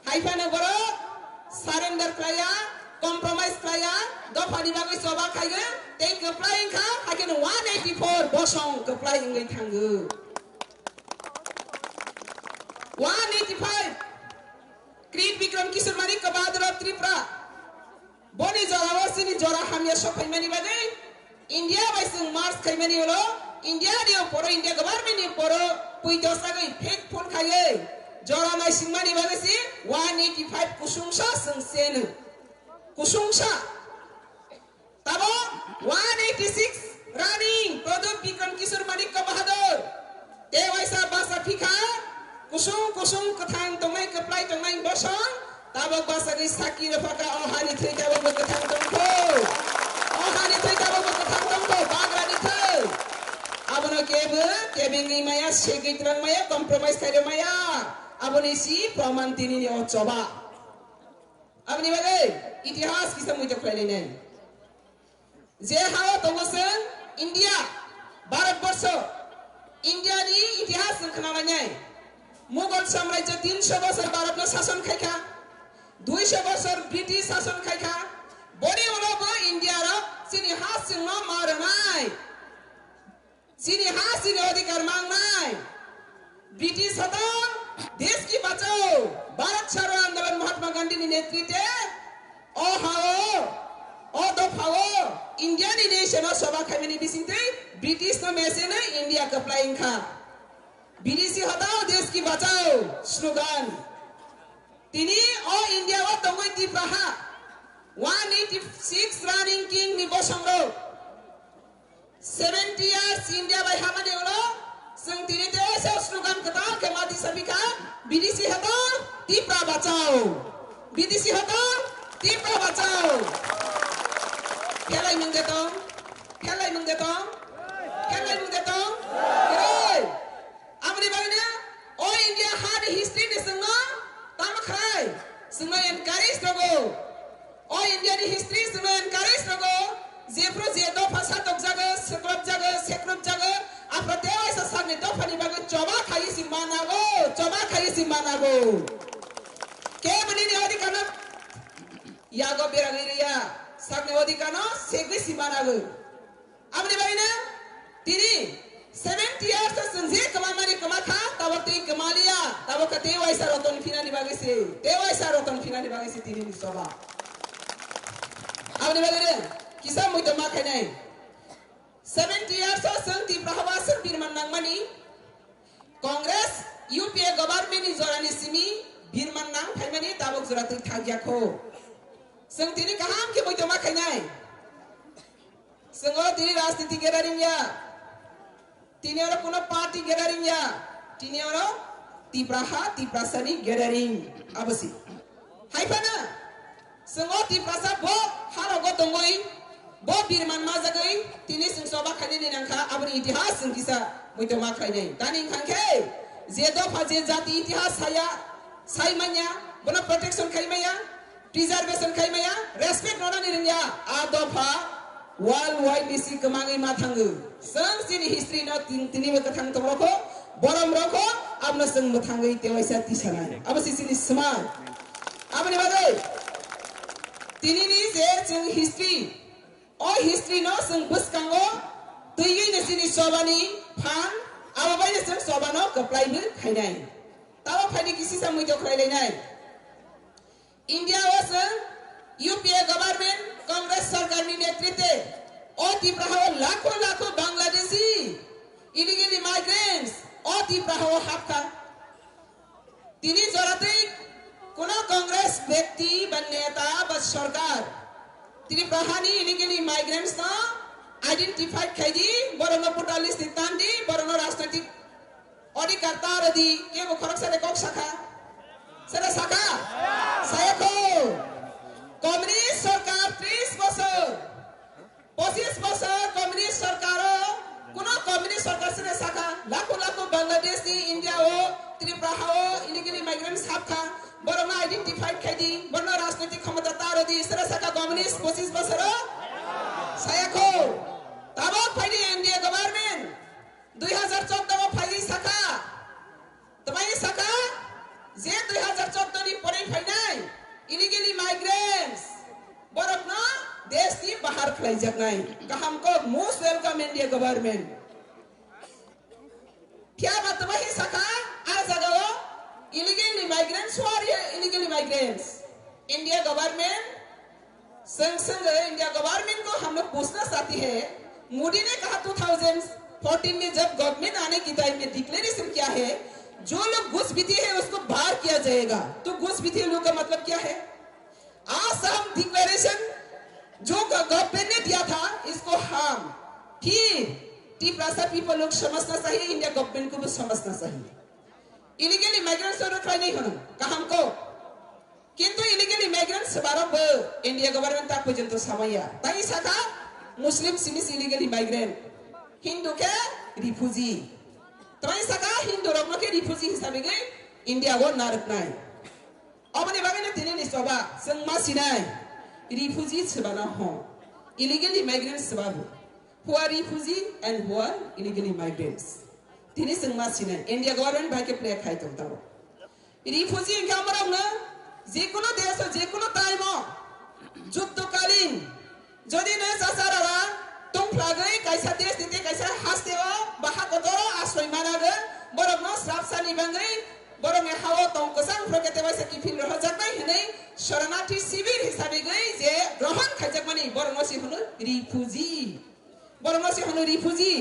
haifana boro surrender klaya compromise kaya dopha ni bagai soba kaya te applying ka hakin 184 bosong applying ngai thangu 185 Creed Vikram Kishore Manik Kabadra Tripura Boni Jora Wasini Jora Hamia Shopai Mani Bagai India by Sung Mars Kaimani Olo India Dio Poro India government in Poro Puitosagai Pek Pun Kaye Jora Mai Singmani Bagasi 185 Kusungsha Sung Sen Kusungsha Tabo 186 running Product Vikram Kishore Manik Kabador Dewaisa Basa Pika Kusung Katang Tomai Kaplai Tomai Bosong Tabak Basagi Saki Rapaka Ohani Trika Katang Tomko Ohani Trika Katang Tomko Bagrani Tel Abono Kebingi Maya Sheki Trang Maya Compromise Kaya Maya Aboni Si Pramantini Ochoba Aboni Bagay Itihas Kisa Mujo Kredinen Zehawa Tomasan India Bharat Borso India ni Itihas Kanamanya Mughal साम्राज्य 300 वर्ष भारत में शासन खाइखा 200 वर्ष British शासन खाइखा बड़ी वाला India रा सिनी हाथ से ना मारनाय सिनी हाथ से अधिकार मांगनाय ब्रिटिश हटा देश की बचाओ भारत छोड़ो आंदोलन महात्मा गांधी ने नेतृत्व ओ हाओ ओ दफाओ इंडिया ने नेशन सभा खाइमेनी बिसिंते ब्रिटिश ने मैसे ने इंडिया का प्लाइंग खा BDC हटाओ देश की बचाओ स्लोगन तिनी ओ इंडिया वा तंगोई तिप्राहा 186 running king ni bosongro 70 years India by hamane ulo sung tini te sa slogan kata ke mati sabika BDC हटाओ तिप्रा बचाओ BDC हटाओ तिप्रा बचाओ kelai mungdeto Amri bagna o India had history ni sunga tamakrai sunga encourage logo o India ni history sunga encourage logo zepro zedo phasa tok jaga sekrop jaga apratewa sa sagne to phani bagna choba khai si manago ke bani ni odi kana yago beragiriya sagne odi kana segui si manago amri bagna tini 70 years Sanjay कमामारी कमाखा तब ते कमालिया तब कते वैसा रतन फिना निभागे से तीन निसोबा अब निभागे किसा मुइतो मा खाइ नै 70 years संति प्रहवासन बिरमन नांगमानी कांग्रेस यूपीए गवर्नमेंट नि जरानि सिमी बिरमन नांग फाइमानी तब जराति थागियाखो संतिनि कहाम के मुइतो मा खाइ नै संगो तिनि राजनीति गेरारिया Tini orang punya party gathering ya, tini orang tiprasani gathering apa sih? Hai pana, semua tiprasa bo harago tongoi, bo birman mazagai, tini semua kali ni nangka abri itihas sengkisa muito makai ni. Tani kangke, zedo faze jati itihas saya manya, bona protection kai maya, preservation kai maya, respect nona ni ringya, adopa. Worldwide bisi kemangi matanggu. Sang sini history na tini makatang tomroko, boram roko, abna sang matanggu ite waisa tisana. Apa sini smart. Apa ni bagai? Tini ni sang history. Oh history no sang bus kango. Tuyi ni sini sobani pan. Apa bayi sang sobano keplai ni kainai. Tahu pani kisi sang muito kainai nai. India wasang UPA government Congress सरकार ने नेतृत्व और तिप्राहो लाखों Bangladeshi illegal immigrants और तिप्राहो हाफका तिनी जराते कोनो कांग्रेस व्यक्ति बन्नेता बस सरकार तिनी प्रहानी इलीगल इमिग्रेंट्स ना आइडेंटिफाइड खाइदी बरनो पुटालिस तितांदी बरनो राजनीतिक अधिकारता रदी के वो खरक से देखो शाखा saya ko कम्युनिस्ट सरकार 30 बছর 25 বছর कम्युनिस्ट सरकारो कुनो कम्युनिस्ट सरकार से शाखा लाखों बांग्लादेशी इंडिया हो त्रिपुरा हो इलीगल इमिग्रेंट्स हाफखा बरमा आइडेंटिफाइड खाइदी बरनो राजनीतिक क्षमता तारदी सरा शाखा कम्युनिस्ट 25 बছর saya ko तब फाइदी इंडिया गवर्नमेंट 2014 में फाइदी शाखा तमाई शाखा जे 2014 नि परे फाइनाय illegal migrants खलाइजानाय गाहामको मोस्ट वेलकम इंडिया गवर्नमेंट क्या बातबा ही सका आ जगह illegal immigrants who are illegal immigrants India government संग इंडिया गवर्नमेंट को हम लोग पूछना चाहते हैं मोदी ने कहा 2014 में जब गवर्नमेंट आने की टाइम में डिक्लेरेशन क्या है जो लोग घुसपैठी है उसको बाहर किया जाएगा तो घुसपैठी लोग का मतलब क्या है आज हम डिक्लेरेशन जो गवर्नमेंट ने दिया था इसको हम फिर टीप्रासा पीपल लोग समझना चाहिए इंडिया गवर्नमेंट को भी समझना चाहिए इलीगल इमिग्रेंट्स और ट्राई नहीं होना कहा हमको किंतु इलीगल इमिग्रेंट्स बारो इंडिया गवर्नमेंट तक पर्यंत समया ताई साका मुस्लिम सिमिस इलीगल इमिग्रेंट हिंदू के रिफ्यूजी ताई साका हिंदू रोग के रिफ्यूजी हिसाब से इंडिया वो नारक नाय अब ने बागे ने तिने नि सोबा संगमा सिनाय रिफ्यूजी छबाना हो illegal immigrants Babu who are refugee and who are illegal immigrants तिने संगमा सिनाय इंडिया गवर्नमेंट भाई के प्ले खाई तो रिफ्यूजी इनका मरम ना जेकुनो देश जेकुनो टाइम जुद्धकालीन जदि न सासारा दंफ्लागै कैसा देश दिते कैसा हास्तेवा बाहागो आश्रय मानागो बरम न स्राबसानि बांगै बरम हाव तंकसां फ्रकेते वासे किफिल रह जागै हनै शरणार्थी शिविर हिसाबै गै जे ग्रहण खाइजाकमानि बरम सि हुनु रिफ्यूजी बरम सि हुनु रिफ्यूजी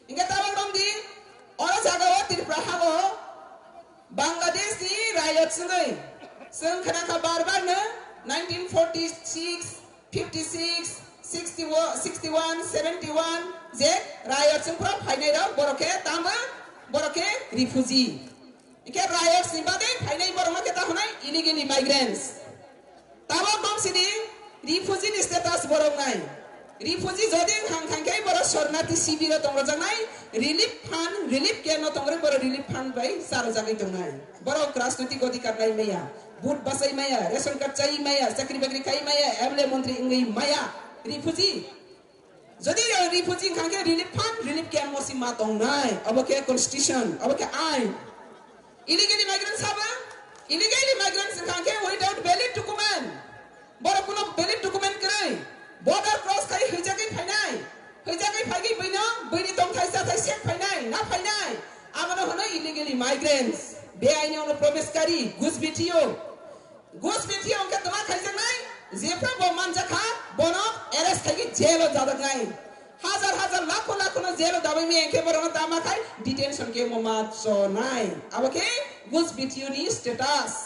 इंगा ताबा दंदि और जागाव त्रिपुरा हागो बांग्लादेश नि रायत सङै जों खोनाखा बार-बार 1946 56 61 71 जे रायत जोंफ्रा फायनाय रा बरके तामो बरके रिफ्यूजी इके रायत सिबादे फायनाय बरमके ता होनाय इलीगल इमिग्रेंट्स ताबा गमसिनि रिफ्यूजी नि स्टेटास बरंनाय रिफ्यूजी जदि हांखांखै बर शरणार्थी शिबिर दंग जानाय रिलीफ फंड रिलीफ केयर न दंग बर रिलीफ फंड बाय सार जागै दंनाय बर राजनैतिक अधिकार नाय मैया बुट बसाई माया रेशन कार्ड चाहिए माया चाकरी बाकरी खाई माया एमएलए मंत्री इंगई माया रिफ्यूजी जदि रिफ्यूजी खाके रिलीफ फंड रिलीफ केयर मोसी मातों नाय अब के कॉन्स्टिट्यूशन अब के आइन इलीगल इमिग्रेंट्स हाबा इलीगल इमिग्रेंट्स खाके विदाउट वैलिड डॉक्यूमेंट बर कोनो वैलिड डॉक्यूमेंट करे बॉर्डर क्रॉस खाई हैजागै फाइगै बैनो बैनि दं थाइसा थाइसे फाइनाय ना फाइनाय आमनो होनो इलीगल इमिग्रेंट्स बेआइनयावनो प्रवेशकारी घुसपैठियो उनके तमा खाइजानाय जेफ्रा बमान जाखा बनो अरेस्ट खाइगि जेल जादनाय हजार लाखो जेल दाबै में एके बरनो दामा खाइ डिटेंशन के ममा चनाय अबके घुसपैठियो नि स्टेटस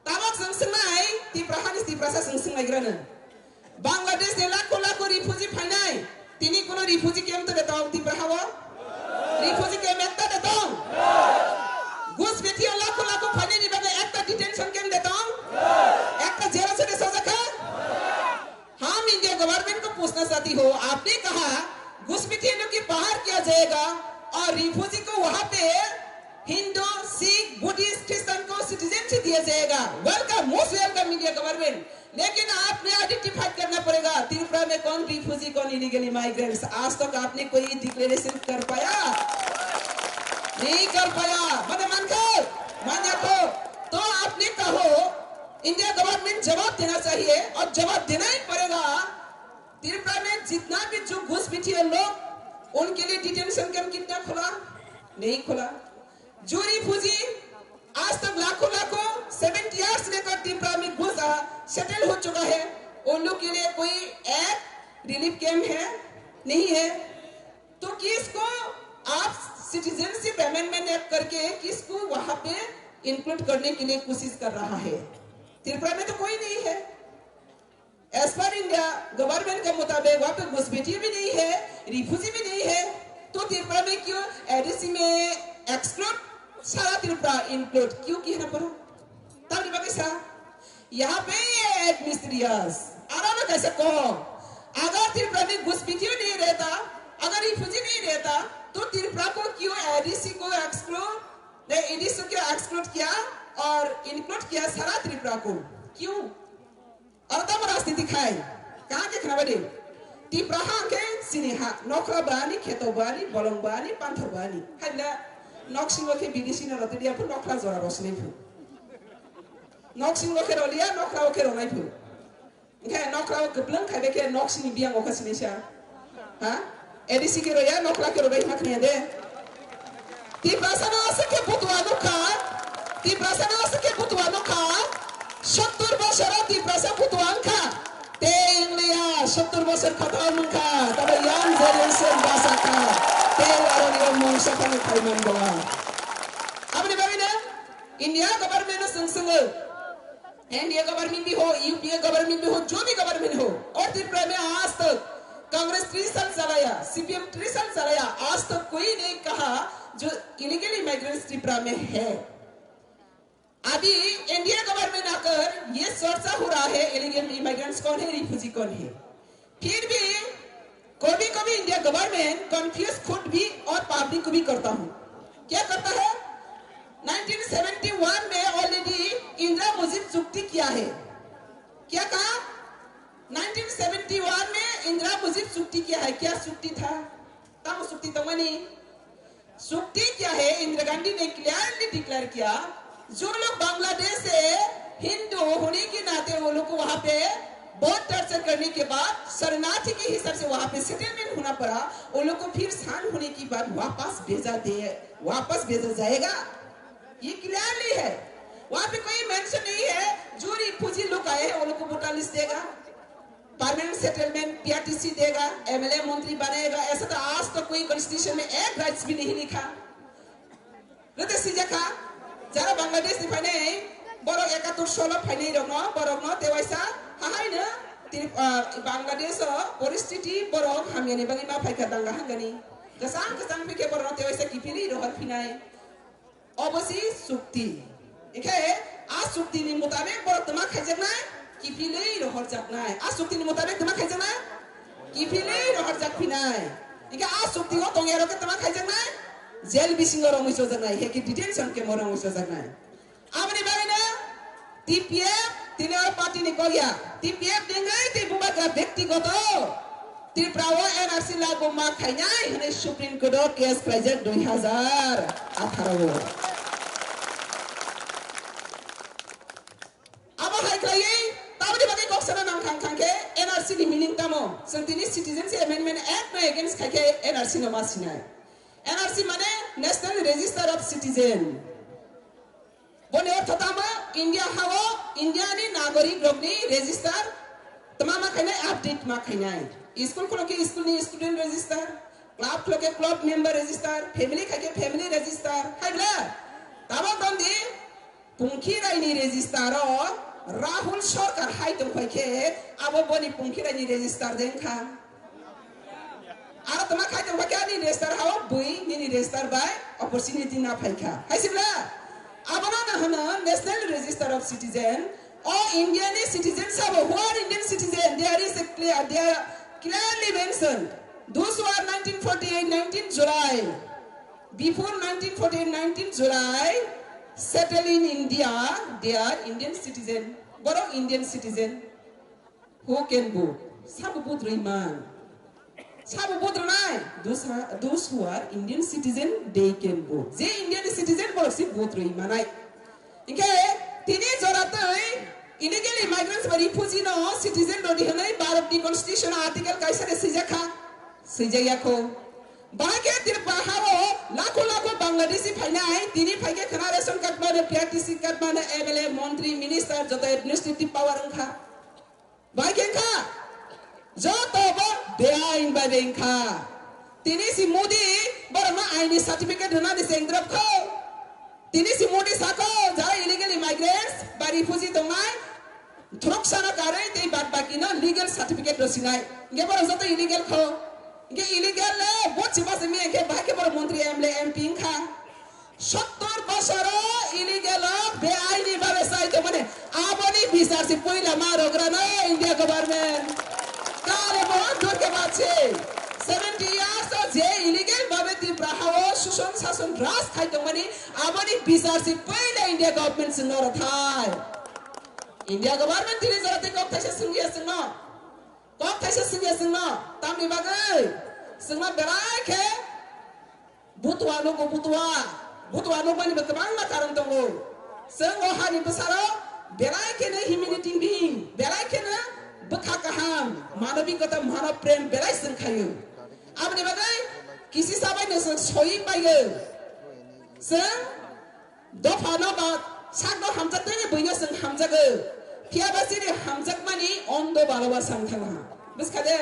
ताबक संसनाय तिप्रासा संसनाय ग्रानो बांग्लादेश ने लाखो रिफ्यूजी फाइनाय तिनी कोनो रिफ्यूजी कैंप तो देता तिप्राहाव रिफ्यूजी कैंप एकता देता घुसपैठियो लाखो फाइने नि बागे एकता डिटेंशन कैंप देता एकता जेल से सजा हम इंडिया गवर्नमेंट को पूछना चाहती हो आपने कहा घुसपैठियों को बाहर किया जाएगा और रिफ्यूजी को वहां पे हिंदू सिख बुद्धिस्ट क्रिश्चियन को सिटीजनशिप दिया जाएगा welcome most welcome India government लेकिन आपने आइडेंटिफाई करना पड़ेगा त्रिपुरा में कौन रिफ्यूजी कौन इलीगल इमिग्रेंट्स आज तक आपने कोई डिक्लेरेशन कर पाया नहीं कर पाया मान्या तो आपने कहो इंडिया गवर्नमेंट जवाब देना चाहिए और जवाब देना ही पड़ेगा त्रिपुरा में जितना भी जो घुसपैठी लोग उनके लिए डिटेंशन कैंप कितना खुला नहीं खुला जो रिफ्यूजी आज तक लाखों 70 इयर्स लेकर त्रिपुरा में घुसा सेटल हो चुका है उन लोग के लिए कोई एक रिलीफ कैंप है नहीं है तो किसको आप सिटीजनशिप अमेंडमेंट एक्ट करके किसको वहां पे इंक्लूड करने के लिए कोशिश कर रहा है त्रिपुरा में तो कोई नहीं है एज पर इंडिया गवर्नमेंट के मुताबिक वहां पे घुसपैठी भी नहीं है रिफ्यूजी भी नहीं है तो त्रिपुरा में क्यों एडीसी में एक्सक्लूड सारा त्रिपुरा इंक्लूड क्यों किया ना पड़ो तब कैसा यहाँ पे एडमिनिस्ट्रियस आराम कैसे कहो अगर त्रिपुरा में घुसपैठी नहीं रहता अगर रिफ्यूजी नहीं रहता तो त्रिपुरा को क्यों एडीसी को एक्सक्लूड एडीसी को एक्सक्लूड किया और इंक्लूड किया सारा त्रिपुरा को क्यों और तब राजनीति खाए कहाँ के खाना बने त्रिपुरा के सिनेहा नौकरा बानी खेतो बानी बलंग बानी पांथर बानी है ना नौकसिंगो के विदेशी न रहते दिया फिर नौकरा जोरा रोशनी फिर नौकसिंगो के रोलिया नौकरा के रोनाई फिर Oke, noklau kebelang kai beke nok sini biang oka sini sya. Ha? Edisi kiro ya nokla kiro bayi maknya deh. Ti prasana asake butuh anuka. Ti prasana asake butuh anuka. 70 বছর ti prasa butuh angka. Teng liya 70 বছর kata angka. Tapi yang generation basaka. Teng orang yang mau siapa ni kai mandoa. Apa ni bayi deh? India government seng-seng. India government भी हो, UPA government भी हो, जो भी government हो, और त्रिपुरा में आज तक कांग्रेस 3 साल चलाया, सीपीएम 3 साल चलाया, आज तक कोई नहीं कहा जो इलीगल इमिग्रेंट्स त्रिपुरा में है। अभी इंडिया गवर्नमेंट आकर ये चर्चा हो रहा है इलीगल इमिग्रेंट्स कौन है, रिफ्यूजी कौन है। फिर भी कभी-कभी इंडिया गवर्नमेंट कंफ्यूज खुद भी और पब्लिक को भी करता हूँ। क्या करता है? 1971 में ऑलरेडी इंदिरा मुजिब चुक्ति किया है। क्या कहा? 1971 में इंदिरा मुजिब चुक्ति किया है। क्या चुक्ति था? तब चुक्ति तो मनी चुक्ति क्या है? इंदिरा गांधी ने क्लियरली डिक्लेयर किया, जो लोग बांग्लादेश से हिंदू होने के नाते वो लोग को वहां पे बहुत टॉर्चर करने के बाद शरणार्थी के हिसाब से वहां पे सेटलमेंट होना पड़ा, वो लोग को फिर शांत होने के बाद वापस भेजा जाएगा। ये क्लियरली है। वहां पे कोई मेंशन नहीं है जो रिफ्यूजी लोग आए हैं वो लोग को वोटर लिस्ट देगा, परमानेंट सेटलमेंट पीआरटीसी देगा, एमएलए मंत्री बनेगा। ऐसा तो आज तक कोई कॉन्स्टिट्यूशन में एक राइट्स भी नहीं लिखा। रते सिजाखा जरा बांग्लादेश नि फाइने बरो 71 16 फाइने रंगनो बरगनो तेवाइसा हाहाइनो बांग्लादेश परिस्थिति बरो हामियानि बागै मा फाइका दांगा हांगानि गसां फैके बरो तेवाइसा किफिरि रहर फिनाय अवश्य सुक्ति इखे आ सुक्ति नि मुताबिक बर तमा खाइजनाय किफिलै रहर जाकनाय आ सुक्ति नि मुताबिक तमा खाइजनाय किफिलै रहर जाकफिनाय इखे आ सुक्ति को तंगेरो के तमा खाइजनाय जेल बिसिंग रंगैसो जानाय हे कि डिटेंशन के रंगैसो जानाय आमनि बायना टीपीएफ तिने और पार्टी नि करिया टीपीएफ देंगै ते बुबाका व्यक्तिगत त्रिपुरा एनआरसी लागू मा खाइनाय हने सुप्रीम कोर्ट केस प्राइजेट 2018 एनआरसी नि मीनिंग तमो संतिनि सिटीजनशिप अमेंडमेंट एक्ट में अगेंस्ट खाके एनआरसी न मासिनाय एनआरसी माने नेशनल रजिस्टर ऑफ सिटीजन बने अर्थामा इंडिया हावो इंडिया नि नागरिक रगनि रजिस्टर तमामा खाइनाय अपडेट मा खाइनाय स्कूल को के स्कूल नि स्टूडेंट रजिस्टर क्लब को के क्लब मेंबर रजिस्टर फैमिली खाके फैमिली रजिस्टर हाइब्ला ताबा दंदि पुंखि रायनि रजिस्टर राहुल सरकार हाई तो खाइके अब बनी पुंखि रायनि रजिस्टर देंखा आरो तमा खाइ तो खाके नि रजिस्टर हाव बुई नि रजिस्टर बाय अपॉर्चुनिटी ना फाइखा हाइसिब्ला अब ना हना national register of citizen or Indian citizens have who are Indian citizen there is a clearly mentioned those who are 1948 19 July before 1948 19 July settle in India they are Indian citizen boro Indian citizen who can vote sabu putra iman sabu putra nai those who are Indian citizen they can vote je Indian citizen boro si putra iman ai inke tini joratai illegal immigrants or refugee no citizen no dihanai Bharat di constitution article kaisa de sijayako bage tir baharo lakho bangladeshi phainai tini phaike khana ration card mane PRTC card mane MLA mantri minister joto administrative power angkha bage kha joto bo beain babe kha tini si modi barma aini certificate hana de sengrap kho tini si modi sako jara illegal immigrants ba refugee tongai थ्रोक सारा कारे ते बात बाकी ना legal certificate रसिनाय के बरो जतो illegal खो के इलीगल ले बहुत छिपा से में के बाके बरो मंत्री एमएलए एमपी खा 70 बছর इलीगल बेआईनी भावे साइते माने आबनी विचार से पहिला मारोग्रा न इंडिया गभर्नमेंट काले बहुत दूर के बात छे 70 इयर्स जे इलीगल भावे त्रिपुरा हाओ सुसन शासन राज खाइतो माने आबनी विचार से पहिला इंडिया गभर्नमेंट से नर थाय India government tini jarate kok thaisa sungya sungna tamni bagai sungna berai ke butuh no mani bekebang na karam tongo sung ohani besaro berai ke ne humiliating being berai ke ne मानविकता मानव प्रेम बेलाय जों खायो आबनि बागै किसी साबायनो जों सही पायो जों दफा नबा सागो हामजादों बैनो जों हामजागो फियाबासिनि हामजागमानि अन्द बालावा सांथाङा बिसखादे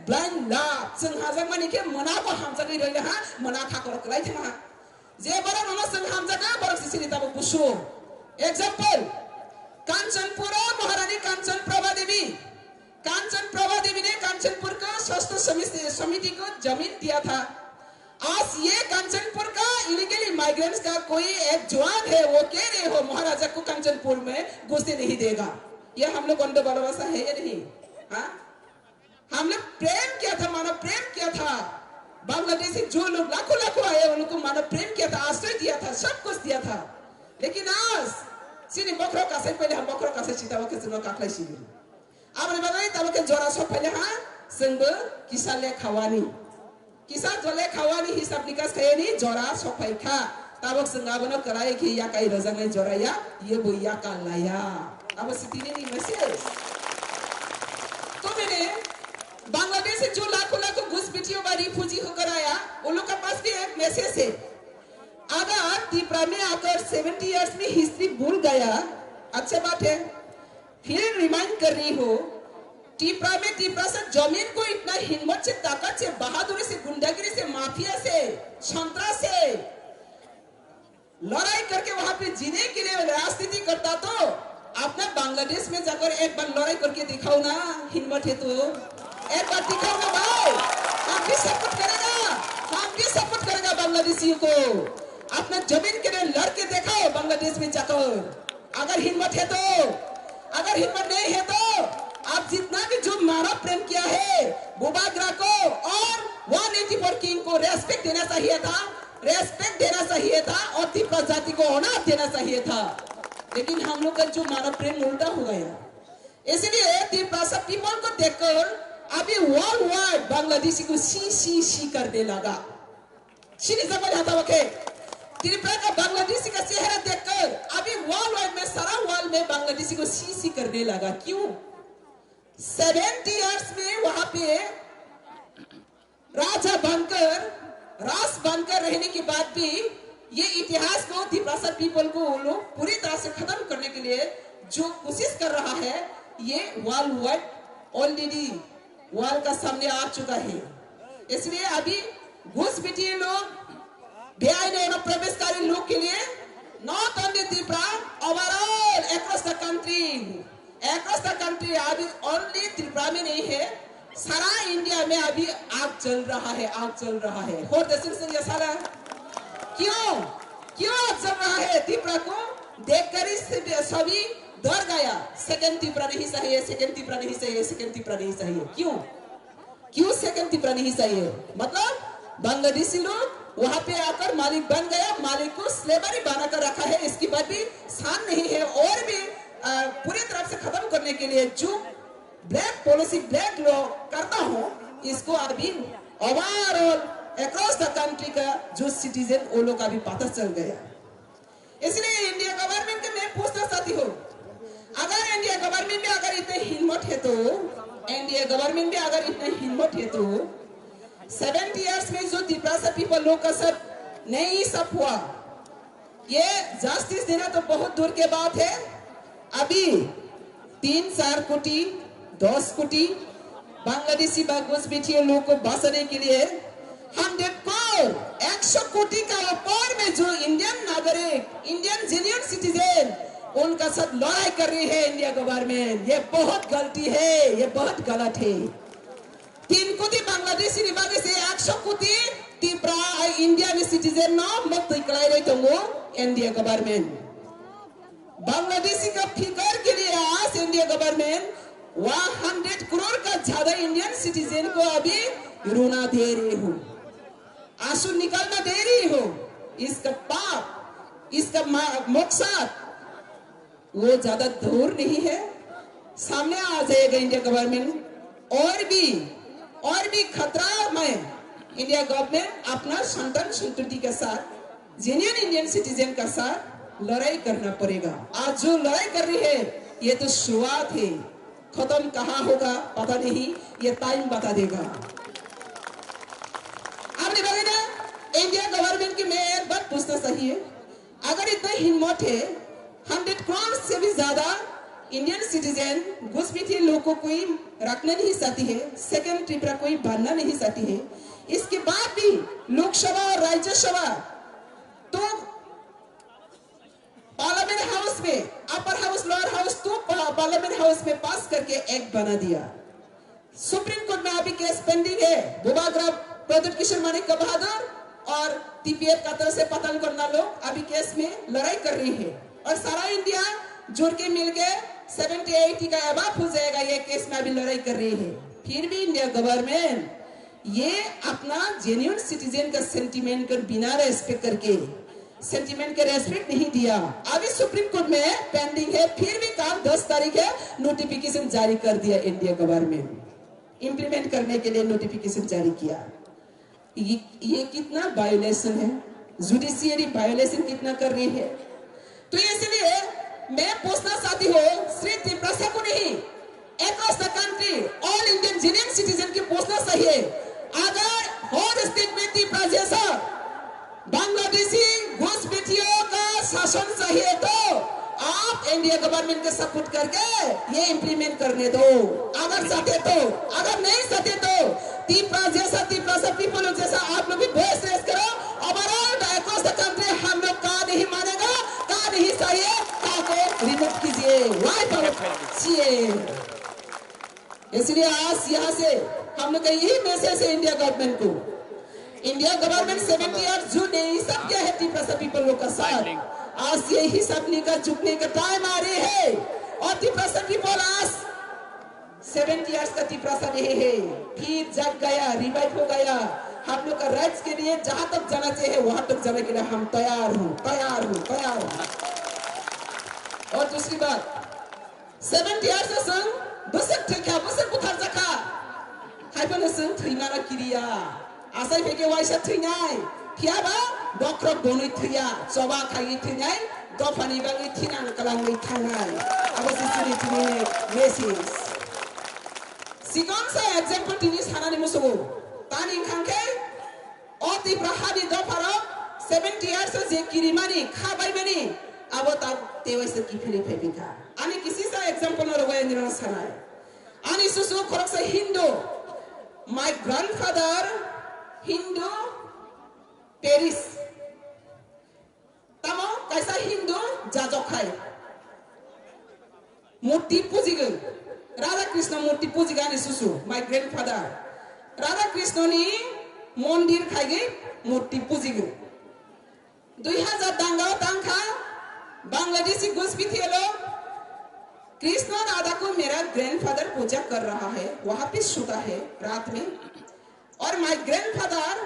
ब्लाइंड लाभ जों हाजागमानि के मोनाबो हामजागै रैनो हा मोना थाकर कलाय थाङा जे बारा नङा जों हामजागा बारा सिसिनि ताबो गुसु एग्जांपल कांचनपुर महारानी कांचन प्रभा देवी ने कांचनपुर का स्वास्थ्य समिति को जमीन दिया था आज ये कांचनपुर का इलीगली माइग्रेंट्स का कोई एक जवान है वो कह रहे हो महाराजा को कांचनपुर में घुसने नहीं देगा ये हम लोग अंडो बालवासा है या नहीं हाँ हम लोग प्रेम किया था मानव प्रेम किया था बांग्लादेश से जो लोग लाखों आए उनको मानव प्रेम किया था आश्रय दिया था सब कुछ दिया था लेकिन आज सिनी बकरो का से पहले हम बकरो का से चितावा के जों काखलाय सिगि आबरे बागै ताबो के जरा सब पहले हा जोंबो किसाले खावानी किसा जले खावानी हिसाब निकास खायनि जरा सफाइखा ताबो जों आबनो कराय कि या काई रजांनाय जराया ये बोया का लाया अब सितिनि नि मैसेज तो मैंने बांग्लादेश से जो लाखों घुसपैठियों का रिफ्यूजी होकर आया उन लोग के पास भी एक मैसेज है अगर त्रिपुरा में आकर 70 इयर्स में हिस्ट्री भूल गया अच्छी बात है फिर रिमाइंड कर रही हो त्रिपुरा से जमीन को इतना हिम्मत से ताकत से बहादुरी से गुंडागिरी से माफिया से संतरास से लड़ाई करके वहां पे जीने के लिए राजनीति करता तो आपने बांग्लादेश में जाकर एक बार लड़ाई करके दिखाओ ना हिम्मत है तो एक बार दिखाओ ना भाई हम भी सपोर्ट करेगा बांग्लादेशियों को अपना जमीन के लिए लड़के दिखाओ बांग्लादेश में जाकर अगर हिम्मत है तो अगर हिम्मत नहीं है तो आप जितना भी जो मानव प्रेम किया है बुबाग्रा को और 184 किंग को रेस्पेक्ट देना चाहिए था और त्रिपुरा जाति को ऑनर देना चाहिए था लेकिन हम लोग का जो मानव प्रेम उल्टा हो गया इसलिए त्रिपुरा पीपल को देखकर अभी वर्ल्ड वाइड बांग्लादेशी को सी करने लगा सीधी समझ आता वके त्रिपुरा का बांग्लादेशी का चेहरा देखकर अभी वर्ल्ड वाइड में सारा वर्ल्ड में बांग्लादेशी को सी करने लगा क्यों 70 इयर्स में वहां पे राज बनकर रहने के बाद भी ये इतिहास को त्रिपुरा पीपल को लोग पूरी तरह से खत्म करने के लिए जो कोशिश कर रहा है ये वर्ल्ड वाइड ऑलरेडी वर्ल्ड का सामने आ चुका है इसलिए अभी घुसपैठिए लोग बेआईन और प्रवेशकारी लोग के लिए not only Tripura overall across the country अभी ओनली त्रिपुरा में नहीं है सारा इंडिया में अभी आग चल रहा है और देश ये सारा क्यों चल रहा है त्रिपुरा को देखकर ही सभी डर गया सेकंड त्रिपुरा नहीं चाहिए क्यों सेकंड त्रिपुरा नहीं चाहिए मतलब बांग्लादेशी लोग वहां पे आकर मालिक बन गया मालिक को स्लेवरी बनाकर रखा है इसकी बात भी सान नहीं है और भी पूरी तरफ से खत्म करने के लिए जो ब्लैक पॉलिसी ब्लैक लॉ करता हूं इसको अभी ओवरऑल अक्रॉस द कंट्री का जो सिटीजन वो लोग का भी पता चल गया इसलिए इंडिया गवर्नमेंट के मैं पूछना चाहती हूँ अगर इंडिया गवर्नमेंट में अगर इतने हिम्मत है तो 70 इयर्स में जो त्रिपुरा पीपल लोग का सब नहीं सब हुआ ये जस्टिस देना तो बहुत दूर के बात है अभी 3-4 कोटी 10 कोटी बांग्लादेशी घुसपैठिए लोग को बचाने के लिए 100 कोटी का ऊपर में जो इंडियन नागरिक इंडियन जेन्युइन सिटीजन उनका साथ लड़ाई कर रही है इंडिया गवर्नमेंट ये बहुत गलती है ये बहुत गलत है 3 कोटी बांग्लादेशी निवासी से 100 कोटी त्रिपुरा इंडियन सिटीजन ना मत दिखलाई रही तो इंडिया गवर्नमेंट बांग्लादेशी का फिकर के लिए आज इंडिया गवर्नमेंट 100 करोड़ का ज्यादा इंडियन सिटीजन को अभी रोना दे रही हो आंसू निकालना दे रही हो इसका पाप इसका मकसद वो ज्यादा दूर नहीं है सामने आ जाएगा इंडिया गवर्नमेंट और भी खतरा में इंडिया गवर्नमेंट अपना संतान संतति के साथ जेन्युइन इंडियन सिटीजन का साथ लड़ाई करना पड़ेगा आज जो लड़ाई कर रही है ये तो शुरुआत है खत्म कहाँ होगा पता नहीं, ये टाइम बता देगा। आपने कहा ना, इंडिया गवर्नमेंट की मैं एक बात पूछना चाहिए, अगर इतना हिम्मत है 100 करोड़ से भी ज्यादा इंडियन सिटीजन घुसपैठिए लोगों को कोई रखना नहीं चाहती है, सेकंड त्रिपुरा कोई बनना नहीं चाहती है, इसके बाद भी लोकसभा और राज्यसभा तो पार्लियामेंट हाउस में, अपर हाउस लोअर हाउस तो पार्लियामेंट हाउस में पास करके एक्ट बना दिया। सुप्रीम कोर्ट में अभी केस पेंडिंग है, बुबाग्रा प्रद्युत किशोर मानिक बहादुर और टीपीएफ का तरफ से पतन करना लोग अभी केस में लड़ाई कर रही है, और सारा इंडिया जुड़ के मिलके 70-80 का अबाव हो जाएगा, ये केस में अभी लड़ाई कर रही है। फिर भी इंडिया गवर्नमेंट ये अपना जेन्युइन सिटीजन का सेंटिमेंट कर बिना रेस्पेक्ट करके सेंटिमेंट के रेस्पेक्ट नहीं दिया। अभी सुप्रीम कोर्ट में पेंडिंग है, फिर भी कल 10 तारीख है नोटिफिकेशन जारी कर दिया इंडिया गवर्नमेंट, इंप्लीमेंट करने के लिए नोटिफिकेशन जारी किया। ये कितना वायोलेशन है, जुडिशियरी वायोलेशन कितना कर रही है। तो इसलिए मैं पूछना चाहती हूँ श्री त्रिपुरा को नहीं, across the country all Indian genuine citizen की पूछना चाहिए, अगर हर स्टेट में त्रिपुरा जैसा बांग्लादेशी घुसपैठियों का शासन चाहिए तो आप इंडिया गवर्नमेंट के सपोर्ट करके ये इंप्लीमेंट करने दो, अगर चाहते तो, अगर नहीं चाहते तो त्रिपुरा जैसा, त्रिपुरा से पीपल जैसा आप लोग भी वॉइस रेज करो, ओवरऑल अक्रॉस द कंट्री हम लोग का नहीं मानेगा, का नहीं चाहिए, का को रिमूव कीजिए, वाइप आउट। इसलिए आज यहाँ से हम लोग का यही मैसेज है इंडिया गवर्नमेंट को, इंडिया गवर्नमेंट 70 ईयर्स जो नहीं सब क्या है त्रिपुरा पीपल लोग का साथ, आज ये हिसाब लेकर झुकने का टाइम आ रही है, और त्रिपुरा पीपल आज 70 ईयर्स का त्रिपुरा नहीं है, फिर जग गया, रिवाइव हो गया। हम लोग का राइट्स के लिए जहां तक जाना चाहिए वहां तक जाने के लिए हम तैयार हूं, तैयार हूं, तैयार हूं। और दूसरी बात 70 ईयर्स संग बसक ठेका बसक बुथार जखा हाइपन संग थैना किरिया आसाय फेके वाइसा थैनाय फियाबा डॉक्टर दोनै थैया चबा खाइ थैनाय दफानि बागै थिनां कलाङै थांनाय अब सिसिनि तिनि मेसेज सिगनसा एग्जांपल तिनि सानानि मोसो तानि खांखे अति प्रहाबि दफारो 70 इयर्स जे किरिमानि खाबायबेनि अब ता तेवैसे किफिरि फेबिका अनि किसी सा एग्जांपल न रगय निरन सानाय अनि सुसु खरकसा हिंदू माय ग्रैंडफादर हिंदू पेरिस तमो कैसा हिंदू जाजखाय मूर्ति पूजिगो राधा कृष्ण मूर्ति पूजिगानि सुसु माय ग्रैंडफादर राधा कृष्णनि मंदिर खाइगे मूर्ति पूजिगो 2000 दांगाव तांखा बांग्लादेशी घुसपैठिए लोग कृष्ण राधा को मेरा ग्रैंडफादर पूजा कर रहा है, वहां पे सोता है रात में, और माय ग्रैंडफादर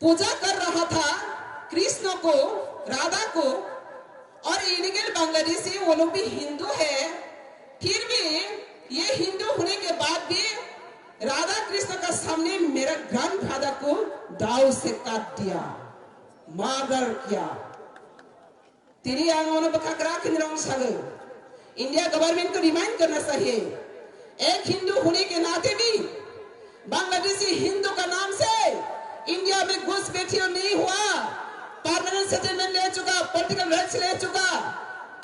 पूजा कर रहा था कृष्ण को, राधा को, और इलीगल बांग्लादेशी वो लोग भी हिंदू है, फिर भी ये हिंदू होने के बाद भी राधा कृष्ण का सामने मेरा ग्रैंडफादर को दाव से काट दिया, मर्डर किया। तेरी आंगों में बखरा किन्होंने सागर इंडिया गवर्नमेंट को रिमाइंड करना चाहिए, एक हिंदू होने के नाते भी बांग्लादेशी हिंदू का नाम से इंडिया में घुसपैठियों नहीं हुआ, परमानेंट सेटलमेंट ले चुका, पॉलिटिकल राइट्स ले चुका।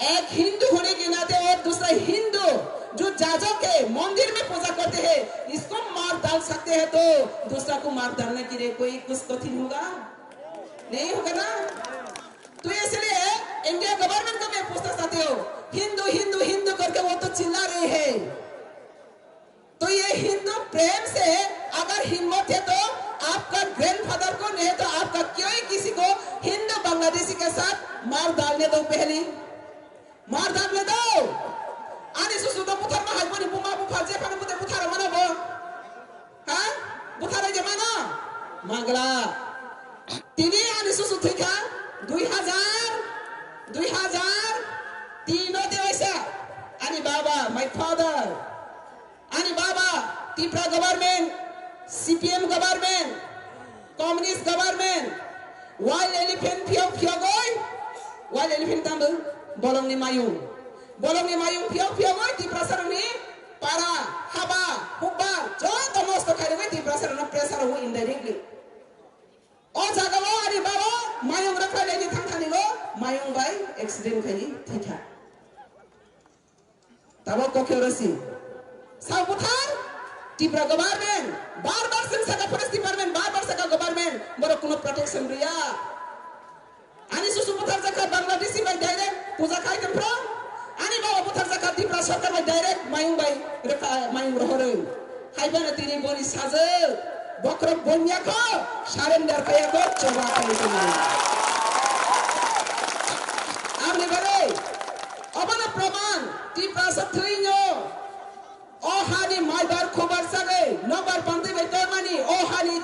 एक हिंदू होने के नाते और दूसरा हिंदू जो जाजों के मंदिर में पूजा करते हैं, इसको मार डाल सकते हैं, तो दूसरा को मार डालने के लिए कोई कुछ कठिन होगा नहीं होगा ना। तो इसलिए इंडिया गवर्नमेंट को मैं पूछना चाहती हूँ, हिंदू हिंदू हिंदू करके वो तो चिल्ला रहे हैं, तो ये हिंदू प्रेम से अगर हिम्मत है तो आपका ग्रैंडफादर को नहीं तो आपका क्यों ही किसी को हिंदू बांग्लादेशी के साथ मार डालने दो, पहले मार डालने दो। आने सुसु तो पुथार में हाइपनी बुमा बुफा जे पाने पुते पुथार माना बो, हाँ पुथार जे माना मांगला तिनी आने सुसु ठीक है 2000 तीनों देवैसा अनि बाबा माय फादर अनि बाबा Tripura government CPM government communist government wild elephant फियोगोय वाइल्ड एलिफेंट तांबो बलंनि मायु bolong ni mayung piau mai di prasar ni para haba hubba joto nosto khai mai di prasar na pressure hu indirectly o jaga lo ani babo mayung rakha le ni thangthani lo mayung bai accident khai thikha tabo kokerasi sabuthar Tipra government bar saka forest department bar saka government boro kuno protection ria ani susu putar jaka bangladeshi bai direct puja khai kan pro ani bawa putar jaka Tipra sarkar bai direct mayung bai reka mayung rohore haibana tini boni saje bokrok bonya ko surrender kaya ko coba kai tini amne bare abana praman Tipra sathrinyo oh hani my bar khobar sage no bar pante bai to mani oh hani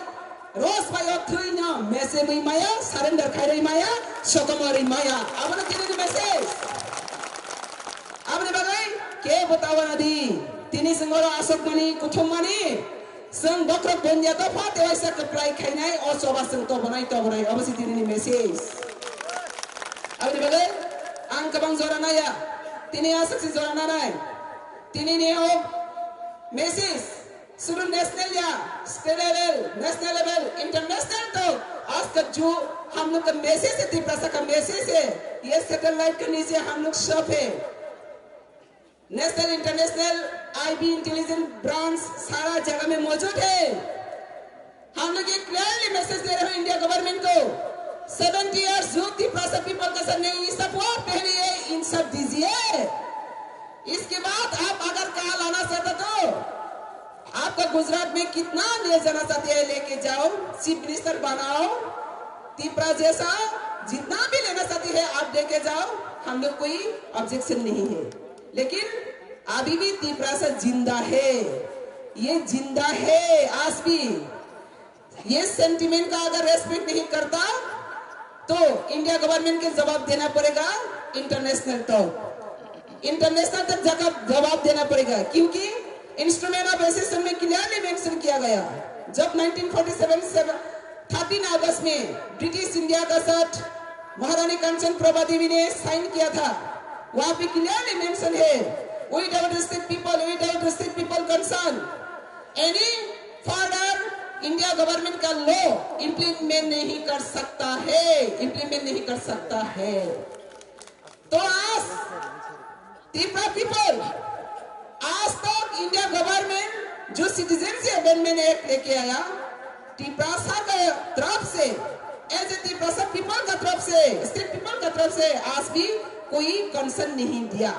rose bai othrinya message mai maya surrender khai maya sokamari maya abana tini message abne bagai ke batawana di tini singora asok mani kuthum mani sing bokrok bonja to phate waisa apply khainai o soba sing to banai abasi tini message abne bagai ang kabang zora naya tini asok si zora nanai tini ne o message सुरू national या state level national level international तो आज तक जो हम लोग का message है Tipra का मैसेज है ये सैटेलाइट के नीचे हम लोग सब है national international IB intelligence branch सारा जगह में मौजूद है हम लोग ये क्लियरली मैसेज दे रहे हैं इंडिया गवर्नमेंट को 70 इयर्स जो Tipra पीपल का सर नहीं सपोर्ट पहले इंसाफ दीजिए इसके बाद आप अगर कहा लाना चाहते तो आपका गुजरात में कितना ले जाना चाहते हैं लेके जाओ चीफ मिनिस्टर बनाओ Tipra जैसा जितना भी लेना चाहते हैं आप लेके जाओ हम लोग कोई ऑब्जेक्शन नहीं है लेकिन अभी भी Tipra से जिंदा है ये जिंदा है आज भी ये सेंटिमेंट का अगर रेस्पेक्ट नहीं करता तो इंडिया गवर्नमेंट के जवाब देना पड़ेगा इंटरनेशनल तक जवाब देना पड़ेगा क्योंकि इंस्ट्रूमेंट ऑफ एसेसन में क्लियरली मेंशन किया गया जब 1947 13 अगस्त में ब्रिटिश इंडिया का साथ महारानी कंचन प्रभा देवी ने साइन किया था वहां पे क्लियरली मेंशन है without restrict people concern any further India government का लॉ इंप्लीमेंट नहीं कर सकता है तो आज Tipra people आज तक इंडिया गवर्नमेंट जो सिटीजनशिप अमेंडमेंट एक्ट लेके आया Tipra का तरफ से एज ए Tipra पीपल का तरफ से स्टेट पीपल का तरफ से आज भी कोई कंसर्न नहीं दिया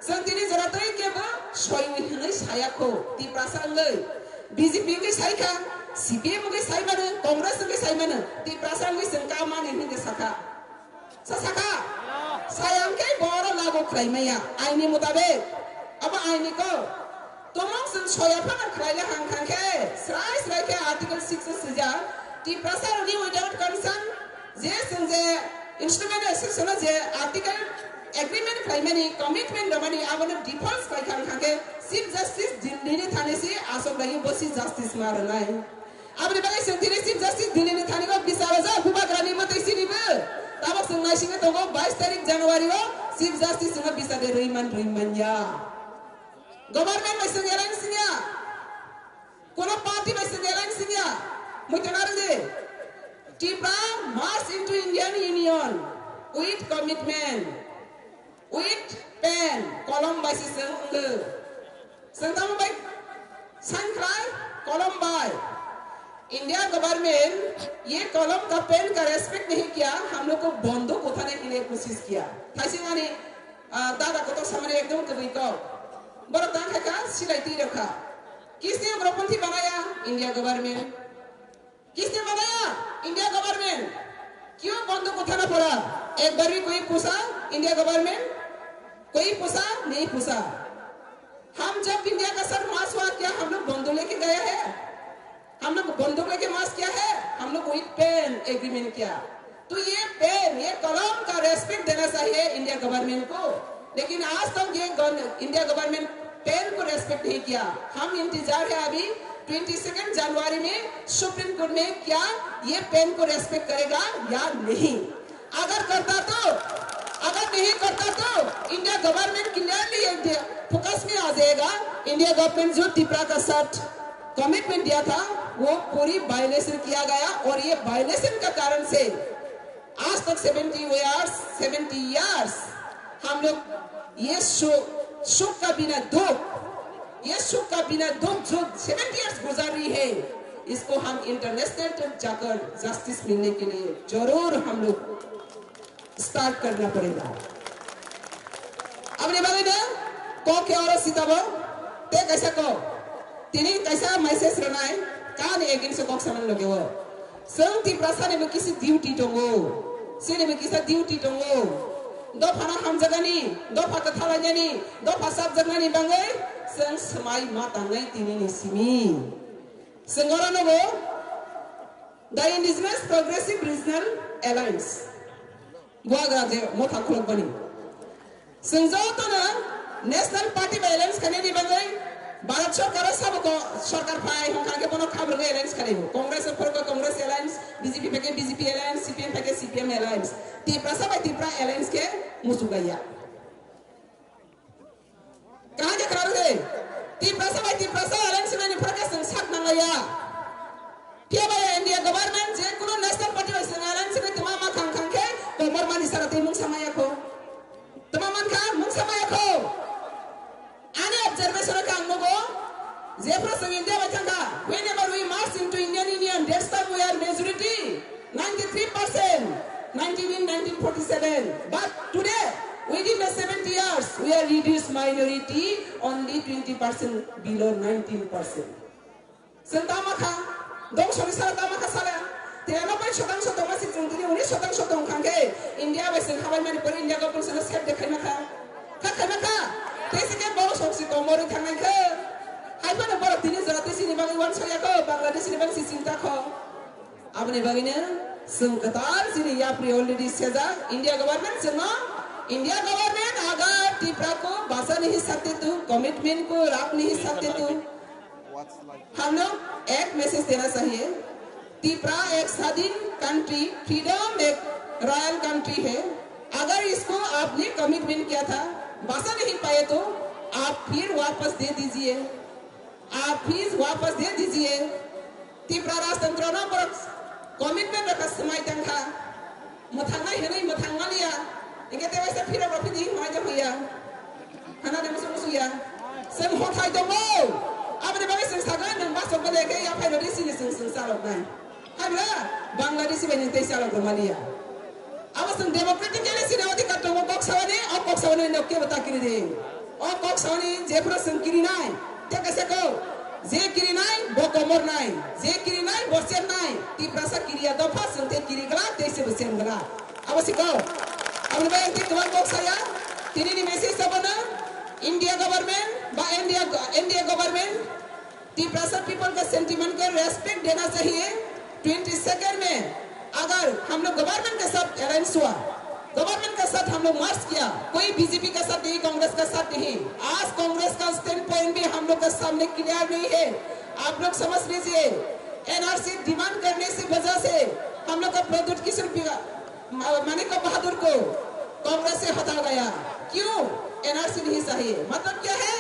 संतिनी जरा तो के बा सोई हुई साया को Tipra ले बीजेपी के साइका सीपीएम के साइ माने कांग्रेस के साइ माने Tipra ले संका माने नहीं दे सका sayang ke boro lagu kraimaya aini mutabik apa aini ko tomong sen soya pan kraile hang hang ke srai ke article 6 seja Tipra ni without consent je sen je instrument assessment je article agreement kraimani commitment domani abone default kai hang hang ke chief justice dilli thane se asok lagi bosi justice mar nai abne bagai sentine chief justice dilli thane ko bisara ja buba grani matai sini be tabak sengai singa tongo 22 तारिख जनवरी हो chief justice संग bisa de raiman ya government में संग align सिंया कोनो party में संग align सिंया मुतनार they Tipra march into Indian Union with commitment with pen kolom by संगताम बाई संक्राय kolom by इंडिया गवर्नमेंट ये कॉलम का पेन का रेस्पेक्ट नहीं किया हम लोग को बंदूक उठाने के लिए कोशिश किया थाइसिंगानी दादा को तो सामने एकदम कभी को बड़ा तांग है का सिलाई रखा किसने उग्रपंथी बनाया इंडिया गवर्नमेंट किसने बनाया इंडिया गवर्नमेंट क्यों बंदूक उठाना पड़ा एक बार भी कोई पूछा इंडिया गवर्नमेंट कोई पूछा नहीं पूछा हम जब इंडिया का सर मास हुआ क्या हम लोग बंदूक लेके गए हैं हम लोग बंदूक लेके मास किया है हम लोग विद पेन एग्रीमेंट किया तो ये पेन ये कलम का रेस्पेक्ट देना चाहिए इंडिया गवर्नमेंट को लेकिन आज तक ये इंडिया गवर्नमेंट पेन को रेस्पेक्ट नहीं किया हम इंतजार है अभी 22 जनवरी में सुप्रीम कोर्ट ने क्या ये पेन को रेस्पेक्ट करेगा या नहीं अगर करता तो अगर नहीं करता तो इंडिया गवर्नमेंट क्लियरली फोकस में आ जाएगा। इंडिया गवर्नमेंट जो त्रिपुरा का साथ कमिटमेंट दिया था वो पूरी वायलेशन किया गया और ये वायलेशन का कारण से आज तक 70 इयर्स हम लोग ये सुख का बिना दुख जो 70 इयर्स गुजार रही है, इसको हम इंटरनेशनल तक जाकर जस्टिस मिलने के लिए जरूर हम लोग स्टार्ट करना पड़ेगा। अब ने बारे ना को क्या और सीताबो ते कैसा को तिनी कैसा मैसेज रहना है कान एगिन से कौन सामान लगे वो संग ती प्रसाद में किसी ड्यूटी टोंगो सिने में किसी ड्यूटी टोंगो दो फाना हम जगनी दो फाका थाला जनी दो फासाब जगनी बंगे संग समाई माता नहीं तिनी निसिमी संगोरा नो वो the indigenous progressive regional alliance बुआ ग्राजे मोटा खुलक बनी संजो तो ना नेशनल पार्टी बैलेंस करने दी बंगे भारत सरकार सब को सरकार पाए हम काके बनो खबर के अलायंस करे कांग्रेस पर को कांग्रेस अलायंस बीजेपी पे के बीजेपी अलायंस सीपीएम पे के सीपीएम अलायंस तीपरा सब तीपरा अलायंस के मुसु गया कहां के करार दे तीपरा सब अलायंस में ने फरक संसार न गया क्या भाई इंडिया गवर्नमेंट जे कोनो नेशनल पार्टी अलायंस में तमाम खां के तो मरमानी सरते मुंग समय को तमाम खां मुंग समय को आने observation का हमको जेफ्रा संग India बचंगा whenever we march into Indian Union that time we are majority 93% 1947 but today within the 70 years we are reduced minority only 20% below 19% sentama kha dong sori sara tama kha sala 93% dong masih jungkini 19% dong kangke India wesen khabai mani por India ko pun sana set dekhai na kha Tesike bawa soksi komori tangan ke, hai mana bawa tini zat sini bagi wan saya ke, Bangladesh sini bagi sisinta ke, apa nih baginya? Sengketar sini ya pri already saja India government semua, India government agar Tripura को भाषा नहीं सकते तो, commitment को राख नहीं सकते तो, हम लोग एक मैसेज देना चाहिए, त्रिपुरा एक स्वाधीन कंट्री, फ्रीडम एक रॉयल कंट्री है, अगर इसको आपने कमिटमेंट किया था भाषा नहीं पाए तो आप फिर वापस दे दीजिए त्रिपुरा राष्ट्रतंत्र ना पर कमिटमेंट रखा समय तंखा मथांगा है नहीं मथांगा लिया इनके ते वैसे फिर रफी दी माजा हुआ हना ने मुसु या सम होठाई तो मो अब ने बागे संसागा नंबा सब लेके या फिर नदी सिने संसार लोग नहीं हमरा बांग्लादेशी बने तेसा लोग मालिया अब संग डेमोक्रेटिक के लिए सिनेमाती करते हो कॉक सवाने ने क्या बता किरी दे और कॉक सवाने जेफ्रा संकिरी नाई क्या कैसे को जे किरी नाई वो कोमर नाई जे किरी नाई वो सेन नाई ती प्रसा किरिया दफा संते किरी गला तेसे बसेन गला अब सिको अब ने बाय ती कमान कॉक साया तिनी ने मैसेज सबना इंडिया गवर्नमेंट बा इंडिया गवर्नमेंट ती प्रसा पीपल का सेंटीमेंट का रेस्पेक्ट देना चाहिए 22 में अगर हम लोग गवर्नमेंट के साथ अलायंस हुआ गवर्नमेंट के साथ हम लोग मार्च किया कोई बीजेपी के साथ नहीं कांग्रेस के साथ नहीं आज कांग्रेस का स्टैंड पॉइंट भी हम लोग के सामने क्लियर नहीं है आप लोग समझ लीजिए एनआरसी डिमांड करने से वजह से हम लोग का प्रद्युत किशोर मानिक बहादुर को कांग्रेस से हटा गया क्यों एनआरसी नहीं चाहिए मतलब क्या है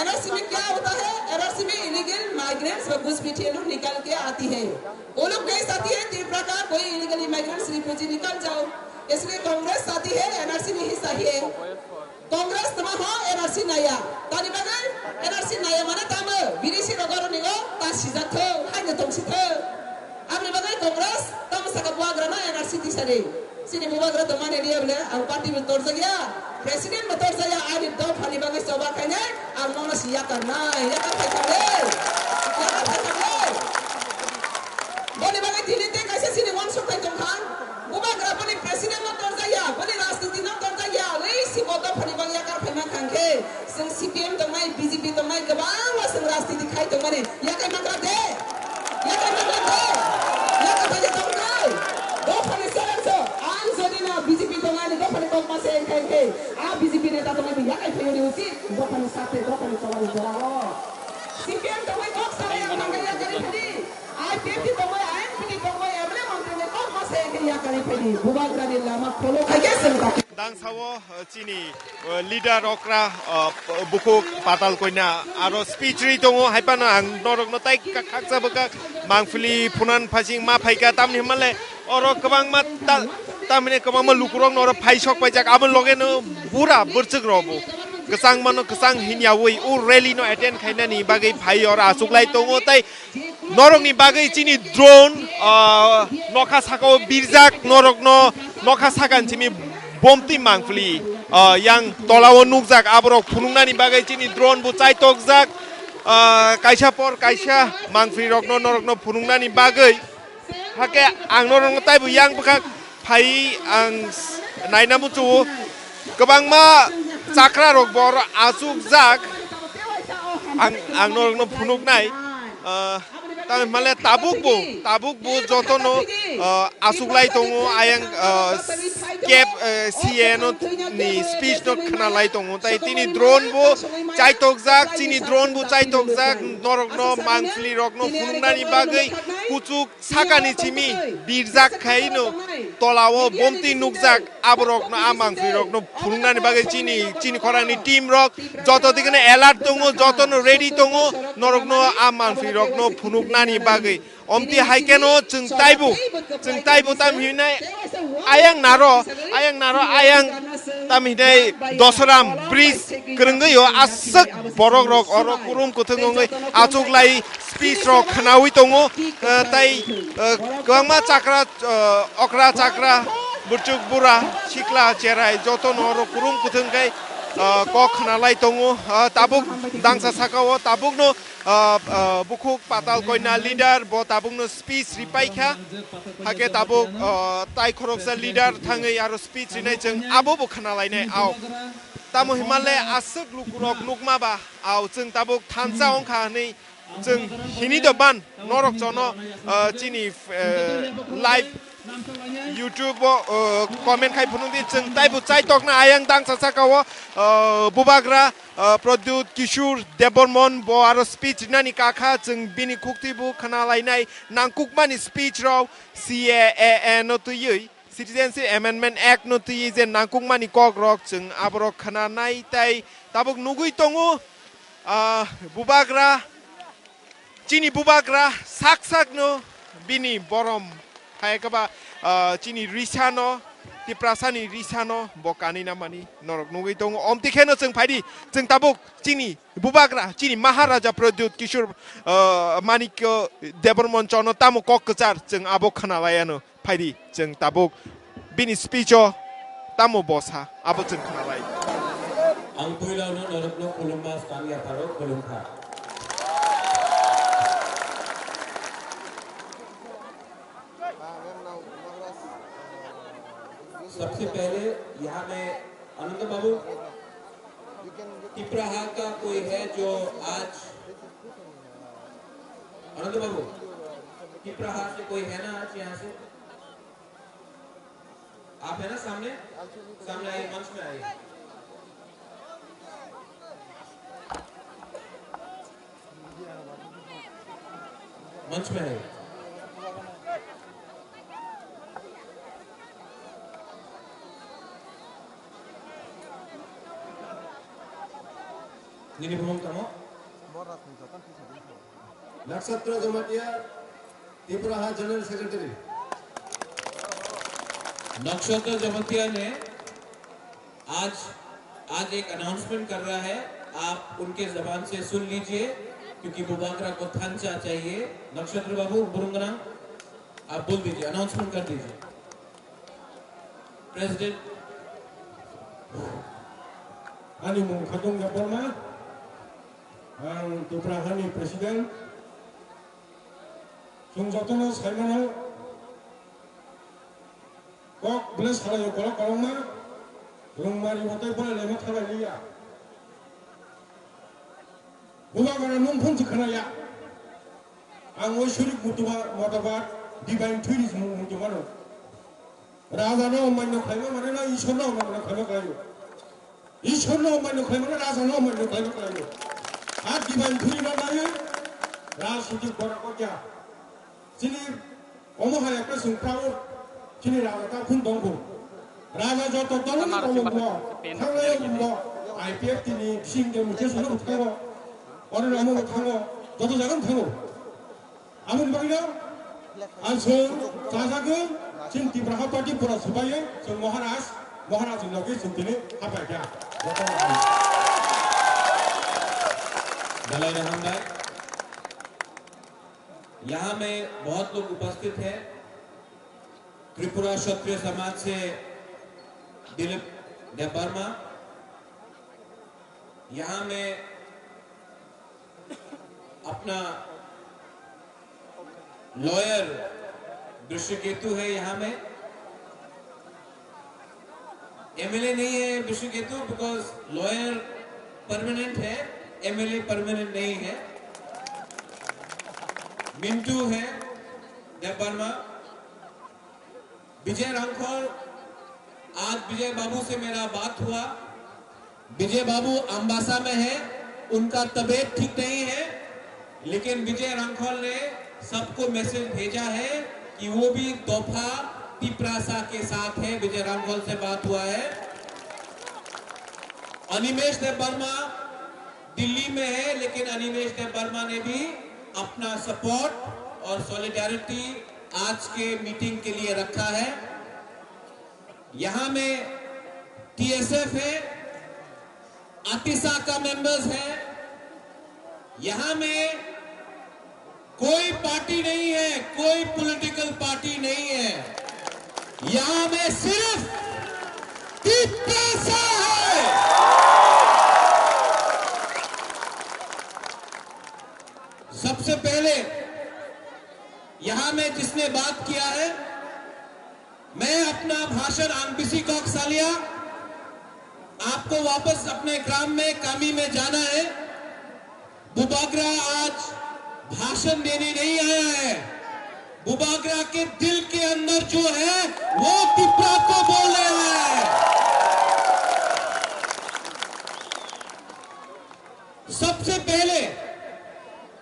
एनआरसी में क्या होता है एनआरसी में इलीगल माइग्रेंट्स व घुसपैठिए लोग निकल के आती है वो लोग नहीं चाहती है त्रिपुरा का कोई इलीगल इमिग्रेंट्स रिफ्यूजी निकल जाओ इसलिए कांग्रेस चाहती है एनआरसी नहीं चाहिए कांग्रेस तमा हो एनआरसी नया तानी बगल एनआरसी नया माने ताम बिरिसी रगरो निगो ता सिजाथो हाइने तंसिथो आमने बगल कांग्रेस तम सका बुआग्रा ना एनआरसी दिसरे सिने बुआग्रा तो माने दिया बोले ang पार्टी में तोड़ गया प्रेसिडेंट में तोड़ गया आज दो फाली बगल सभा कहने ang मोना सिया करना या का पैसा बोले बगल दिने कैसे सिने वन सो kai खान बुआग्रा बोले प्रेसिडेंट में तोड़ गया बोले राष्ट्रपति में तोड़ गया ले सिबोतो फाली बगल या का फेमा खांगे संग सीपीएम तो मैं बीजेपी तो मैं गबांग वा संग राष्ट्रपति दिखाई तो मने या का मगरा दे या का ताजे तो दो फाली सर आन सोदिना बीजेपी तो मैं दो फाली को पासे कहेंगे आ बीजेपी नेता तो मैं या का फेयो होती दो फाली साथे दो फाली सवाल जरा हो सीपीएम तो मैं कॉक सारे मांगे या करे फदी आईपीएफ तो मैं आईएनपी तो मैं एवले मंत्री ने कॉक पासे या करे फदी बुबाग्रा ने लामा खोलो Dangsawo chini leader okra buku patal koina aro speech ri tongo haipana ang norok no tai kaksa baka mangfili punan phasing ma phaika tamni male oro kabang ma tamne kabang ma lukurong noro phaisok paijak abon loge no pura burchuk robo kesang mano kesang hinyawi u rally no attend khaina ni bagai phai or asuklai tongo tai norok ni bagai chini drone nokha sakao birjak norok no nokha sakan chimi bomti mangfli yang tolawo nukjak aborok phunungnani bagai chini drone bu chai tokjak kaisa por kaisa mangfli rokno norokno phunungnani bagai hake ang norokno taibu yang bukak phai ang nainamu chu kabangma chakra rok bor asukjak ang norokno phunuknai tame male tabuk bu jotono asuklai tongo ayang cap CN ni speech no khanalai tongo tai tini drone bu chai tokjak chini drone bu chai tokjak norokno mangfli rokno phunungnani bagai kuchuk sakani chimi birjak khaino tolawo bomti nukjak aborokno amangfli rokno phunungnani bagai chini khorani team rok joto dikene alert tongo jotono ready tongo norokno amangfli rokno phunuknani bagai omti haikeno chung taibu tam hinai ayang naro ayang tam hinai dosaram bridge krengyo asak borok rok oro kurum kuthungai achuklai speech rok khanawi tongo tai kwangma chakra okra chakra burchuk bura chikla cherai joto noro kurum kuthungai ko khanalai tongo tabuk dangsa sakao tabuk no buku patal koina leader bo tabuk no speech ripaikha hake tabuk tai khoroksa leader thangai aro speech rinai jeng abo bo khanalai nai au tamo himalay asuk lukurok nukma ba au jeng tabuk thansa ongkha nei jeng hini do ban norok jono chini live YouTube comment khai phunung di jeng taibu chai tokna ayang dang sasakawo bubagra produce kishur debormon bo aro speech nani kakha jeng bini khukti bu khanalai nai nangkukmani speech ro CAA no tu yui Citizenship Amendment Act no tu yi je nangkukmani kok rok jeng aborok khananai tai tabuk nugui tongo bubagra chini bubagra sak no bini borom hai kaba chini risano ti prasani risano bokani namani norok nugui tongo omti kheno jeng phaidi jeng tabuk chini bubagra chini maharaja produce kishur manikyo debormon chono tamo kok kachar jeng abok khanalaiano phaidi jeng tabuk bini speecho tamo bosa abo jeng khanalai ang puilaw no norok no kulummas kami aparo kulumkha सबसे पहले यहाँ में आनंद बाबू तिपराहा का कोई है जो आज आनंद बाबू तिपराहा से कोई है ना आज यहाँ से आप है ना सामने आइए मंच में आइए मंच में आइए Nini Bumong Tamo Nakshatra Jamatia Tipraha General Secretary नक्षत्र जमतिया ने आज एक अनाउंसमेंट कर रहा है आप उनके जबान से सुन लीजिए क्योंकि बुबाकरा को थांचा चाहिए नक्षत्र बाबू बुरुंगना आप बोल दीजिए अनाउंसमेंट कर दीजिए president Ani mung khatong gaporma ang Tiprahani President Sungjotono Saimano Kok belas halayo kolok kolongma Lungmari watai pala lemat halaliya Bubagara nung punci kanaya Ang washurik mutuwa motabat Divine tourism mutuwano Raza no manyo khaima manana ishon no manana khaima kayo Ishon no manyo khaima raza no manyo khaima kayo At divine tourism nayo Rasuji korakotya Sini omo hayakna sungpao Sini raza ta kun dongko राजा जो तो तो ना तो वो थांगे वो IPF तिनी सिंगे मुझे सुनो थांगो और ना मो थांगो तो जागन थांगो आमुन बागिना आसो जाजागो जों तिब्राहा पार्टी पुरा सबायो जों महाराज लगे जों दिनै हाबा गया दलाई रहमदार यहाँ में बहुत लोग उपस्थित हैं त्रिपुरा क्षत्रिय समाज से दिलीप देवर्मा यहाँ में अपना लॉयर विश्वकेतु है यहाँ में एमएलए नहीं है विश्वकेतु बिकॉज लॉयर परमानेंट है एमएलए परमानेंट नहीं है मिंटू है देवर्मा विजय रांखोल आज विजय बाबू से मेरा बात हुआ विजय बाबू अम्बासा में है उनका तबीयत ठीक नहीं है लेकिन विजय रांखोल ने सबको मैसेज भेजा है कि वो भी तोहफा तिप्रासा के साथ है विजय रांखोल से बात हुआ है अनिमेश देवर्मा दिल्ली में है लेकिन अनिमेश देवर्मा ने भी अपना सपोर्ट और सॉलिडारिटी आज के मीटिंग के लिए रखा है यहां में टीएसएफ है आतिशा का मेंबर्स है यहां में कोई पार्टी नहीं है कोई पॉलिटिकल पार्टी नहीं है यहां में सिर्फ तिप्रासा है सबसे पहले यहां में जिसने बात किया है मैं अपना भाषण आंबिसी कॉक्सालिया आपको वापस अपने ग्राम में कामी में जाना है बुबागरा आज भाषण देने नहीं आया है बुबागरा के दिल के अंदर जो है वो तिप्रा को बोल रहा है सबसे पहले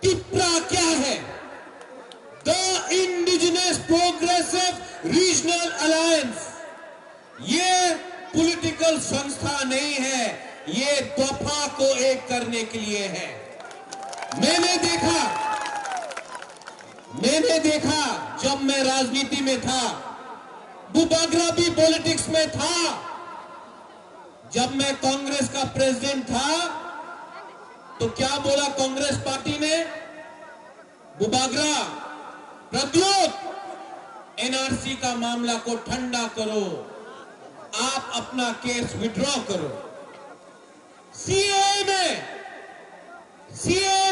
तिप्रा क्या है the indigenous progressive regional alliance ये पॉलिटिकल संस्था नहीं है ये तोहफा को एक करने के लिए है मैंने देखा जब मैं राजनीति में था बुबागरा भी पॉलिटिक्स में था जब मैं कांग्रेस का प्रेसिडेंट था तो क्या बोला कांग्रेस पार्टी ने बुबागरा प्रद्योत एनआरसी का मामला को ठंडा करो आप अपना केस विड्रॉ करो सीए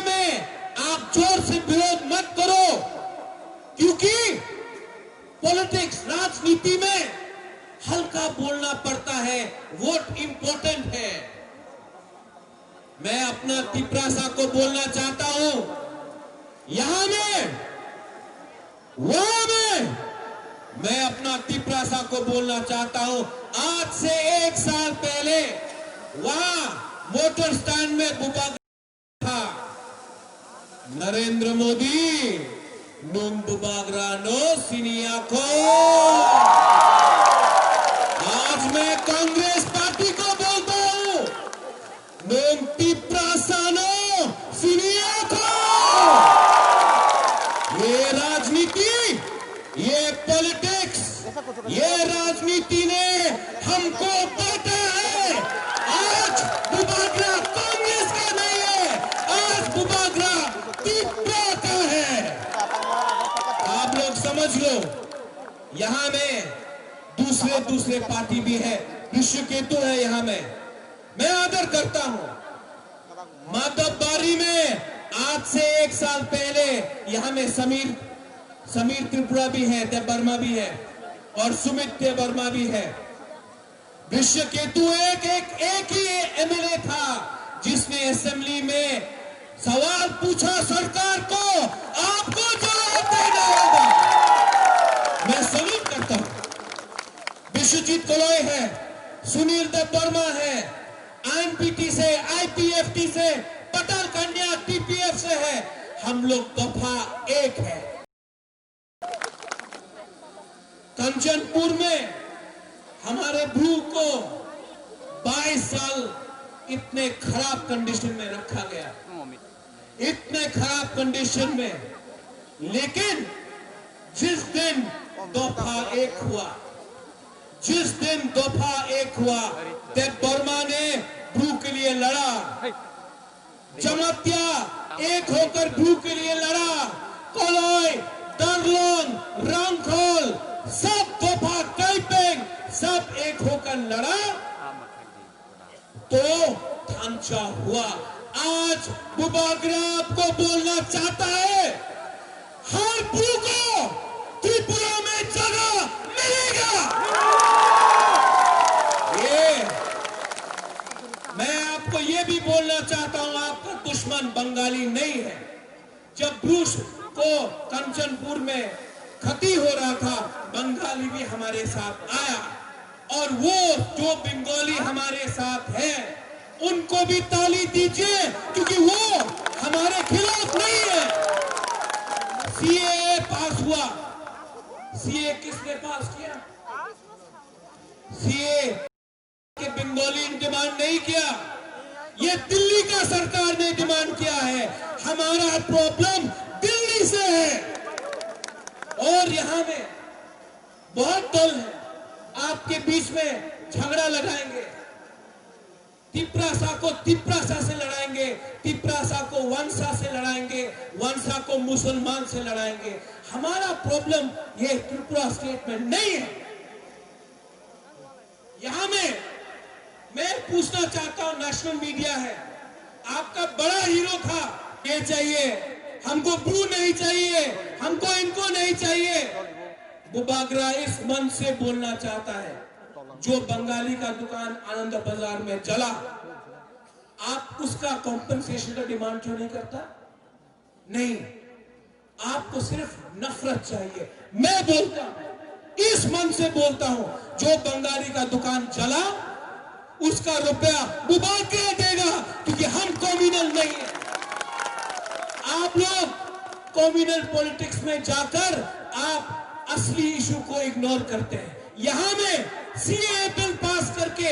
में आप जोर से विरोध मत करो क्योंकि पॉलिटिक्स राजनीति में हल्का बोलना पड़ता है वोट इंपॉर्टेंट है मैं अपना तिप्रासा को बोलना चाहता हूं यहां में वहां में मैं अपना तिप्रासा को बोलना चाहता हूं आज से 1 साल पहले वहां मोटर स्टैंड में बुबागरा था नरेंद्र मोदी नून बुबागरा नो सिनिया को आज मैं कांग्रेस पार्टी को बोलता हूं नून तिप्रासा नो सिनिया को ये राजनीति ये पॉलिटिक्स ये राजनीति ने हमको बांटा है आज बुबागरा कांग्रेस का नहीं है आज बुबागरा तिप्रा का है आप लोग समझ लो यहां में दूसरे पार्टी भी है विश्वकेतु है यहां में मैं आदर करता हूं मातब्बारी में आज से 1 साल पहले यहां में समीर त्रिपुरा भी है देवर्मा भी है और सुमित देवर्मा भी है विश्वकेतु एक ही एमएलए था जिसने असेंबली में सवाल पूछा सरकार को आपको जवाब देना होगा मैं सल्यूट करता हूं विश्वजीत कोलोई है सुनील देवर्मा है आईएनपीटी से आईपीएफटी से पटल कन्या टीपीएफ से है हम लोग दफा एक है कंचनपुर में हमारे भू को 22 साल इतने खराब कंडीशन में रखा गया, इतने खराब कंडीशन में। लेकिन जिस दिन दफा एक हुआ, जिस दिन दफा एक हुआ, तब बर्मा ने भू के लिए लड़ा, जमातिया एक होकर भू के लिए लड़ा, कोलोई, दार्लोंग, रामखोल, सब दफा टाइपिंग सब एक होकर लड़ा तो थांचा हुआ। आज बुबागरा आपको बोलना चाहता है, हर भू को त्रिपुरा में जगह मिलेगा। ये मैं आपको ये भी बोलना चाहता हूं, आपका दुश्मन बंगाली नहीं है। जब ब्रूस को कंचनपुर में क्षति हो रहा था, बंगाली भी हमारे साथ आया, और वो जो बंगाली हमारे साथ है उनको भी ताली दीजिए, क्योंकि वो हमारे खिलाफ नहीं है। सीए पास हुआ, सीए किसने पास किया? सीए के बंगाली ने डिमांड नहीं किया, ये दिल्ली का सरकार ने डिमांड किया है। हमारा प्रॉब्लम दिल्ली से है, और यहां में बहुत दल है आपके बीच में झगड़ा लगाएंगे, तिपरासा को तिपरासा से लड़ाएंगे, तिपरासा को वंशा से लड़ाएंगे, वंशा को मुसलमान से लड़ाएंगे। हमारा प्रॉब्लम ये त्रिपुरा स्टेट में नहीं है। यहां में मैं पूछना चाहता हूं, नेशनल मीडिया है, आपका बड़ा हीरो था, ये चाहिए हमको, ब्रू नहीं चाहिए हमको, इनको नहीं चाहिए। बुबागरा इस मन से बोलना चाहता है, जो बंगाली का दुकान आनंद बाजार में जला, आप उसका कॉम्पेंसेशन का डिमांड क्यों नहीं करता? नहीं, आपको सिर्फ नफरत चाहिए। मैं बोलता हूं, इस मन से बोलता हूं, जो बंगाली का दुकान जला उसका रुपया बुबागरा देगा, क्योंकि हम कम्युनल नहीं है। आप लोग कम्युनल पॉलिटिक्स में जाकर आप असली इशू को इग्नोर करते हैं। यहां में सीए बिल पास करके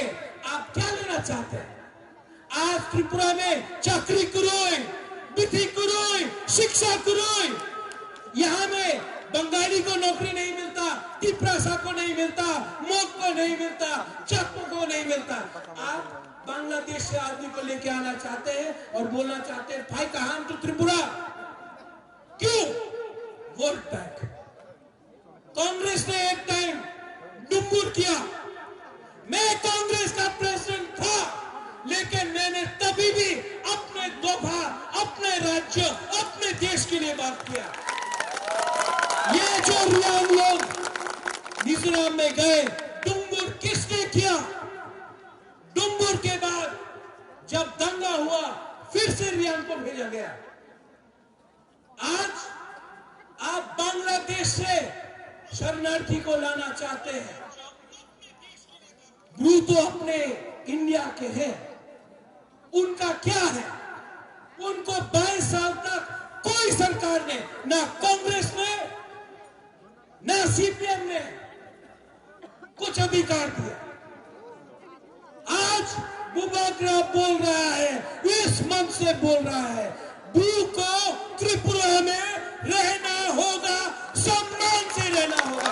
आप क्या लेना चाहते हैं? आज त्रिपुरा में चाकरी करोई, विधि करोई, शिक्षा करोई, यहां में बंगाली को नौकरी नहीं मिलता, तिपरासा को नहीं मिलता, मोक को नहीं मिलता, चक्को को नहीं मिलता। आप बांग्लादेश से आदमी को लेके आना चाहते हैं और बोलना चाहते हैं भाई कहां तो त्रिपुरा। क्यों? Vote bank. कांग्रेस ने एक टाइम डुम्बुर किया, मैं कांग्रेस का प्रेसिडेंट था, लेकिन मैंने तभी भी अपने दफा, अपने राज्य, अपने देश के लिए बात किया। ये जो रियांग लोग मिजोरम में गए, डुम्बुर किसने किया? डुम्बुर के बाद जब दंगा हुआ, फिर से रियांग को भेजा गया। आज आप बांग्लादेश से शरणार्थी को लाना चाहते हैं। ब्रू तो अपने इंडिया के हैं, उनका क्या है? उनको 22 साल तक कोई सरकार ने, ना कांग्रेस ने ना सीपीएम ने कुछ अधिकार दिया। आज बुबागरा बोल रहा है, इस मन से बोल रहा है, ब्रू को त्रिपुरा में रहना होगा, सम्मान से रहना होगा,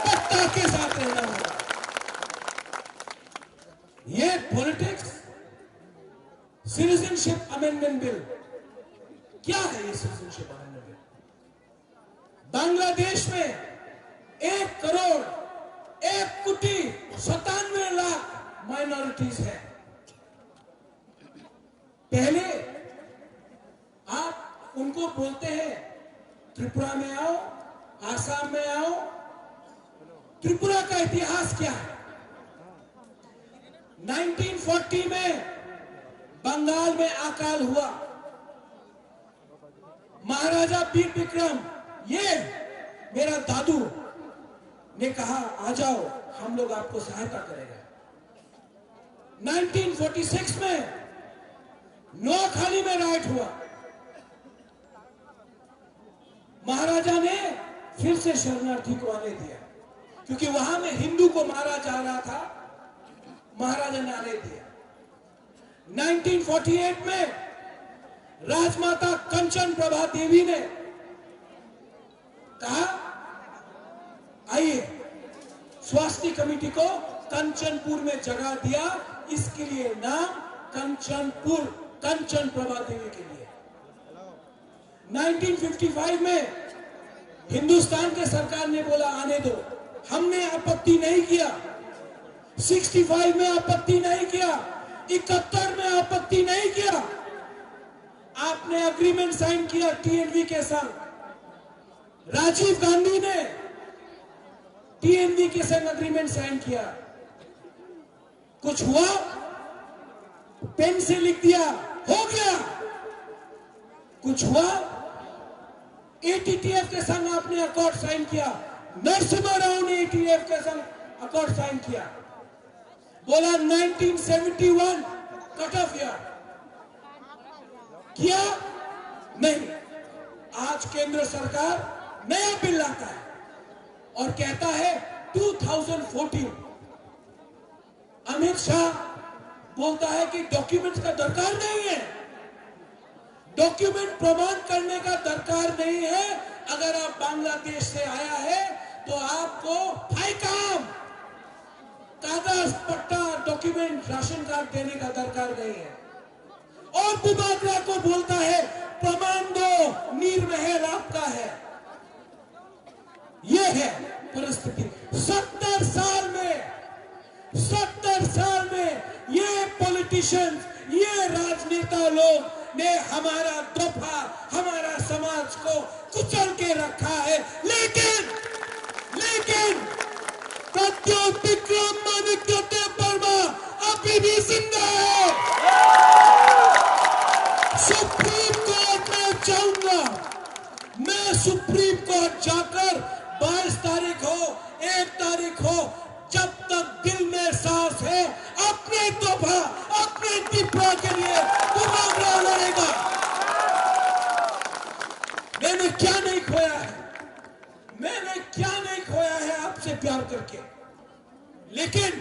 पत्ता के साथ रहना होगा। ये पॉलिटिक्स, सिटीजनशिप अमेंडमेंट बिल, क्या है ये सिटीजनशिप अमेंडमेंट बिल? बांग्लादेश में 1 करोड़ 1 कोटी 97 लाख माइनॉरिटीज है। पहले आप उनको बोलते हैं त्रिपुरा में आओ, आसाम में आओ। त्रिपुरा का इतिहास क्या है? 1940 में बंगाल में अकाल हुआ, महाराजा वीर विक्रम, ये मेरा दादू ने कहा आ जाओ, हम लोग आपको सहायता करेंगे। 1946 में नोआखाली में राइट हुआ, महाराजा ने फिर से शरणार्थी को आने दिया। क्योंकि वहां में हिंदू को मारा जा रहा था, महाराजा ने आने दिया। 1948 में राजमाता कंचन प्रभा देवी ने कहा आइए स्वास्थ्य कमेटी को कंचनपुर में जगह दिया, इसके लिए नाम कंचनपुर, कंचन प्रभा देवी के लिए। 1955 में हिंदुस्तान के सरकार ने बोला आने दो, हमने आपत्ति नहीं किया। 65 में आपत्ति नहीं किया, 71 में आपत्ति नहीं किया। आपने एग्रीमेंट साइन किया टीएनवी के संग, राजीव गांधी ने टीएनवी के संग एग्रीमेंट साइन किया। कुछ हुआ, पेन से लिख दिया, हो गया। कुछ हुआ, एटीटीएफ के संग आपने अकॉर्ड साइन किया, नरसिम्हा राव ने एटीटीएफ के संग अकॉर्ड साइन किया, बोला 1971 कट ऑफ ईयर, किया नहीं। आज केंद्र सरकार नया बिल लाता है और कहता है 2014। अमित शाह बोलता है कि डॉक्यूमेंट्स का दरकार नहीं है, डॉक्यूमेंट प्रमाण करने का दरकार नहीं है। अगर आप बांग्लादेश से आया है तो आपको फाइकाम, कागज पट्टा, डॉक्यूमेंट, राशन कार्ड देने का दरकार नहीं है। और बुबागरा को बोलता है प्रमाण दो, नीरमहल आपका है। यह है परिस्थिति। 70 साल में ये पॉलिटिशियंस, ये राजनेता लोग ने हमारा दफा, हमारा समाज को कुचल के रखा है। लेकिन प्रद्योत विक्रम माणिक्य वर्मा अभी भी जिंदा है। सुप्रीम कोर्ट में जाऊंगा, मैं सुप्रीम कोर्ट जाकर 22 तारीख हो, 1 तारीख हो, जब तक दिल में सांस है अपने तोहफा, अपने दीपा के लिए बुबागरा लड़ेगा। मैंने क्या नहीं खोया है, मैंने क्या नहीं खोया है आपसे प्यार करके। लेकिन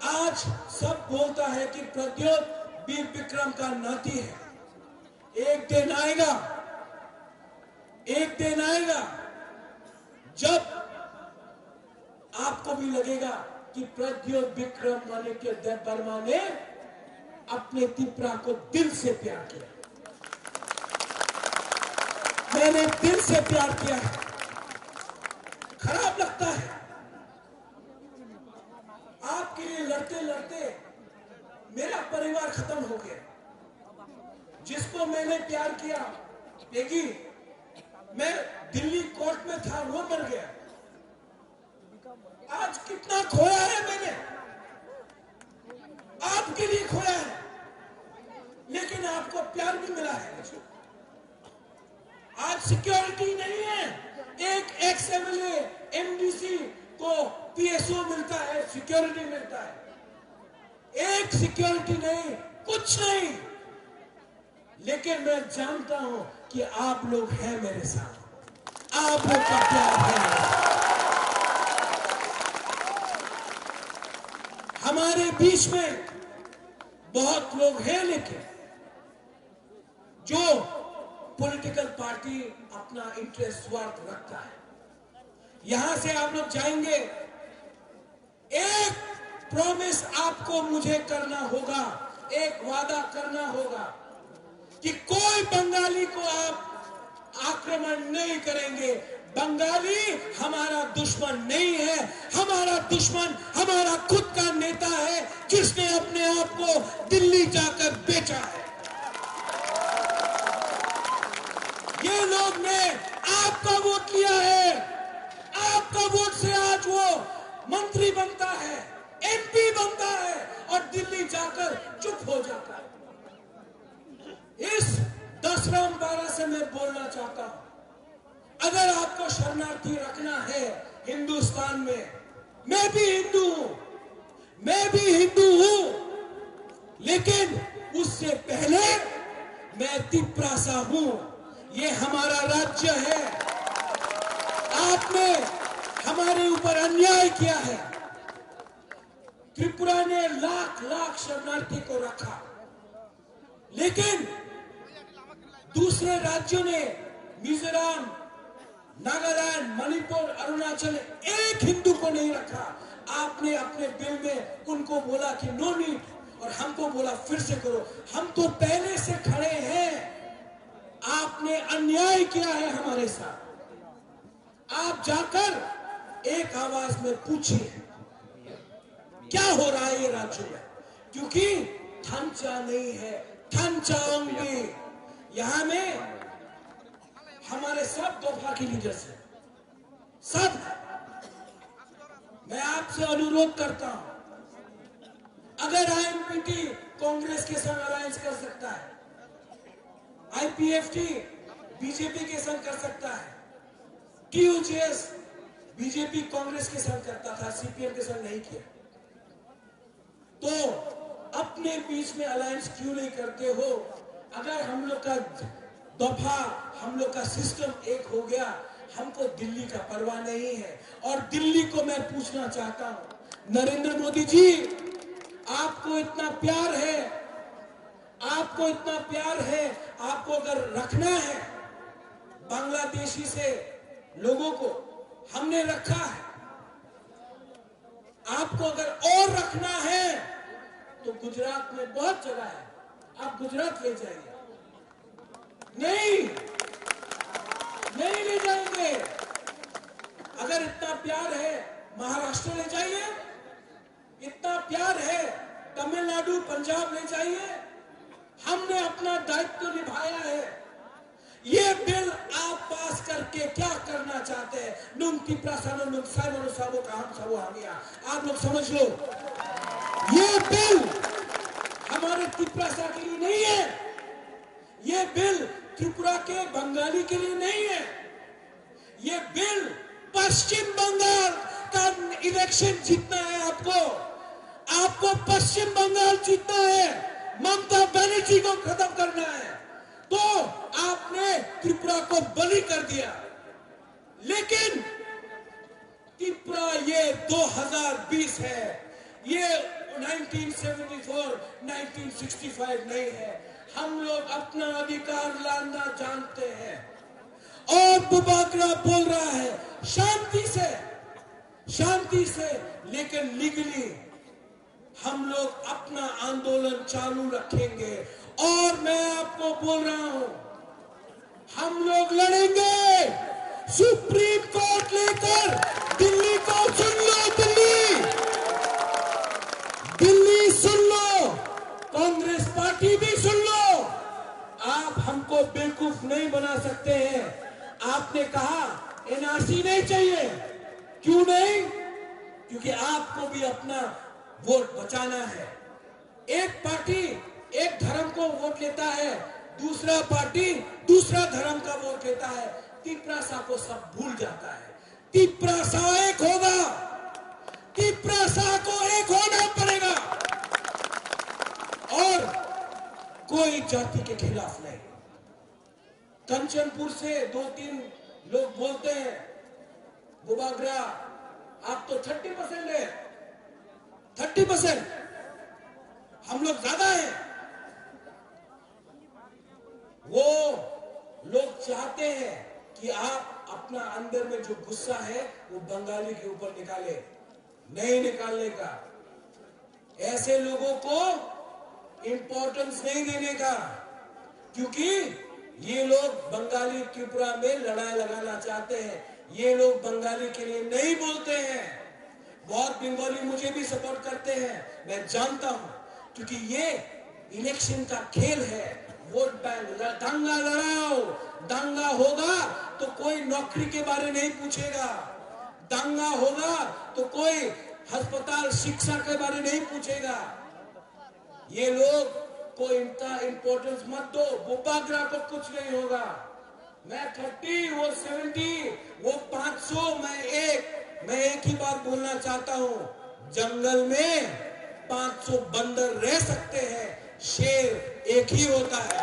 आज सब बोलता है कि प्रद्योत वीर विक्रम का नाती है। एक दिन आएगा जब आपको भी लगेगा कि प्रद्योत विक्रम माणिक्य वर्मा ने अपने तिपरा को दिल से प्यार किया। मैंने दिल से प्यार किया। खराब लगता है आपके लिए लड़ते लड़ते मेरा परिवार खत्म हो गया। जिसको मैंने प्यार किया, पेगी, मैं दिल्ली कोर्ट में था, वो मर गया। आज कितना खोया है मैंने, आपके लिए खोया है, लेकिन आपको प्यार भी मिला है। आज सिक्योरिटी नहीं है, एक एक्स एमएलए एमडीसी को पीएसओ मिलता है, सिक्योरिटी मिलता है। एक सिक्योरिटी नहीं, कुछ नहीं। लेकिन मैं जानता हूं कि आप लोग हैं मेरे साथ, आप लोग का प्यार है। हमारे बीच में बहुत लोग हैं, लेकिन जो पॉलिटिकल पार्टी अपना इंटरेस्ट स्वार्थ रखता है। यहां से आप लोग जाएंगे, एक प्रॉमिस आपको मुझे करना होगा, एक वादा करना होगा कि कोई बंगाली को आप आक्रमण नहीं करेंगे। बंगाली हमारा दुश्मन नहीं है, हमारा दुश्मन हमारा खुद का नेता है, जिसने अपने आप को दिल्ली जाकर बेचा है। ये लोग ने आपका वोट लिया है, आपका वोट से आज वो मंत्री बनता है, एमपी बनता है और दिल्ली जाकर चुप हो जाता है। इस 10 राम 12 से मैं बोलना चाहता हूं, अगर आपको शरणार्थी रखना है हिंदुस्तान में, मैं भी हिंदू हूं, लेकिन उससे पहले मैं तिपरासा हूं। ये हमारा राज्य है। आपने हमारे ऊपर अन्याय किया है। त्रिपुरा ने लाख लाख शरणार्थी को रखा, लेकिन दूसरे राज्यों ने मिजोरम, नागालैंड, मणिपुर, अरुणाचल एक हिंदू को नहीं रखा। आपने अपने बिल में उनको बोला कि नो नीड, और हमको बोला फिर से करो। हम तो पहले से खड़े हैं। आपने अन्याय किया है हमारे साथ। आप जाकर एक आवाज में पूछिए क्या हो रहा है ये राज्य में, क्योंकि थमचा नहीं है, थमचाओंगे। यहां में हमारे सब दफा के लीडर्स हैं, सब। मैं आपसे अनुरोध करता हूं, अगर आईएनपीटी कांग्रेस के संग अलायंस कर सकता है, आईपीएफटी बीजेपी के संग कर सकता है, टीयूजेएस बीजेपी कांग्रेस के संग करता था, सीपीएम के संग नहीं किया, तो अपने बीच में अलायंस क्यों नहीं करते हो? अगर हम लोग का दफा, हम लोग का सिस्टम एक हो गया, हमको दिल्ली का परवाह नहीं है। और दिल्ली को मैं पूछना चाहता हूं, नरेंद्र मोदी जी, आपको इतना प्यार है, आपको इतना प्यार है, आपको अगर रखना है बांग्लादेशी से लोगों को, हमने रखा है, आपको अगर और रखना है तो गुजरात में बहुत जगह है, आप गुजरात ले जाइए। नहीं ले जाएंगे। अगर इतना प्यार है महाराष्ट्र ले जाइए, इतना प्यार है तमिलनाडु, पंजाब ले जाइए। हमने अपना दायित्व निभाया है। ये बिल आप पास करके क्या करना चाहते हैं? आप लोग समझ लो, ये बिल हमारे त्रिपुरा के लिए नहीं है, ये बिल त्रिपुरा के बंगाली के लिए नहीं है, ये बिल पश्चिम बंगाल का इलेक्शन जीतना है। आपको पश्चिम बंगाल जीतना है, ममता बनर्जी को खत्म करना है, तो आपने त्रिपुरा को बलि कर दिया। लेकिन त्रिपुरा ये 2020 है, ये 1974, 1965 नहीं है। हम लोग अपना अधिकार लाना जानते हैं। और बुबागरा बोल रहा है शांति से, लेकिन लीगली हम लोग अपना आंदोलन चालू रखेंगे। और मैं आपको बोल रहा हूं, हम लोग लड़ेंगे सुप्रीम कोर्ट लेकर। दिल्ली को सुन लो, दिल्ली सुन लो, कांग्रेस पार्टी भी सुन लो। आप हमको बेवकूफ नहीं बना सकते हैं। आपने कहा एनआरसी नहीं चाहिए, क्यों नहीं? क्योंकि आपको भी अपना वोट बचाना है। एक पार्टी एक धर्म को वोट लेता है, दूसरा पार्टी दूसरा धर्म का वोट लेता है। त्रिपुरा को सब भूल जाता है। त्रिपुरा एक होगा, त्रिपुरा को एक होना पड़ेगा, और कोई जाति के खिलाफ नहीं। कंचनपुर से 2-3 लोग बोलते हैं, बुबागरा आप तो 30% है, 30%, हम लोग ज्यादा हैं। वो लोग चाहते हैं कि आप अपना अंदर में जो गुस्सा है वो बंगाली के ऊपर निकाले, नहीं निकालने का। ऐसे लोगों को इंपॉर्टेंस नहीं देने का, क्योंकि ये लोग बंगाली त्रिपुरा में लड़ाई लगाना चाहते हैं। ये लोग बंगाली के लिए नहीं बोलते हैं। बहुत बंगाली मुझे भी सपोर्ट करते हैं, मैं जानता हूं, क्योंकि ये इलेक्शन का खेल है, वोट बैंक। दंगा लड़ाओ, दंगा होगा तो कोई नौकरी के बारे नहीं पूछेगा, दंगा होगा तो कोई अस्पताल शिक्षा के बारे नहीं पूछेगा। ये लोग को इनका इंपॉर्टेंस मत दो। बुबागरा को कुछ नहीं होगा। मैं 30, वो 70, वो 500, मैं एक ही बात बोलना चाहता हूं, जंगल में 500 बंदर रह सकते हैं, शेर एक ही होता है।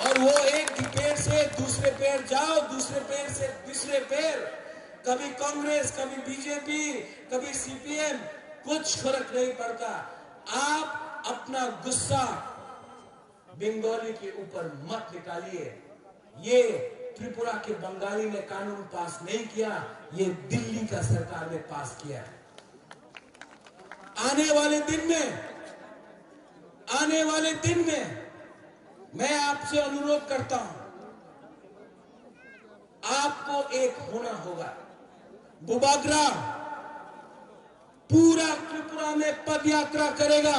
और वो एक पेड़ से दूसरे पेड़ जाओ, दूसरे पेड़ से तीसरे पेड़, कभी कांग्रेस, कभी बीजेपी, कभी सीपीएम, कुछ फर्क नहीं पड़ता। आप अपना गुस्सा बंगाली के ऊपर मत निकालिए। ये त्रिपुरा के बंगाली ने कानून पास नहीं किया, ये दिल्ली का सरकार ने पास किया। आने वाले दिन में मैं आपसे अनुरोध करता हूं, आपको एक होना होगा। बुबाग्रा पूरा त्रिपुरा में पद यात्रा करेगा,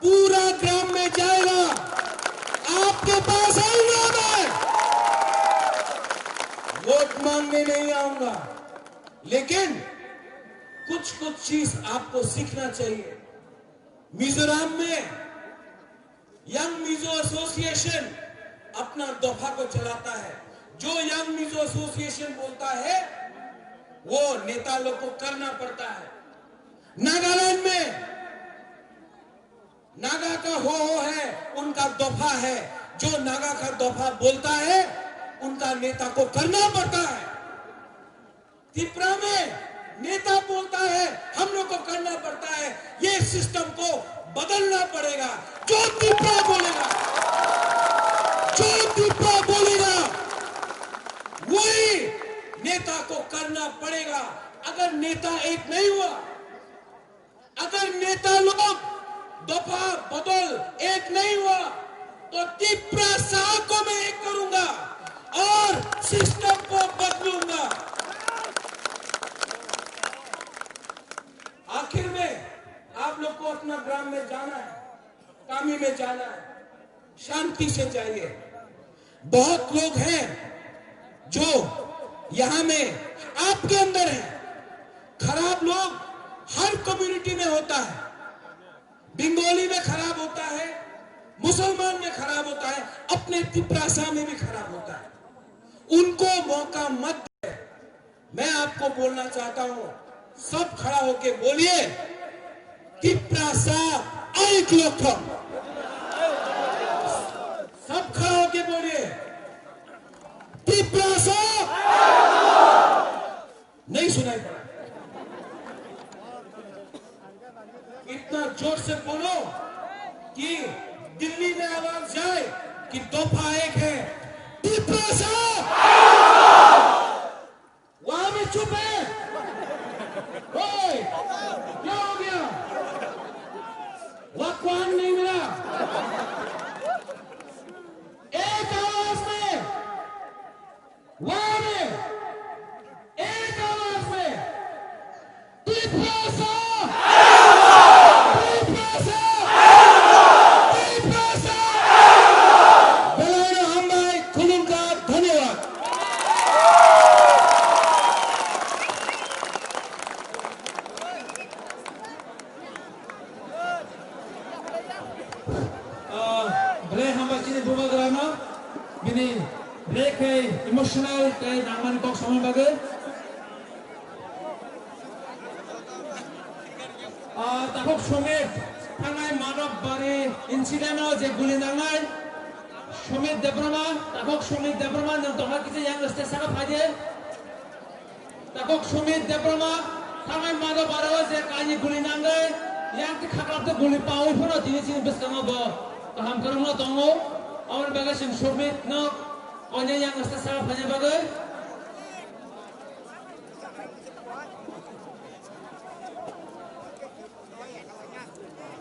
पूरा ग्राम में जाएगा, आपके पास आऊंगा मैं, वोट मांगने नहीं आऊंगा, लेकिन कुछ चीज आपको सीखना चाहिए। मिजोरम में यंग मिजो एसोसिएशन अपना दफा को चलाता है। जो यंग मिजो एसोसिएशन बोलता है वो नेता लोग को करना पड़ता है। नागालैंड में नागा का हो है, उनका दफा है, जो नागा का दफा बोलता है उनका नेता को करना पड़ता है। त्रिपुरा में नेता बोलता है, हम लोग को करना पड़ता है। ये सिस्टम को बदलना पड़ेगा। जो त्रिपुरा बोलेगा वही नेता को करना पड़ेगा। अगर नेता एक नहीं हुआ, अगर नेता लोग दफा बदल एक नहीं हुआ, तो त्रिपुरा साह को मैं एक करूंगा और सिस्टम को बदलूंगा। आखिर में आप लोग को अपना ग्राम में जाना है, कामी में जाना है, शांति से जाइए। बहुत लोग हैं जो यहां में आपके अंदर हैं। खराब लोग हर कम्युनिटी में होता है। बंगाली में खराब होता है, मुसलमान में खराब होता है, अपने त्रिपुरा में भी खराब होता है। उनको मौका मत दे। मैं आपको बोलना चाहता हूं, सब खड़ा होके बोलिए, त्रिपुरा एक लक्षण। सब खड़ा होके बोलिए, त्रिपुरा नहीं सुनाई पड़ा, इतना जोर से बोलो कि दिल्ली में आवाज जाए कि दफा एक है। त्रिपुरा वहां में चुप है। क्या हो गया? वाकवान नहीं मिला। एक आवाज में, वहां में एक आवाज में, त्रिपुरा हम भाई खुलूं का धन्यवाद। break emotional kay naman kok sama bagay takok Sumit thangai Manok Bari incident je guli nangai Sumit Debrama takok Sumit Debrama nang toha kisi yang rasta saka phaje takok Sumit Debrama thangai Manok Bari je kani guli nangai yang ki khakrap te guli pawi phono dini sini beskama bo kaham karungna tongo और बगैर Sumit no onye yang rasta saka phaje bagay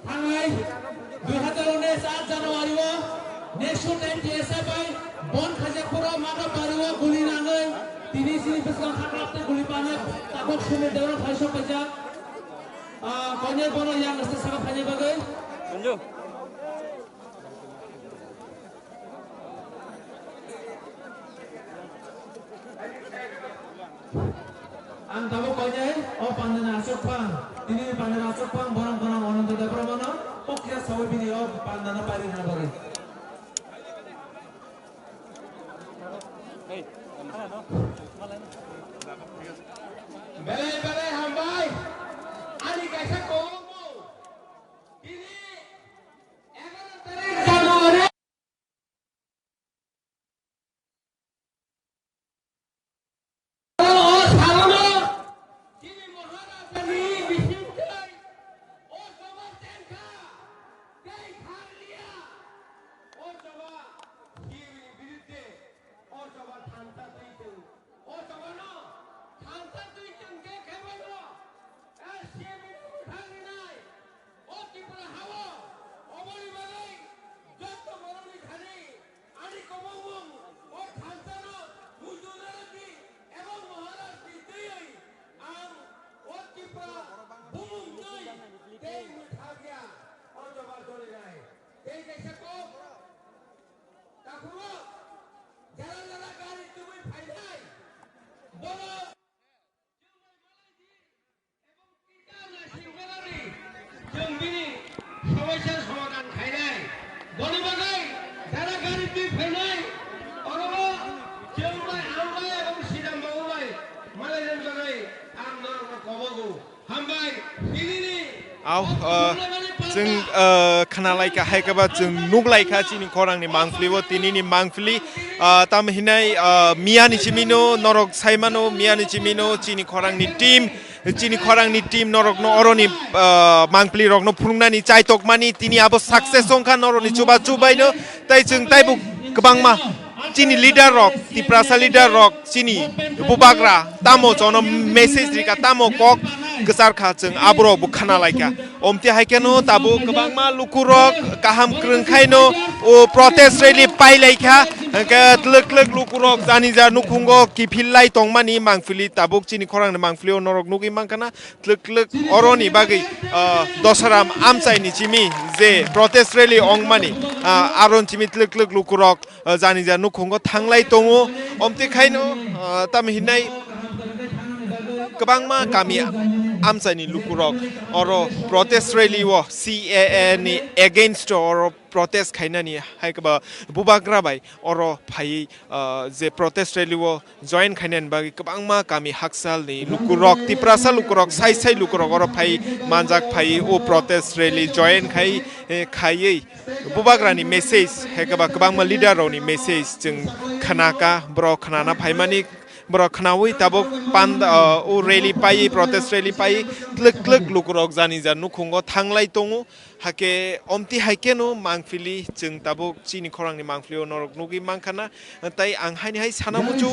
Hangai 2019 Januari wa National NTSA by Bon Khajakpura Manok Bari wa guli nangai tini sini beskama khakrap te guli panak takok Sumit Debrama phaisho paja onye bono yang rasta saka phaje bagay Tunjuk ang tabo konya o pandana asokpang ini pandana asokpang borang-borang Ananta Debrama no pokya sawi bini o pandana pari na bagi bele hambai ani kaisa ko সমস্যার সমাধান খাই নাই বলি বাগাই যারা গাড়ি তুই ফেলাই অরব কেউলাই আমলাই এবং সিরাম বাবুলাই মালাইলেন বাগাই আম নরক কবগু হামবাই বিলিনি आव जों खोनालायखा हायखाबा जों नुगलायखा चिनि खरांनि मांफ्लिबो तिनिनि मांफ्लि तामहिनाय मियानि चिमिनो नरक साइमानो मियानि चिमिनो चिनि खरांनि टीम नरकनो अरनि मांफ्लि रकनो फुंनानि चाइतकमानि तिनि आबो सक्सेस संखा नरनि चुबा चुबायनो ताइ जों ताइबो गोबांमा चिनि लिडार रक तिप्रासा लिडार रक चिनि बुबाग्रा तामो जनो मेसेज रिका तामो कक गोसारखा जों आब्रो बुखाना लायका ओमति हायकेनो ताबो गोबांमा लुकुरक गाहाम क्रंखायनो ओ प्रोटेस्ट रैली पाइलायखा tlek lukurok janija nukungo kipilai tongmani mangfili tabuk chini khorang mangfilio norok nugi mangkana tlek oroni bagi dosaram amchai ni chimi je protest rally ongmani aron chimi tlek lukurok janija nukungo thanglai tongo omti khaino tamhinai kebangma kami amchani lukurok oro protest rally wo CAA ni against oro protest khainani haikaba bubagra bai oro phai je protest rally wo join khainan bagi kebangma kami haksal ni lukurok tiprasa lukurok sai lukurok oro phai manjak phai o protest rally join khai bubagra ni message haikaba kebangma leader ro ni message jeng khanaka bro khanana phaimani bro khnawi tabok pand o rally pai protest rally pai tlek lukurok jani jan nukhungo thanglai tongo hake omti haikeno mangfili jeng tabok chini khorang ni mangflio norok nugi mangkhana tai ang haini hai sanamuchu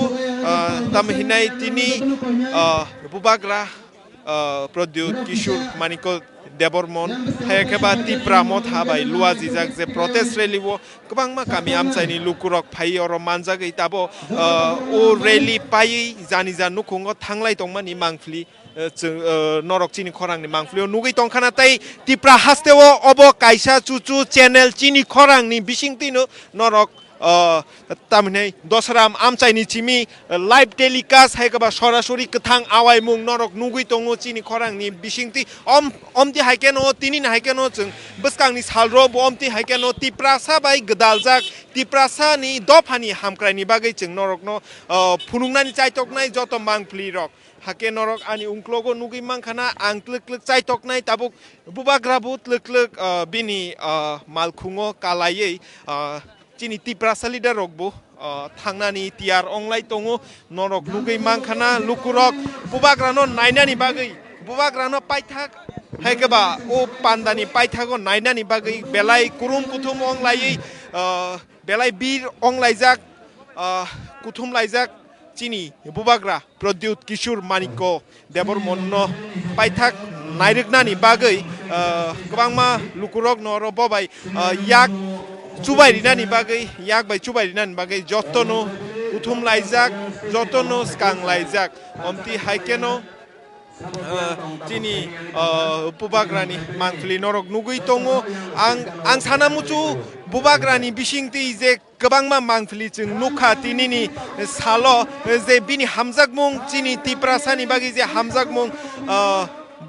tamhinai tini bubagra Pradyut Kishur Maniko Debormon Hayakeba Tipra Mot Habai Lua Zizak ze protest rally wo Kabangma kami amchaini lukurok phai oro manjak itabo o rally pai jani nukungo thanglai tongmani mangfli norok chini khorang ni mangflio nugi tongkhana tai Tipra hasteo obo kaisa chuchu channel chini khorang ni bisingtino norok tamne dosram amchaini chimi live telecast haikaba sorasori kathang awai mung norok nugui tongo chini khorang ni bisingti omti haikeno tini na haikeno chung buskang ni salro omti haikeno tiprasa bai gdaljak tiprasa ni dofani hamkrai ni bagai chung norok no phunungna ni chaitoknai joto mangpli rok hake norok ani ungklogo nugi mangkhana ang tlek chaitoknai tabuk bubagrabu tlek bini malkhungo kalaiei chini tiprasa leader rokbo thangnani tiar onglai tongo norok nugai mangkhana lukurok bubagrano nainani bagai bubagrano paithak haikaba o pandani paithago nainani bagai belai kurum kuthum onglai belai bir onglaijak kuthum laijak chini bubagra Pradyut Kishur Maniko Debormonno paithak nairiknani bagai gobangma lukurok noro bobai yak Chubai rinani bagai yak bai chubai rinani bagai jotono uthum laijak jotono skang laijak omti haikeno chini bubagrani mangfli norok nugui tongo ang sanamuchu bubagrani bisingti je gobangma mangfli chung nukha tinini salo je bini hamjakmung chini tiprasani bagi je hamjakmung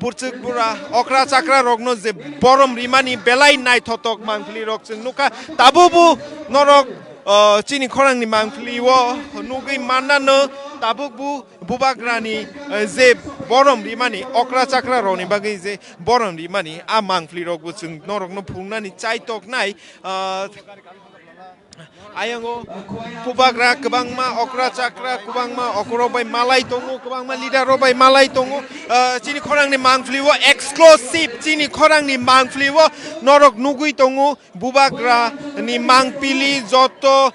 burchuk bura okra chakra rokno je borom rimani belai nai thotok mangfli rok chung nuka tabubu norok chini khorang ni mangfli wo nugui manano tabukbu bubagrani je borom rimani okra chakra roni bagi je borom rimani a mangfli rok bu chung norok no phungnani chaitok nai ayango bubagra kebangma okra chakra kubangma okrobai malai tongo kubangma leader robai malai tongo chini khorang ni mangfli wo exclusive chini khorang ni mangfli wo norok nugui tongo bubagra ni mangpili joto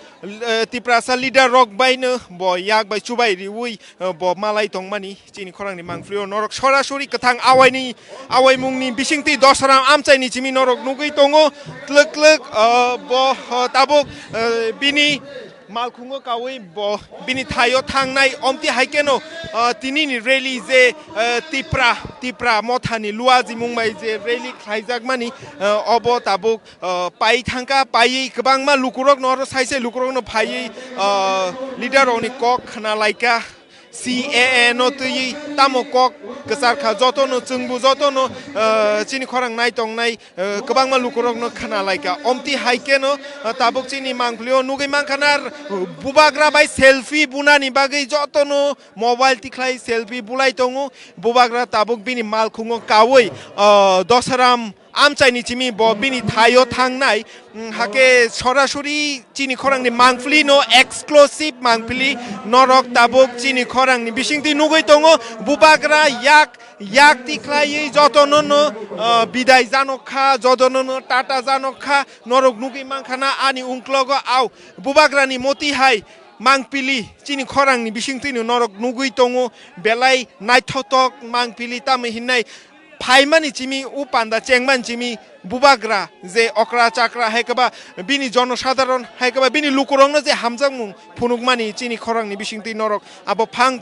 tiprasa leader rok baino bo yak bai chubai riui bo malai tongmani chini khorang ni mangfli wo norok sorasori kathang awai mungni bisingti dosram amchaini chimi norok nugui tongo tlek bo tabuk bini मालखुंगो कावै बिनि थायो थांनाय अमति हाइकेनो तिनिनि रेली जे तिप्रा मथानि लुवाजि मुंबाई जे रेली खाइजाक मानि अब Tabuk पाइ थांका पाइ गोबां मा लुकुरक नर साइसे लुकुरक न phi lidar अनि कक खना लाइका CAA no tui tamo kok kesar kha joto no chungbu joto no chini khorang nai tong nai kabang ma lukurok no khana laika omti haike no tabuk chini mangplio nugai mangkhanar bubagra bai selfie bunani bagai joto no mobile tiklai selfie bulai tongu bubagra tabuk bini mal khungo kawoi dosaram আমচাইনি চিমি বিনি থাইও থাংনাই হাকে সরাসরি চিনি খরাংনি মাংফলি no exclusive মাংফলি নরক তাবুক চিনি খরাংনি বিসিংতি নুগৈ দङ বুবাগ্রা ইয়াক তিখ্লাই যতনো বিদায় জানখা যদনো tata জানখা নরক নুগৈ মাংখানা আনি উংক্লগ আও বুবাগ্রানি মতিহাই মাংপিলি চিনি খরাংনি বিসিংতি নরক নুগৈ দङ বেলাই নাইথতক মাংপিলি তামে হিননাই फाइमानि चिमी उपान्दा चेंगमान चिमी बुबाग्रा जे अक्रा चाक्रा हाइकबा बिनि जनसाधारण हाइकबा बिनि लुकुरंनो जे हामजांमुं फुनुगमानि चिनि खरांनि बिसिंति नरक आबो फां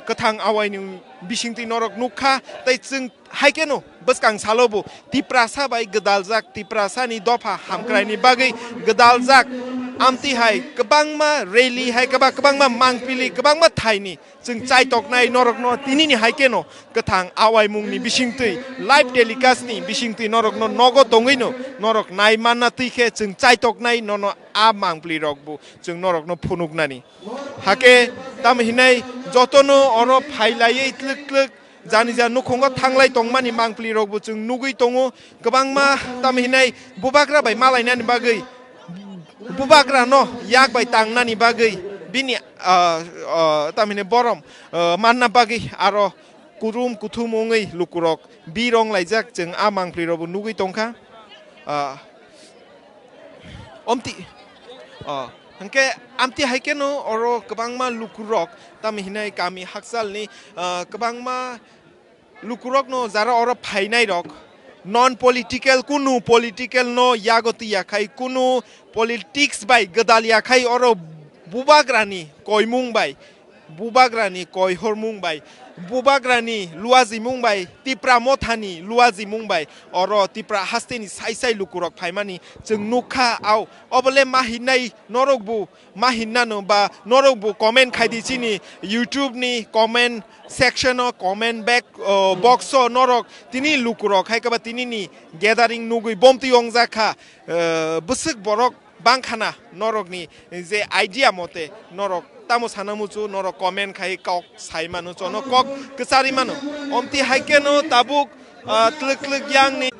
कथां आवायनि बिसिंति नरक नुखा तै जों हाइकेनो बसकां सालोबो तिप्रासा बाय गदालजाक तिप्रासानि दफा हामक्रायनि बागै गदालजाक आमति हाय गोबांमा रेली हाइकबा गोबांमा मांगपिलि गोबांमा थाइनि जों चाइटकनाय नरकनो तिनिनि हाइकेनो कथां आवायमुंनि बिसिंति लाइभ टेलिकास्टनि बिसिंति नरकनो नगो दङैनो नरक नायमाना तैखे जों चाइटकनाय ननो आ मांगप्लि रकबो जों नरकनो फुनुगनानि हाके तामहिनाय जतनो अरो फाइलायै क्लिक जानि जा नुखंगा थांलाय तंमानि मांगप्लि रकबो जों नुगै दङ गोबांमा तामहिनाय बुबाग्रा बाय मालायनानि बागै बुबाग्रा न याक बाय तांनानि बागै बिनि तामहिनाय बरम मानना बागै आरो कुरुम कुथुमङै लुकुरक बिरं लाइजाक जों आ मांगप्लि रकबो नुगै दंखा अमति हंके आमति हाइकेनो अरो गोबांमा लुकुरक तामहिनाय गामि हाकसालनि गोबांमा लुकुरक न जारा अरो फाइनाय रक नन पलिटिकल कुनु पलिटिकल न यागति याखाय कुनु पलिटिक्स बाय गदाल याखाय अरो बुबाग्रानि कयमुं बाय बुबाग्रानि कयहर मुं बाय बुबाग्रानि लुवाजि मुं बाय तिप्रा मथानि लुवाजि मुं बाय अरो तिप्रा हास्तेनि साइसाइ लुकुरक फाइमानि जों नुखा आव अबले माहिनाय नरकबु माहिनानो बा नरकबु कमेन्ट खायदिसिनि यूट्यूबनि comment section comment back box नरक तिनि लुकुरक हाइकबा तिनिनि गेदारिं नुगै बमति अंजाखा बसक बरक बांखाना नरकनि जे आइडिया मते नरक तामो सानामुचु नर कमेन्ट खाइ कक साइमानु चनो कक कसारि मानु अमति हाइकेनो ताबुक क्लिक यांगनि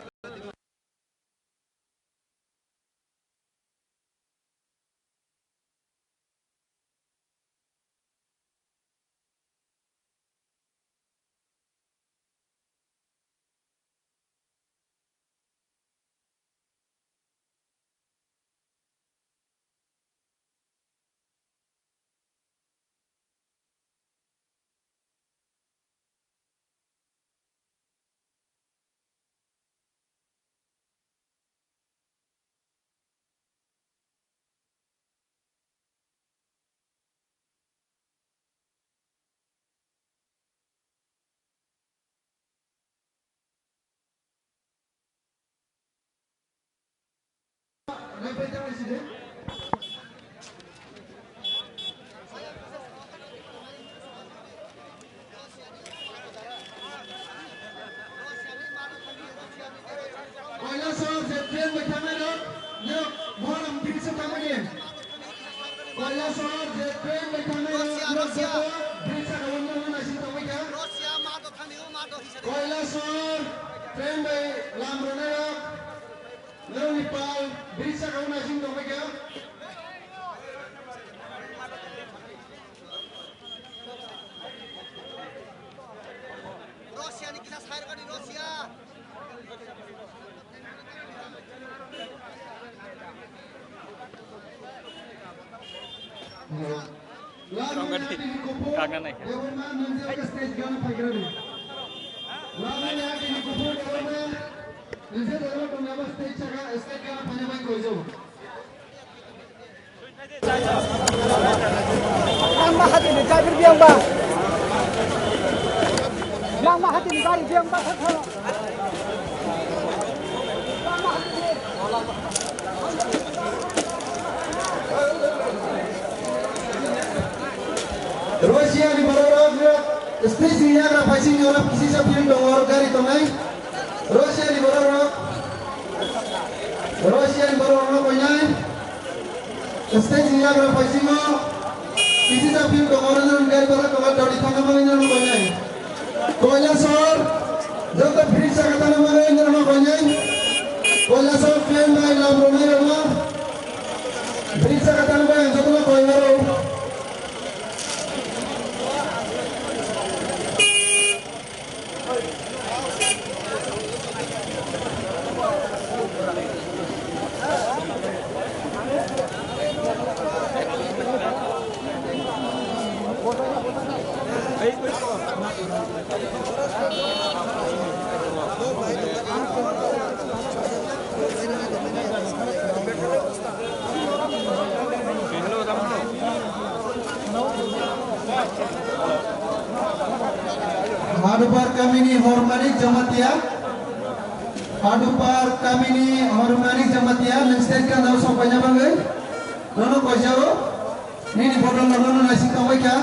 Rusia di bawah stage yang ada passing orang kisi sapir dongor gari tongai. Rusia di bawah konyai. Stage yang ada passing kisi sapir dongor gari bawah tongai dari tangga mana konyai. Konyai sor, jauh free sa kata nama konyai. Konyai sor fan by lam romai rumah. Free sa kata nama yang jauh konyai. Hadupar kami ini hormati jamatia. Hadupar kami ini hormati jamatia. Menstekan tahu sampainya bangga. Nono kau ini di bodong nono nasi kawai kah?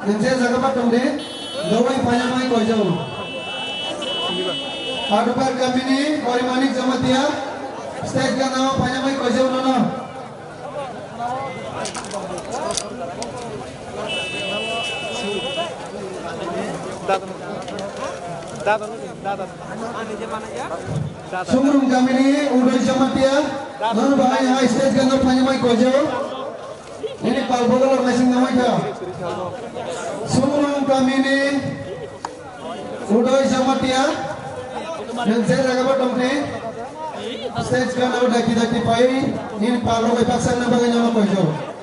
Menjadi jaga patung deh. Gawai panjang kau jauh. Hadupar kami ini hormati jamatia. Menstekan tahu panjang kau jauh nono. Sumrum kami ini udah jamatia. Nono bahaya high stage kan panjang kau jauh. Ini palbogal masing nama kah? Sumrum kami ini udah jamatia. Dan saya jaga patung deh. Stage kan udah kita tipai. Ini palbogal pasang nama kau jauh.